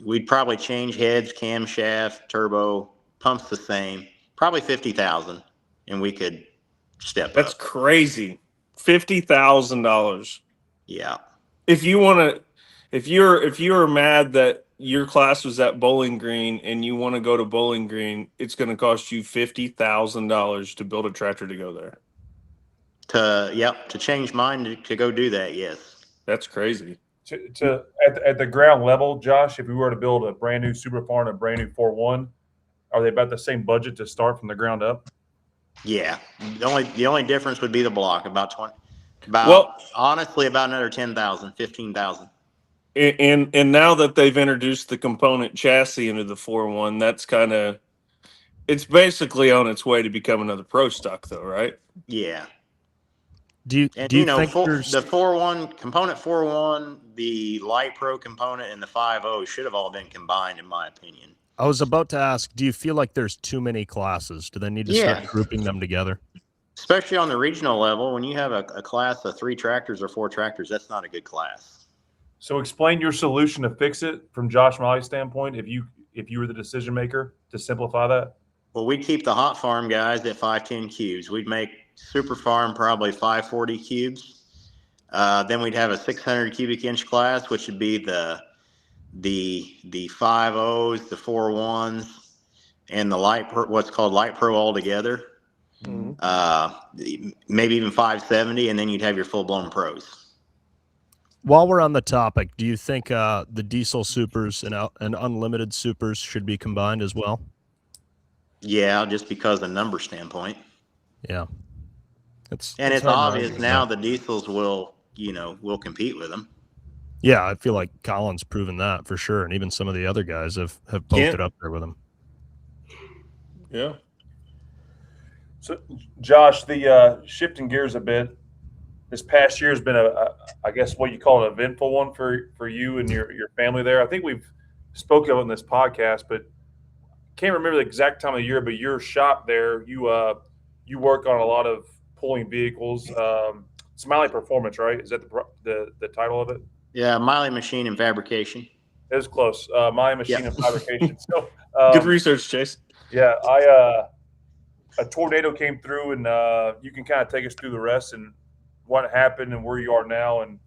I: We'd probably change heads, camshaft, turbo, pumps the same, probably 50,000, and we could step up.
C: That's crazy. $50,000.
I: Yeah.
C: If you're mad that your class was at Bowling Green and you want to go to Bowling Green, it's going to cost you $50,000 to build a tractor to go there.
I: To change mine to go do that. Yes.
C: That's crazy.
D: At the ground level, Josh, if we were to build a brand new Super Farm and a brand new 4-1, are they about the same budget to start from the ground up?
I: Yeah. The only difference would be the block, honestly, about another 10,000, 15,000.
C: And now that they've introduced the component chassis into the 4-1, that's it's basically on its way to become another pro stock, though, right?
I: Yeah.
B: Do you think
I: the 4-1 component, 4-1, the light pro component, and the 5-0 should have all been combined, in my opinion.
B: I was about to ask, do you feel like there's too many classes? Do they need to start grouping them together?
I: Especially on the regional level, when you have a class of 3 tractors or 4 tractors, that's not a good class.
D: So explain your solution to fix it from Josh Miley's standpoint, if you were the decision maker, to simplify that.
I: Well, we'd keep the hot farm guys at 510 cubes. We'd make Super Farm probably 540 cubes. Then we'd have a 600 cubic inch class, which would be the 5-0s, the 4-1s, and the what's called light pro all together. Mm-hmm. Maybe even 570, and then you'd have your full blown pros.
B: While we're on the topic, do you think the diesel supers and unlimited supers should be combined as well?
I: Yeah, just because of number standpoint.
B: Yeah.
I: It's obvious now the diesels will compete with them.
B: Yeah, I feel like Colin's proven that for sure, and even some of the other guys have poked it up there with him.
C: Yeah.
D: So, Josh, the shifting gears a bit, this past year has been I guess what you call an eventful one for you and your family there. I think we've spoken of it in this podcast, but can't remember the exact time of year. But your shop there, you work on a lot of pulling vehicles. Smiley Performance, right? Is that the title of it?
I: Yeah, Miley Machine and Fabrication.
D: It was close. Miley Machine and Fabrication. So
C: good research, Chase.
D: Yeah, a tornado came through, and you can kind of take us through the rest and what happened and where you are now, and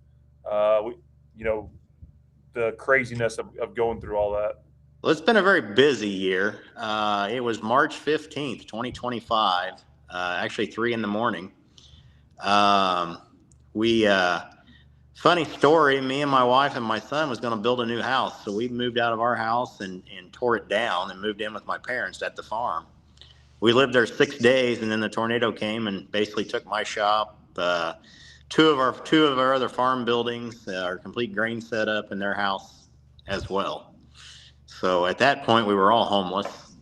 D: the craziness of going through all that.
I: Well, it's been a very busy year. It was March 15th, 2025, actually 3 a.m. Funny story, me and my wife and my son was going to build a new house. So we moved out of our house and tore it down and moved in with my parents at the farm. We lived there 6 days, and then the tornado came and basically took my shop, two of our other farm buildings, our complete grain setup, and their house as well. So at that point, we were all homeless.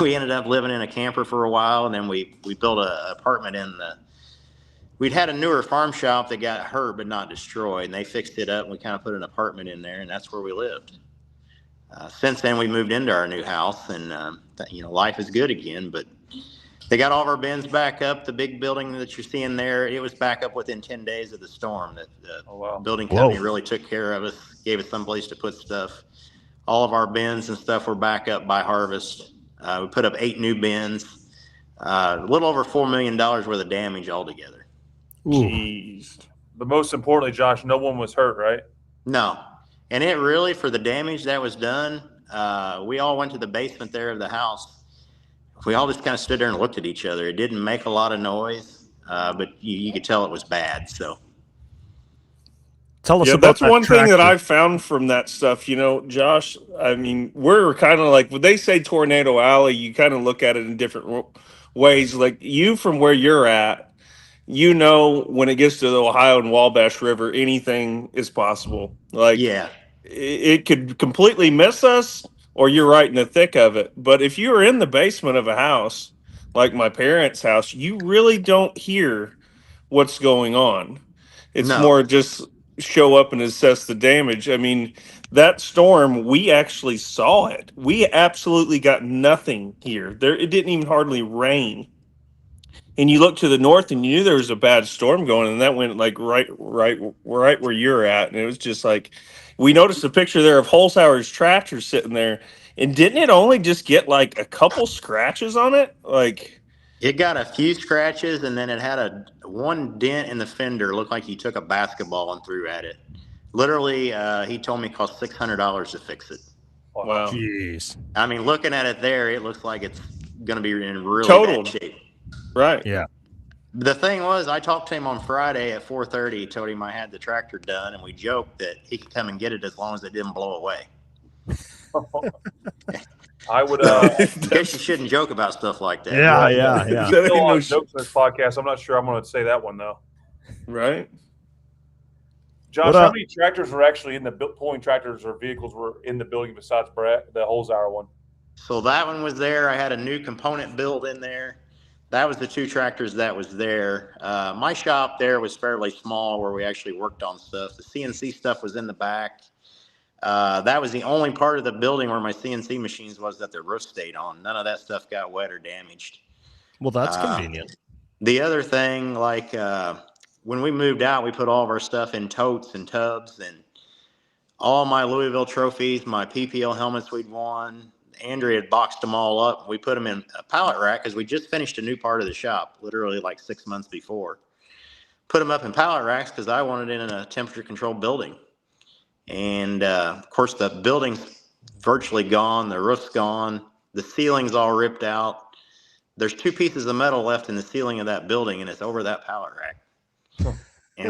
I: we ended up living in a camper for a while, and then we built an apartment in the. We'd had a newer farm shop that got hurt but not destroyed, and they fixed it up, and we kind of put an apartment in there, and that's where we lived. Since then, we moved into our new house, and life is good again. But they got all of our bins back up. The big building that you're seeing there, it was back up within 10 days of the storm. That the building company really took care of us, gave us some place to put stuff. All of our bins and stuff were back up by harvest. We put up 8 new bins, a little over $4 million worth of damage altogether.
D: Jeez. But most importantly, Josh, no one was hurt, right?
I: No. And it really, for the damage that was done, we all went to the basement there of the house. We all just kind of stood there and looked at each other. It didn't make a lot of noise, but you could tell it was bad. So,
B: tell us about
C: that's
B: that
C: one thing that
B: tractor.
C: I've found from that stuff. Josh, I mean, we're kind of like when they say Tornado Alley, you kind of look at it in different ways. Like you, from where you're at, when it gets to the Ohio and Wabash River, anything is possible. Like,
I: yeah,
C: it could completely miss us, or you're right in the thick of it. But if you're in the basement of a house, like my parents' house, you really don't hear what's going on. It's more just show up and assess the damage. I mean, that storm, we actually saw it. We absolutely got nothing here. It didn't even hardly rain. And you look to the north and you knew there was a bad storm going, and that went like right where you're at. And it was just like, we noticed a picture there of Holzhauer's tractor sitting there, and didn't it only just get like a couple scratches on it? Like,
I: it got a few scratches, and then it had one dent in the fender. It looked like he took a basketball and threw at it. Literally, he told me it cost $600 to fix it.
C: wow.
B: Jeez.
I: I mean, looking at it there, it looks like it's going to be in really
C: Totaled.
I: bad shape.
C: Right.
B: Yeah.
I: The thing was, I talked to him on Friday at 4:30, told him I had the tractor done, and we joked that he could come and get it as long as it didn't blow away.
D: I would.
I: I guess you shouldn't joke about stuff like that.
B: Yeah.
D: Still on jokes in this podcast. I'm not sure I'm going to say that one though.
C: Right.
D: Josh, how many tractors were actually pulling tractors or vehicles were in the building besides Brett, the Holzhauer one?
I: So that one was there. I had a new component build in there. That was the 2 tractors that was there. My shop there was fairly small where we actually worked on stuff. The CNC stuff was in the back. That was the only part of the building where my CNC machines was that the roof stayed on. None of that stuff got wet or damaged.
B: Well, that's convenient.
I: The other thing, like when we moved out, we put all of our stuff in totes and tubs, and all my Louisville trophies, my PPL helmets we'd won. Andrea had boxed them all up. We put them in a pallet rack because we just finished a new part of the shop, literally like 6 months before. Put them up in pallet racks because I wanted it in a temperature-controlled building. And, of course, the building's virtually gone. The roof's gone. The ceiling's all ripped out. There's 2 pieces of metal left in the ceiling of that building, and it's over that pallet rack. And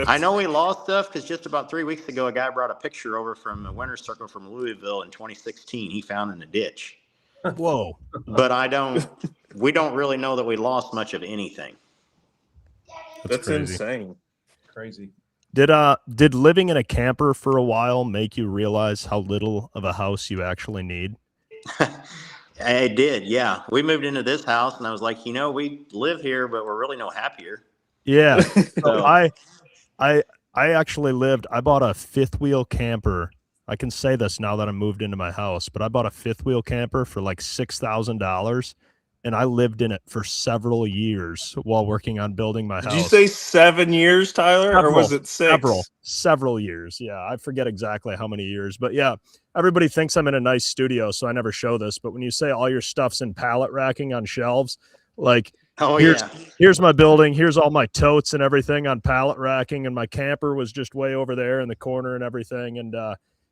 I: I know we lost stuff because just about 3 weeks ago, a guy brought a picture over from a winter circle from Louisville in 2016. He found in a ditch.
B: Whoa.
I: But we don't really know that we lost much of anything.
C: That's
B: crazy.
C: insane.
D: Crazy.
B: Did living in a camper for a while make you realize how little of a house you actually need?
I: It did, yeah. We moved into this house, and I was like, we live here, but we're really no happier.
B: Yeah. So I actually I bought a 5th wheel camper. I can say this now that I moved into my house, but I bought a 5th wheel camper for like $6,000, and I lived in it for several years while working on building my house.
C: Did you say 7 years, Tyler, or was it 6?
B: Several years. Yeah, I forget exactly how many years, but yeah, everybody thinks I'm in a nice studio, so I never show this. But when you say all your stuff's in pallet racking on shelves, like, here's my building, here's all my totes and everything on pallet racking, and my camper was just way over there in the corner and everything. And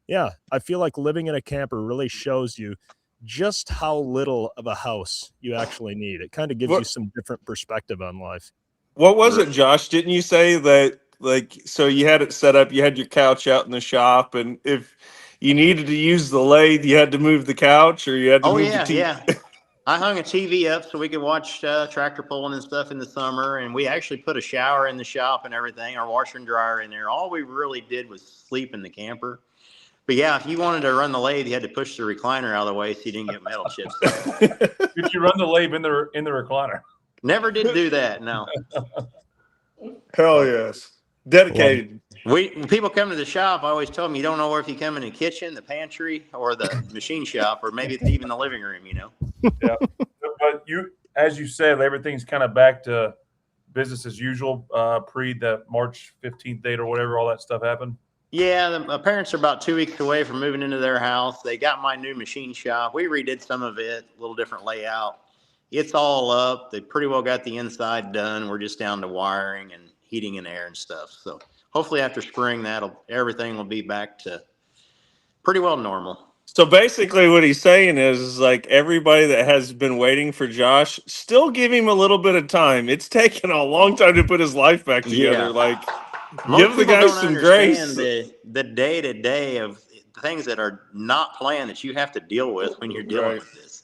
B: yeah, I feel like living in a camper really shows you just how little of a house you actually need. It kind of gives you some different perspective on life.
C: What was it, Josh? Didn't you say that, like, so you had it set up, you had your couch out in the shop, and if you needed to use the lathe, you had to move the couch, or you had to move the TV?
I: Yeah. I hung a TV up so we could watch tractor pulling and stuff in the summer, and we actually put a shower in the shop and everything, our washer and dryer in there. All we really did was sleep in the camper. But yeah, if you wanted to run the lathe, you had to push the recliner out of the way so you didn't get metal chips.
D: Did you run the lathe in the recliner?
I: Never did do that. No.
C: Hell yes. Dedicated.
I: When people come to the shop, I always tell them you don't know if you come in the kitchen, the pantry, or the machine shop, or maybe it's even the living room.
D: Yeah. But as you said, everything's kind of back to business as usual. Pre the March 15th date or whatever, all that stuff happened.
I: Yeah, my parents are about 2 weeks away from moving into their house. They got my new machine shop. We redid some of it, a little different layout. It's all up. They pretty well got the inside done. We're just down to wiring and heating and air and stuff. So hopefully after spring, everything will be back to pretty well normal.
C: So basically what he's saying is like everybody that has been waiting for Josh, still give him a little bit of time. It's taken a long time to put his life back together.
I: Yeah.
C: Like,
I: Most
C: give the
I: people
C: guy
I: don't
C: some
I: understand
C: grace.
I: The day-to-day of things that are not planned that you have to deal with when you're dealing
C: Right.
I: with this.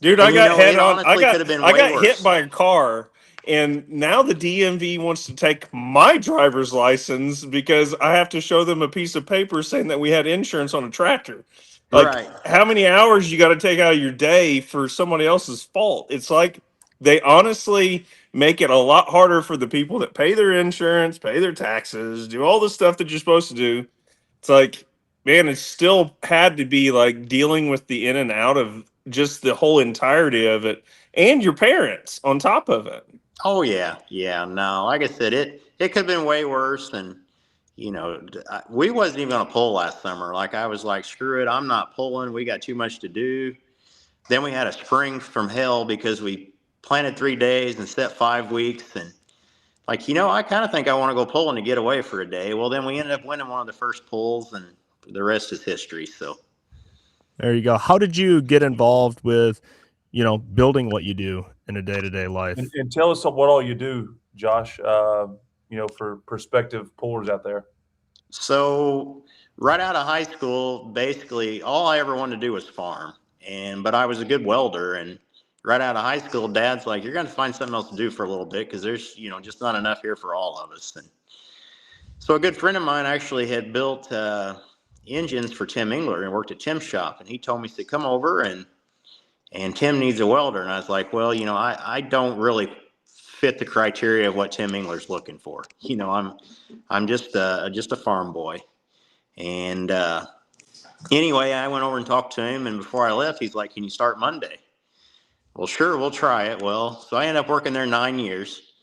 C: Dude,
I: And
C: I got
I: it
C: head on.
I: honestly could have been
C: I
I: way
C: got hit
I: worse.
C: by a car, and now the DMV wants to take my driver's license because I have to show them a piece of paper saying that we had insurance on a tractor. Like,
I: Right.
C: how many hours you got to take out of your day for somebody else's fault? It's like they honestly make it a lot harder for the people that pay their insurance, pay their taxes, do all the stuff that you're supposed to do. It's like, man, it's still had to be like dealing with the in and out of just the whole entirety of it, and your parents on top of it.
I: Oh yeah, yeah. No, like I said, it could have been way worse. And we wasn't even going to pull last summer. Like I was like, screw it, I'm not pulling. We got too much to do. Then we had a spring from hell because we planted 3 days and set 5 weeks. And like, I kind of think I want to go pulling to get away for a day. Well, then we ended up winning one of the first pulls, and the rest is history. So
B: There you go. How did you get involved with, building what you do in a day-to-day life?
D: And tell us what all you do, Josh, for prospective pullers out there.
I: So right out of high school, basically all I ever wanted to do was farm. But I was a good welder, and right out of high school, Dad's like, you're going to find something else to do for a little bit because there's, just not enough here for all of us. And so a good friend of mine actually had built engines for Tim Engler and worked at Tim's shop. And he told me, he said, come over and Tim needs a welder. And I was like, well, I don't really fit the criteria of what Tim Engler's looking for. I'm just a farm boy. And anyway, I went over and talked to him. And before I left, he's like, can you start Monday? Well, sure, we'll try it. Well, so I ended up working there 9 years.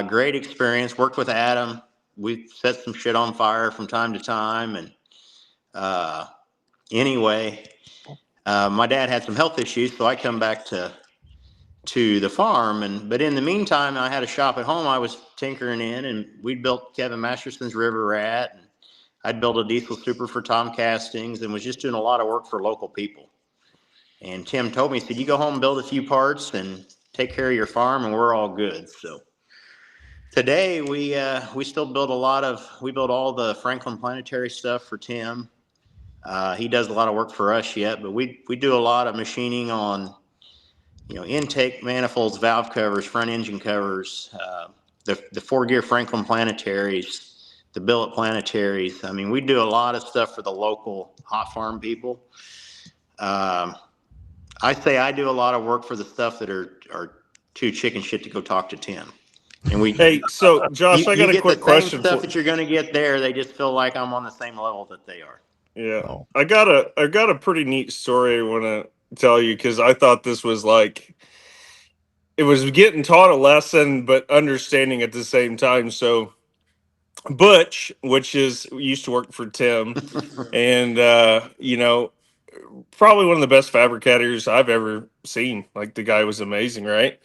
I: Great experience. Worked with Adam. We set some shit on fire from time to time. And anyway, my dad had some health issues, so I come back to the farm. But in the meantime, I had a shop at home I was tinkering in, and we'd built Kevin Masterson's River Rat, and I'd built a diesel super for Tom Castings, and was just doing a lot of work for local people. And Tim told me, he said, you go home, build a few parts, and take care of your farm, and we're all good. So today we still build we build all the Franklin Planetary stuff for Tim. He does a lot of work for us yet, but we do a lot of machining on, intake manifolds, valve covers, front engine covers, the 4-gear Franklin Planetaries, the billet Planetaries. I mean, we do a lot of stuff for the local hot farm people. I say I do a lot of work for the stuff that are too chicken shit to go talk to Tim. And
C: Hey, so Josh, I got a quick question.
I: Stuff that you're going to get there, they just feel like I'm on the same level that they are.
C: Yeah, I got a pretty neat story I want to tell you because I thought this was like it was getting taught a lesson, but understanding at the same time. So Butch, which used to work for Tim, and probably one of the best fabricators I've ever seen. Like the guy was amazing, right?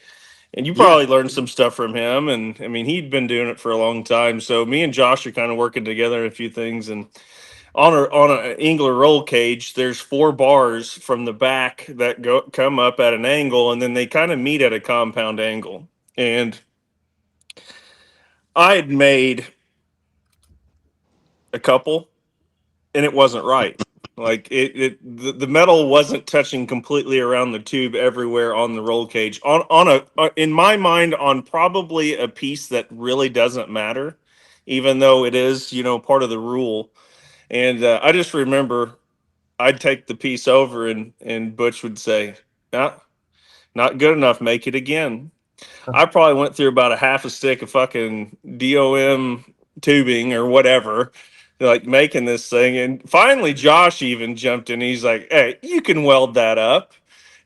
C: And you probably learned some stuff from him. And I mean, he'd been doing it for a long time. So me and Josh are kind of working together on a few things. And on an Engler roll cage, there's 4 bars from the back that come up at an angle, and then they kind of meet at a compound angle. And I had made a couple, and it wasn't right. Like the metal wasn't touching completely around the tube everywhere on the roll cage. In my mind, on probably a piece that really doesn't matter, even though it is part of the rule. And I just remember I'd take the piece over and Butch would say, not good enough. Make it again. I probably went through about a half a stick of fucking DOM tubing or whatever, like making this thing. And finally, Josh even jumped in. He's like, "Hey, you can weld that up."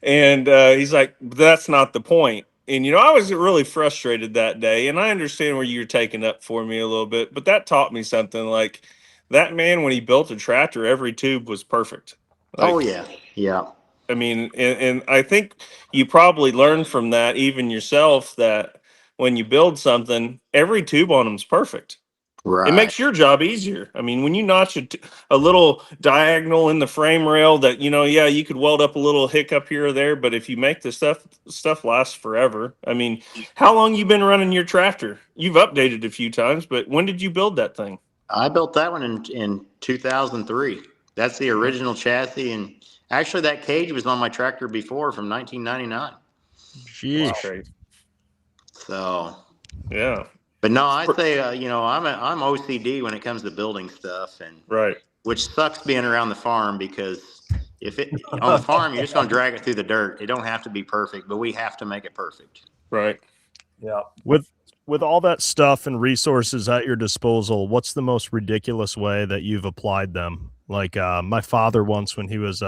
C: And he's like, "That's not the point." And, I was really frustrated that day. And I understand where you're taking up for me a little bit, but that taught me something. Like, that man, when he built a tractor, every tube was perfect. Like,
I: Oh yeah, yeah.
C: I mean, and I think you probably learned from that even yourself that when you build something, every tube on them is perfect.
I: Right.
C: It makes your job easier. I mean, when you notch a little diagonal in the frame rail that, yeah, you could weld up a little hiccup here or there, but if you make the stuff last forever. I mean, how long you been running your tractor? You've updated a few times, but when did you build that thing?
I: I built that one in 2003. That's the original chassis, and actually that cage was on my tractor before from 1999.
B: Jeez.
I: So,
C: yeah.
I: But no, I say, I'm OCD when it comes to building stuff, and
C: right,
I: which sucks being around the farm because on the farm you're just gonna drag it through the dirt. It don't have to be perfect, but we have to make it perfect.
C: Right.
D: Yeah.
B: With all that stuff and resources at your disposal, what's the most ridiculous way that you've applied them? Like my father once, when he was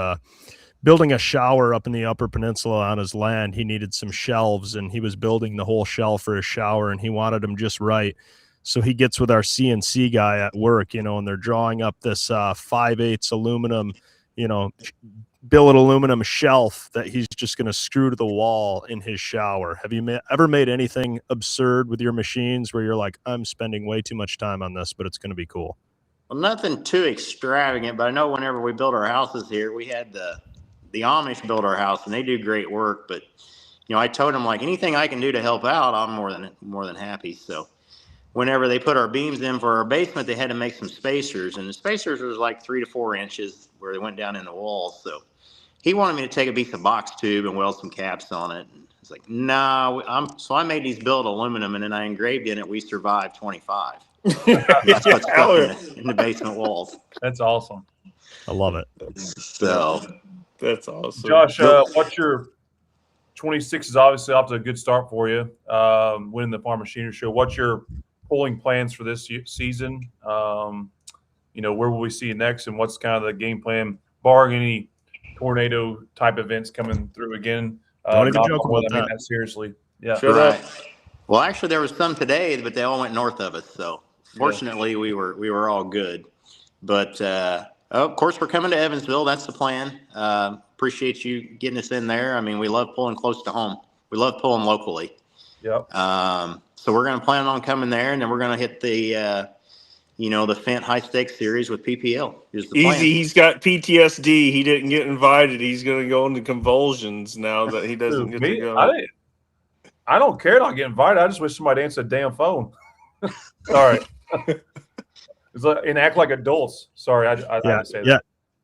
B: building a shower up in the Upper Peninsula on his land, he needed some shelves, and he was building the whole shelf for his shower, and he wanted them just right. So he gets with our CNC guy at work, and they're drawing up this 5/8 aluminum, billet aluminum shelf that he's just going to screw to the wall in his shower. Have you ever made anything absurd with your machines where you're like, I'm spending way too much time on this, but it's going to be cool?
I: Well, nothing too extravagant, but I know whenever we built our houses here, we had the Amish build our house, and they do great work. But I told them, like, anything I can do to help out, I'm more than happy. So whenever they put our beams in for our basement, they had to make some spacers, and the spacers was like 3 to 4 inches where they went down in the walls. So he wanted me to take a piece of box tube and weld some caps on it. And it's like, no, so I made these billet aluminum, and then I engraved in it, "We survived 25." That's what's stuck in the basement walls.
D: That's awesome.
B: I love it.
I: So
C: that's awesome.
D: Josh, what's your 26 is obviously off to a good start for you, winning the Farm Machinery Show. What's your pulling plans for this season? Where will we see you next, and what's kind of the game plan, barring any tornado type events coming through again?
B: Don't even joke about that.
D: I mean that seriously. Yeah.
I: Right. Well, actually, there was some today, but they all went north of us. So fortunately, we were all good. But of course, we're coming to Evansville. That's the plan. Appreciate you getting us in there. I mean, we love pulling close to home. We love pulling locally.
D: Yep.
I: So we're going to plan on coming there, and then we're going to hit the the Fent High Stakes Series with PPL. Is the plan.
C: Easy. He's got PTSD. He didn't get invited. He's going to go into convulsions now that he doesn't get to go.
D: I don't care not get invited. I just wish somebody answered the damn phone. Sorry. It's like, and act like adults. Sorry, I had to say that.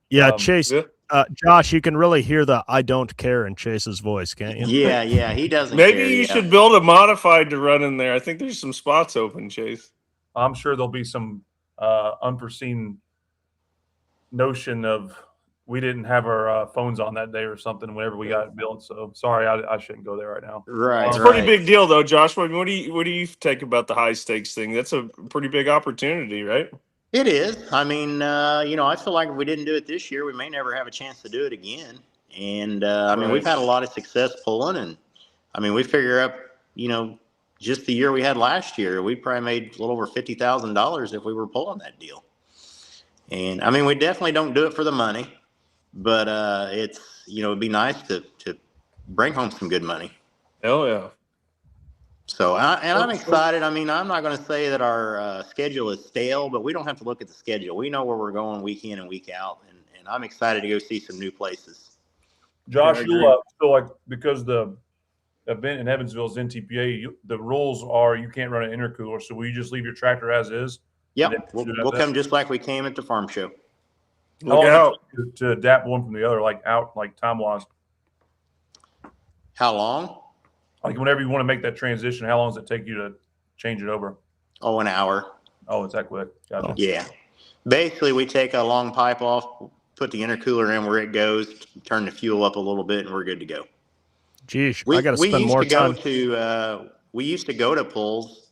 B: Yeah, Chase. Josh, you can really hear the "I don't care" in Chase's voice, can't you?
I: Yeah, he doesn't.
C: Maybe you should build a modified to run in there. I think there's some spots open, Chase.
D: I'm sure there'll be some unforeseen notion of we didn't have our phones on that day or something whenever we got it built. So sorry, I shouldn't go there right now.
I: Right.
C: It's a pretty big deal, though, Josh. What do you take about the high stakes thing? That's a pretty big opportunity, right?
I: It is. I mean, I feel like if we didn't do it this year, we may never have a chance to do it again. And I mean, we've had a lot of success pulling, and I mean, we figure up, just the year we had last year, we probably made a little over $50,000 if we were pulling that deal. And I mean, we definitely don't do it for the money, but it's it'd be nice to bring home some good money.
C: Hell yeah.
I: So I'm excited. I mean, I'm not going to say that our schedule is stale, but we don't have to look at the schedule. We know where we're going week in and week out, and I'm excited to go see some new places.
D: Josh, you feel like because the event in Evansville is NTPA, the rules are you can't run an intercooler. So will you just leave your tractor as is?
I: Yep, we'll come just like we came at the farm show.
C: Look out
D: to adapt one from the other, like time wise.
I: How long?
D: Like whenever you want to make that transition, how long does it take you to change it over?
I: Oh, an hour.
D: Oh, it's that quick. Gotcha.
I: Yeah. Basically, we take a long pipe off, put the intercooler in where it goes, turn the fuel up a little bit, and we're good to go.
B: Geesh, I got to spend more time.
I: We used to go to pools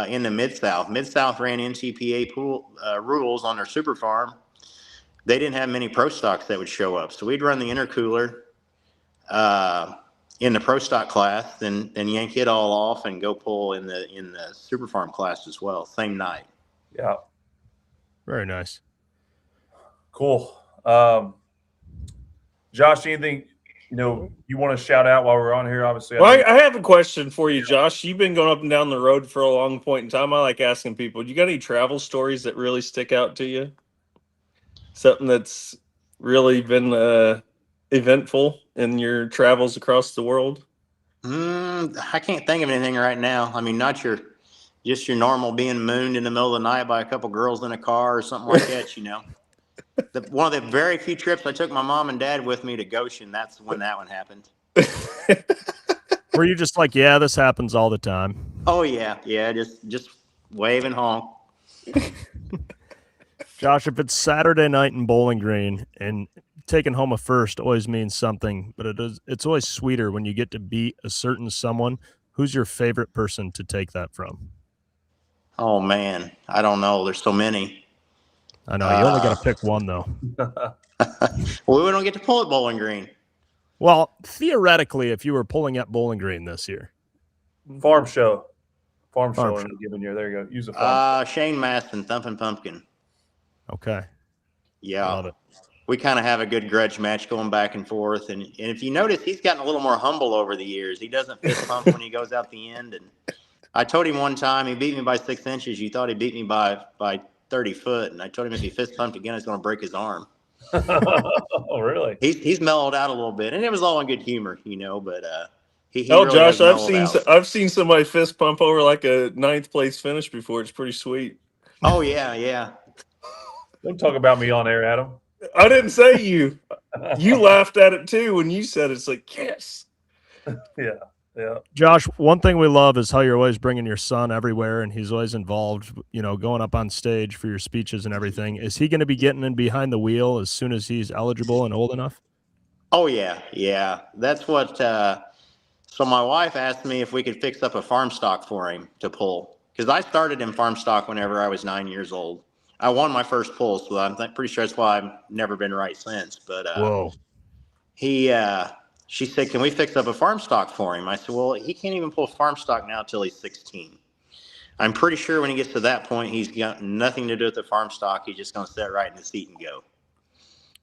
I: in the Mid-South. Mid-South ran NCPA pool rules on their super farm. They didn't have many pro stocks that would show up, so we'd run the intercooler in the pro stock class, then yank it all off and go pull in the super farm class as well, same night.
D: Yeah.
B: Very nice.
D: Cool. Josh, anything you want to shout out while we're on here? Obviously,
C: Well, I have a question for you, Josh. You've been going up and down the road for a long point in time. I like asking people, do you got any travel stories that really stick out to you? Something that's really been eventful in your travels across the world?
I: I can't think of anything right now. I mean, not your normal being mooned in the middle of the night by a couple girls in a car or something like that, One of the very few trips I took my mom and dad with me to Goshen, that's when that one happened.
B: Were you just like, yeah, this happens all the time?
I: Oh, yeah. Yeah, just wave and honk.
B: Josh, if it's Saturday night in Bowling Green and taking home a first always means something, but it's always sweeter when you get to beat a certain someone. Who's your favorite person to take that from?
I: Oh, man. I don't know. There's so many.
B: I know. You only got to pick one, though.
I: Well, we don't get to pull at Bowling Green.
B: Well, theoretically, if you were pulling at Bowling Green this year.
D: Farm show
B: Farm
D: in
B: show.
D: a given year. There you go. Use a farm.
I: Shane Maston, Thumpin' Pumpkin.
B: Okay.
I: Yeah.
B: Love it.
I: We kind of have a good grudge match going back and forth. And if you notice, he's gotten a little more humble over the years. He doesn't fist pump when he goes out the end. And I told him one time he beat me by 6 inches. You thought he beat me by 30 foot. And I told him if he fist pumped again, it's going to break his arm.
D: Oh, really?
I: He's mellowed out a little bit. And it was all in good humor, but he
C: Oh,
I: really
C: Josh,
I: has mellowed out.
C: I've seen somebody fist pump over like a 9th place finish before. It's pretty sweet.
I: Oh, yeah.
D: Don't talk about me on air, Adam.
C: I didn't say you. You laughed at it too when you said it. It's like, yes.
D: Yeah.
B: Josh, one thing we love is how you're always bringing your son everywhere, and he's always involved, going up on stage for your speeches and everything. Is he going to be getting in behind the wheel as soon as he's eligible and old enough?
I: Oh, yeah. That's what so my wife asked me if we could fix up a farm stock for him to pull. Because I started in farm stock whenever I was 9 years old. I won my first pull, so I'm pretty sure that's why I've never been right since. But
B: Whoa.
I: She said, can we fix up a farm stock for him? I said, well, he can't even pull farm stock now till he's 16. I'm pretty sure when he gets to that point, he's got nothing to do with the farm stock. He's just going to sit right in the seat and go.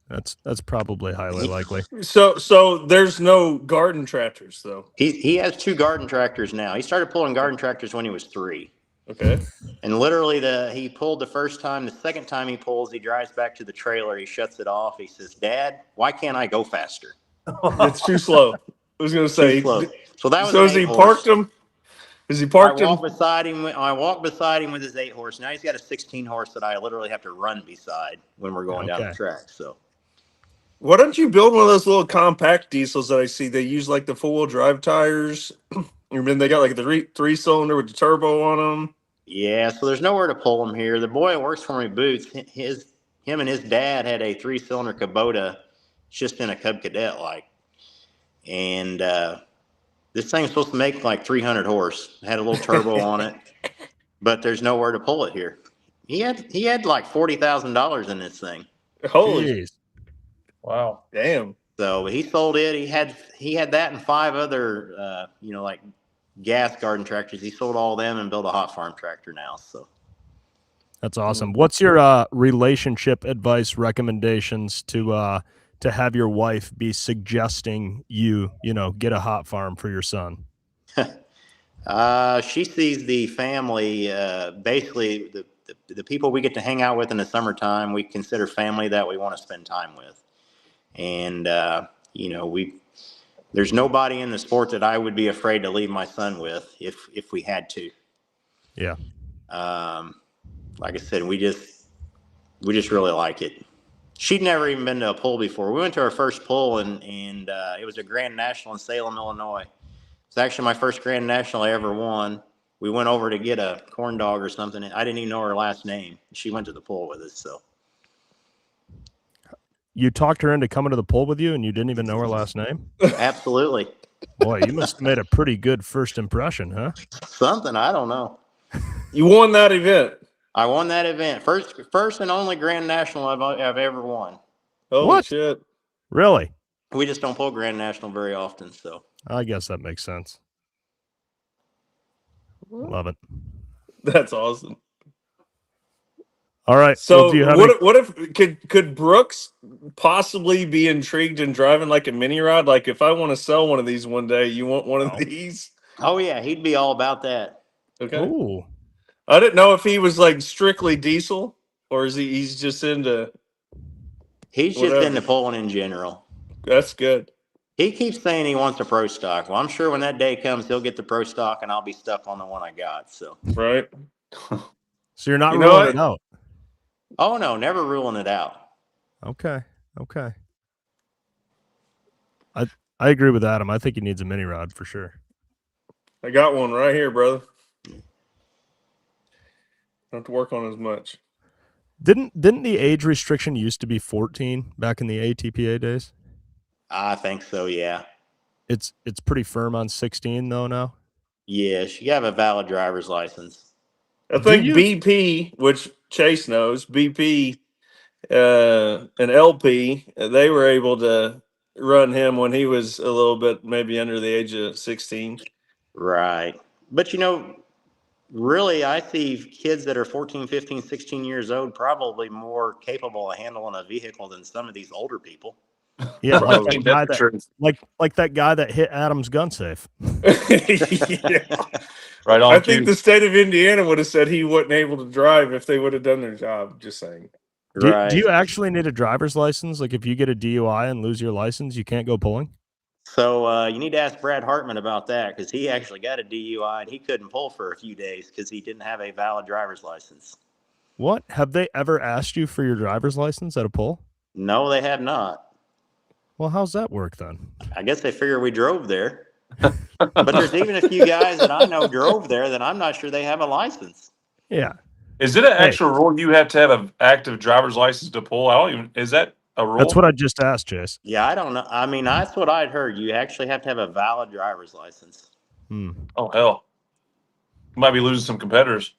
B: That's probably highly likely.
C: So there's no garden tractors though.
I: He has 2 garden tractors now. He started pulling garden tractors when he was 3.
C: Okay.
I: And literally he pulled the first time. The second time he pulls, he drives back to the trailer. He shuts it off. He says, Dad, why can't I go faster?
C: It's too slow. I was going to say.
I: Too slow. So that was
C: So has he parked him? Has he parked him?
I: I walked beside him with his 8 horse. Now he's got a 16 horse that I literally have to run beside when we're going down the track. So
C: Why don't you build one of those little compact diesels that I see? They use like the 4-wheel drive tires. And then they got like the 3-cylinder with the turbo on them.
I: Yeah, so there's nowhere to pull him here. The boy that works for me, Boots, him and his dad had a 3-cylinder Kubota just in a Cub Cadet like. And this thing's supposed to make like 300 horse. It had a little turbo on it. But there's nowhere to pull it here. He had like $40,000 in this thing.
C: Holy.
B: Jeez.
D: Wow.
C: Damn.
I: So he sold it. He had that and 5 other like gas garden tractors. He sold all of them and built a hot farm tractor now. So
B: That's awesome. What's your relationship advice recommendations to have your wife be suggesting you get a hot farm for your son?
I: She sees the family, basically the people we get to hang out with in the summertime, we consider family that we want to spend time with. And, there's nobody in the sport that I would be afraid to leave my son with if we had to.
B: Yeah.
I: Like I said, we just really like it. She'd never even been to a pull before. We went to our first pull and it was a Grand National in Salem, Illinois. It's actually my first Grand National I ever won. we went over to get a corn dog or something. I didn't even know her last name. She went to the pool with us. So
B: You talked her into coming to the pool with you, and you didn't even know her last name?
I: absolutely.
B: Boy, you must have made a pretty good first impression, huh?
I: Something, I don't know.
C: You won that event.
I: I won that event. First and only Grand National I've ever won.
C: Holy
B: What?
C: shit.
B: Really?
I: We just don't pull Grand National very often. So
B: I guess that makes sense. Love it.
C: That's awesome.
B: All right.
C: So
B: well, do you have
C: what if could Brooks possibly be intrigued in driving like a mini rod? Like if I want to sell one of these one day, you want one of these?
I: oh yeah, he'd be all about that.
C: Okay.
B: Ooh.
C: I didn't know if he was like strictly diesel or he's just into.
I: He's just
C: Whatever.
I: into pulling in general.
C: That's good.
I: He keeps saying he wants a pro stock. Well, I'm sure when that day comes, he'll get the pro stock, and I'll be stuck on the one I got. So,
C: Right.
B: So you're not
C: You know
B: ruling
C: what?
B: it out.
I: oh no, never ruling it out.
B: Okay. Okay. I agree with Adam. I think he needs a mini rod for sure.
C: I got one right here, brother. Don't have to work on as much.
B: Didn't the age restriction used to be 14 back in the ATPA days?
I: I think so. Yeah.
B: It's pretty firm on 16 though now.
I: Yes, you have a valid driver's license.
C: I think
B: you?
C: BP, which Chase knows, BP and LP, they were able to run him when he was a little bit maybe under the age of 16.
I: Right. But really, I see kids that are 14, 15, 16 years old probably more capable of handling a vehicle than some of these older people.
B: Yeah, like
D: Probably.
B: that guy
D: That's
B: that,
D: true.
B: like that guy that hit Adam's gun safe.
C: Yeah.
D: Right on.
C: I think the state of Indiana would have said he wasn't able to drive if they would have done their job. Just saying.
B: Do you actually need a driver's license? Like if you get a DUI and lose your license, you can't go pulling?
I: So you need to ask Brad Hartman about that because he actually got a DUI and he couldn't pull for a few days because he didn't have a valid driver's license.
B: What? Have they ever asked you for your driver's license at a pull?
I: No, they have not.
B: Well, how's that work then?
I: I guess they figure we drove there. But there's even a few guys that I know drove there that I'm not sure they have a license.
B: Yeah.
D: Is it an actual rule you have to have an active driver's license to pull? I don't even. Is that a rule?
B: That's what I just asked, Chase.
I: Yeah, I don't know. I mean, that's what I'd heard. You actually have to have a valid driver's license.
D: Oh hell, you might be losing some competitors.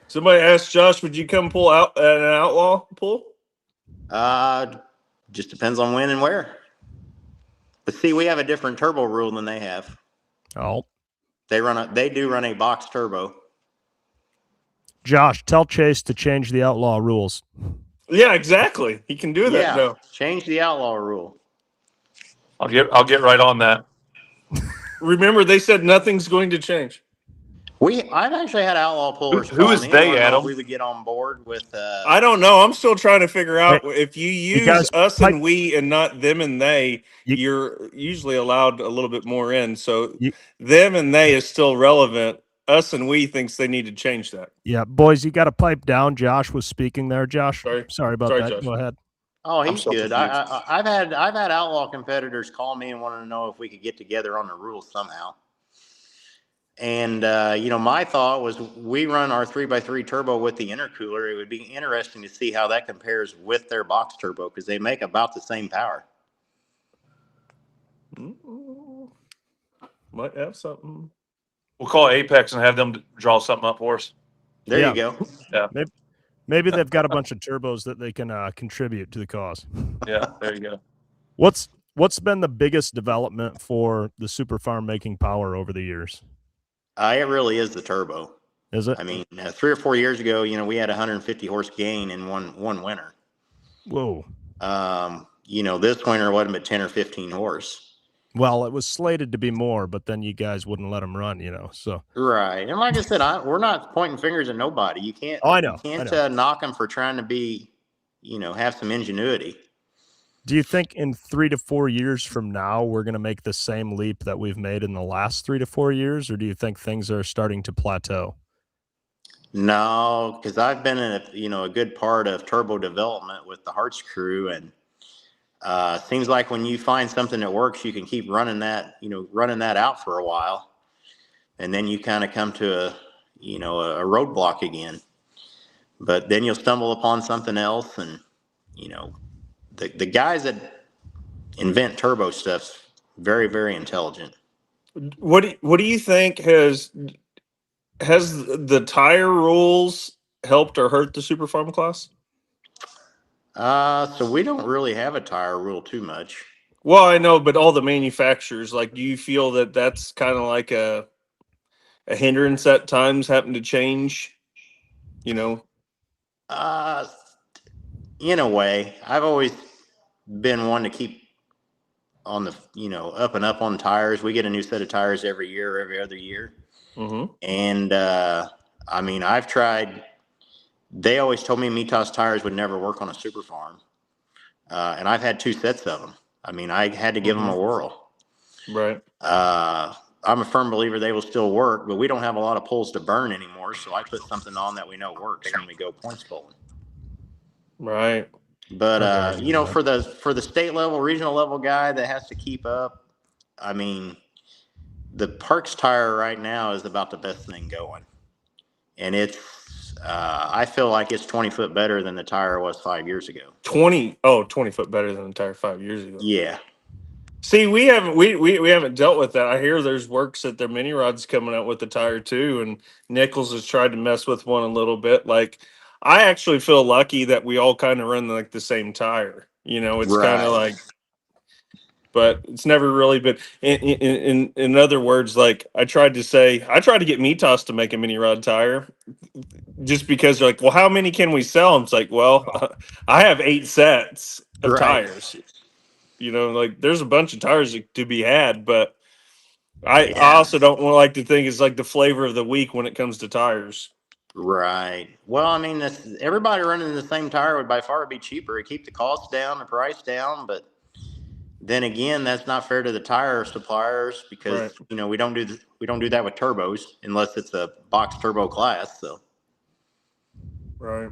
C: Somebody asked Josh, would you come pull out an outlaw pull?
I: Just depends on when and where. But see, we have a different turbo rule than they have.
B: Oh.
I: They do run a box turbo.
B: Josh, tell Chase to change the outlaw rules.
C: Yeah, exactly. He can do that
I: Yeah,
C: now.
I: change the outlaw rule.
D: I'll get right on that.
C: Remember, they said nothing's going to change.
I: I've actually had outlaw pullers.
D: Who is
I: call me.
D: they,
I: I don't know if
D: Adam?
I: we would get on board with.
C: I don't know. I'm still trying to figure out if you
B: you
C: use
B: guys
C: us
B: might-
C: and we and not them and they,
B: You-
C: you're usually allowed a little bit more in. So them and they is still relevant. Us and we thinks they need to change that.
B: Yeah, boys, you got to pipe down. Josh was speaking there. Josh, sorry about that.
C: Josh.
B: Go ahead.
I: Oh,
D: I'm
I: he's
D: so
I: good.
D: confused.
I: I've had outlaw competitors call me and want to know if we could get together on the rules somehow. And my thought was we run our 3x3 turbo with the intercooler. It would be interesting to see how that compares with their box turbo because they make about the same power.
C: Might have something.
D: We'll call Apex and have them draw something up for us.
I: There
B: Yeah.
I: you go.
D: Yeah,
B: Maybe they've got a bunch of turbos that they can contribute to the cause.
D: yeah. There you go.
B: What's been the biggest development for the Super Farm making power over the years?
I: It really is the turbo.
B: Is it?
I: I mean, 3 or 4 years ago, we had 150 horse gain in one winter.
B: Whoa.
I: This winter wasn't but 10 or 15 horse.
B: Well, it was slated to be more, but then you guys wouldn't let them run, so.
I: Right. And like I said, we're not pointing fingers at nobody. You can't,
B: Oh, I know.
I: You can't knock them for trying to be, have some ingenuity.
B: Do you think in 3 to 4 years from now, we're going to make the same leap that we've made in the last 3 to 4 years? Or do you think things are starting to plateau?
I: No, because I've been in a good part of turbo development with the Harts crew, and seems like when you find something that works, you can keep running that out for a while. and then you kind of come to a roadblock again. But then you'll stumble upon something else, and the guys that invent turbo stuff's very, very intelligent.
C: What do you think has the tire rules helped or hurt the Super Farm class?
I: So we don't really have a tire rule too much.
C: Well, I know, but all the manufacturers, like, do you feel that that's kind of like a hindrance at times, having to change?
I: In a way, I've always been one to keep on the up and up on tires. We get a new set of tires every year, every other year, and I mean, I've tried. They always told me Mitas tires would never work on a Super Farm, and I've had 2 sets of them. I mean, I had to give them a whirl.
C: Right.
I: I'm a firm believer they will still work, but we don't have a lot of pulls to burn anymore, so I put something on that we know works when we go points bowling.
C: Right.
I: But for the state level, regional level guy that has to keep up, I mean, the Parks tire right now is about the best thing going, and it's I feel like it's 20 foot better than the tire was 5 years ago.
C: 20 foot better than the tire 5 years ago.
I: Yeah.
C: See, we haven't dealt with that. I hear there's works that their mini rods coming out with the tire too, and Nichols has tried to mess with one a little bit. Like, I actually feel lucky that we all kind of run like the same tire. It's kind of like, but it's never really been. In other words, like, I tried to get Mitas to make a mini rod tire, just because they're like, well, how many can we sell? And it's like, well, I have 8 sets of tires. Like, there's a bunch of tires to be had, but I also don't like to think it's like the flavor of the week when it comes to tires.
I: Right. Well, I mean, everybody running the same tire would by far be cheaper. It'd keep the cost down, the price down, but then again, that's not fair to the tire suppliers because we don't do that with turbos unless it's a box turbo class. So,
C: right.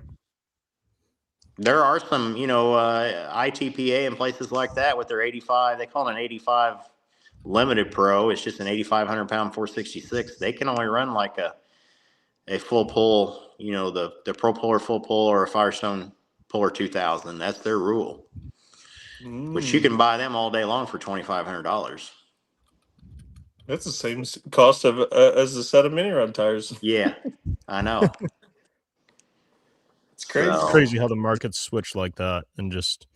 I: There are some, ITPA and places like that with their 85. They call it an 85 Limited Pro. It's just an 8,500 pound 466. They can only run like a full pull, the Pro Puller full pull or a Firestone Puller 2000. That's their rule. Which you can buy them all day long for $2,500.
C: That's the same cost of as a set of mini rod tires.
I: Yeah, I know.
C: It's crazy.
B: It's crazy how the markets switch like that, and just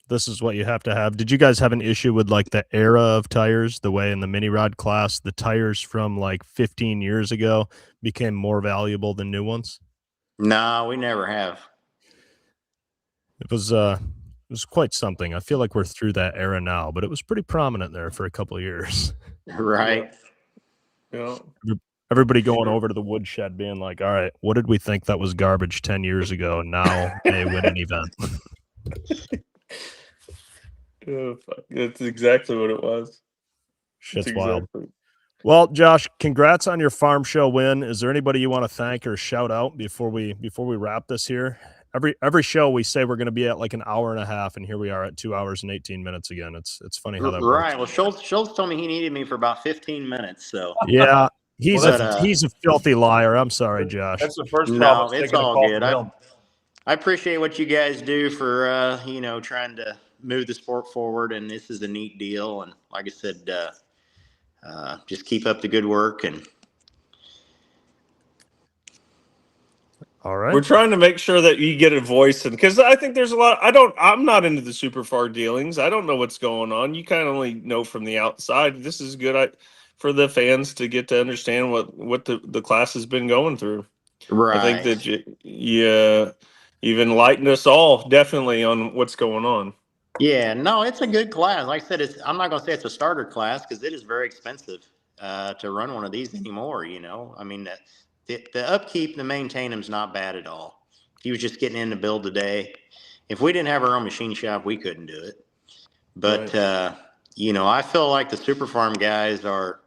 B: this is what you have to have. Did you guys have an issue with like the era of tires, the way in the mini rod class, the tires from like 15 years ago became more valuable than new ones?
I: No, we never have.
B: It was quite something. I feel like we're through that era now, but it was pretty prominent there for a couple of years.
I: Right.
C: Yeah.
B: Everybody going over to the woodshed being like, all right, what did we think that was garbage 10 years ago? And now they win an event.
C: Oh, fuck. That's exactly what it was.
B: Shit's wild. Well, Josh, congrats on your farm show win. Is there anybody you want to thank or shout out before we wrap this here? Every show we say we're going to be at like an hour and a half, and here we are at 2 hours and 18 minutes again. It's funny how that works.
I: Right. Well, Schultz told me he needed me for about 15 minutes. So
B: yeah, he's a filthy liar. I'm sorry, Josh.
D: That's the first problem.
I: No, it's all good. I appreciate what you guys do for trying to move the sport forward, and this is a neat deal. And like I said, just keep up the good work. And
B: all right,
C: we're trying to make sure that you get a voice, and because I think there's a lot. I'm not into the super far dealings. I don't know what's going on. You kind of only know from the outside. This is good for the fans to get to understand what the class has been going through.
I: Right.
C: I think that you've enlightened us all definitely on what's going on.
I: Yeah, no, it's a good class. Like I said, I'm not going to say it's a starter class because it is very expensive to run one of these anymore. I mean, the upkeep, the maintain them is not bad at all. If you was just getting in to build today, if we didn't have our own machine shop, we couldn't do it. But I feel like the Super Farm guys are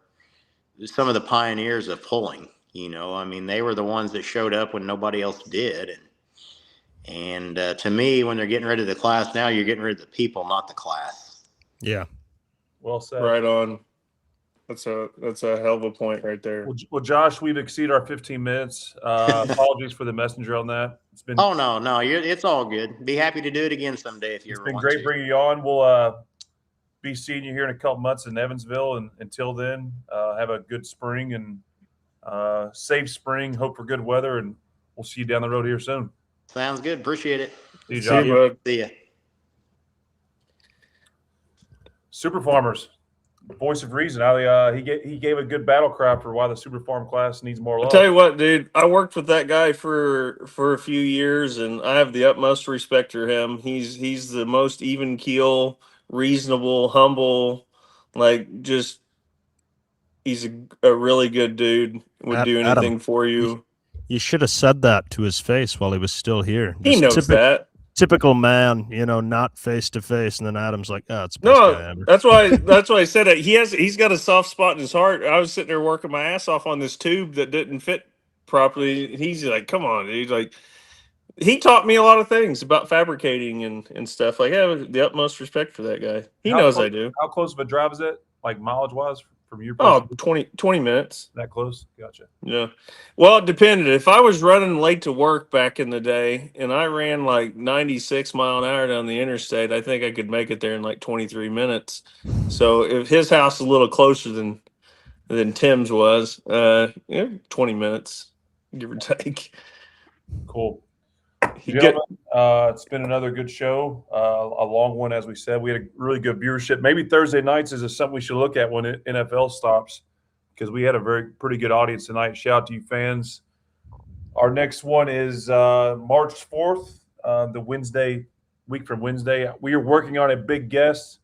I: some of the pioneers of pulling. I mean, they were the ones that showed up when nobody else did, and to me, when they're getting rid of the class now, you're getting rid of the people, not the class.
B: Yeah.
D: Well said.
C: Right on. That's a hell of a point right there.
D: Well, Josh, we've exceeded our 15 minutes. Apologies for the messenger on that. It's been
I: it's all good. Be happy to do it again someday if you ever
D: been
I: want
D: great
I: to.
D: bringing you on. We'll be seeing you here in a couple months in Evansville, and until then, have a good spring and safe spring. Hope for good weather, and we'll see you down the road here soon.
I: Sounds good. Appreciate it.
D: See you, Josh.
C: bud.
I: See ya.
D: Super Farmers, the voice of reason. He gave a good battle cry for why the Super Farm class needs more love.
C: I'll tell you what, dude. I worked with that guy for a few years, and I have the utmost respect for him. He's the most even keel, reasonable, humble, he's a really good dude. Would do anything
B: Adam,
C: for you.
B: You should have said that to his face while he was still here.
C: He knows that.
B: Typical man, not face to face, and then Adam's like, "Oh, it's the best guy ever."
C: That's why I said it. He's got a soft spot in his heart. I was sitting there working my ass off on this tube that didn't fit properly. He's like, "Come on, dude!" Like, he taught me a lot of things about fabricating and stuff. Like, I have the utmost respect for that guy. He knows I do.
D: How close of a drive is it, like mileage wise, from your place?
C: 20 minutes.
D: That close? Gotcha.
C: Yeah. Well, it depended. If I was running late to work back in the day and I ran like 96 mile an hour down the interstate, I think I could make it there in like 23 minutes. So if his house is a little closer than Tim's was, 20 minutes, give or take.
D: Cool.
C: Get,
D: It's been another good show, a long one, as we said. We had a really good viewership. Maybe Thursday nights is something we should look at when NFL stops, because we had a pretty good audience tonight. Shout out to you fans. Our next one is March 4th, the week from Wednesday. We are working on a big guest.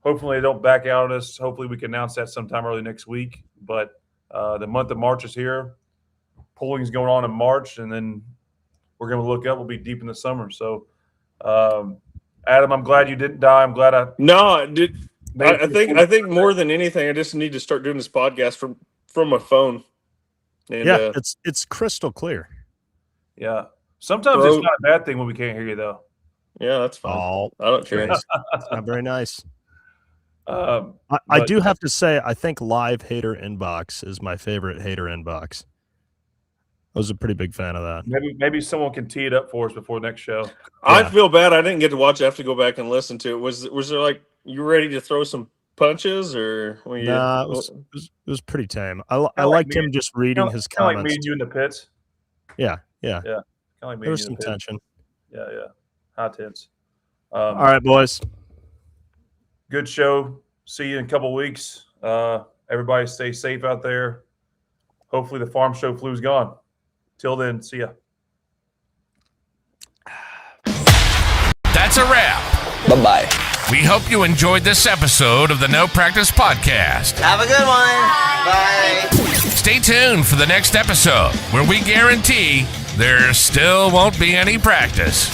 D: Hopefully they don't back out on us. Hopefully we can announce that sometime early next week. But the month of March is here. Polling is going on in March, and then we're going to look up. We'll be deep in the summer. So, Adam, I'm glad you didn't die. I'm glad I think more than anything, I just need to start doing this podcast from my phone. And,
B: it's crystal clear.
D: Yeah. Sometimes it's not a bad thing when we can't hear you, though.
C: Yeah, that's fine.
B: Oh,
C: I don't care.
B: it's not very nice. I do have to say, I think live hater inbox is my favorite hater inbox. I was a pretty big fan of that.
D: Maybe someone can tee it up for us before next show.
C: Yeah. I feel bad. I didn't get to watch it. I have to go back and listen to it. Was there like you ready to throw some punches or?
B: Nah, it was pretty tame. I liked him just reading his comments.
D: Kind of like me and you in the pits.
B: Yeah.
D: Kind of like me
B: there was
D: and you
B: some
D: in the pits.
B: tension.
D: Yeah. High tense.
B: All right, boys.
D: Good show. See you in a couple weeks. Everybody stay safe out there. Hopefully the farm show flu's gone. Till then, see ya.
A: That's a wrap.
E: Bye-bye.
A: We hope you enjoyed this episode of the No Practice Podcast.
I: Have a good one. Bye.
A: Stay tuned for the next episode, where we guarantee there still won't be any practice.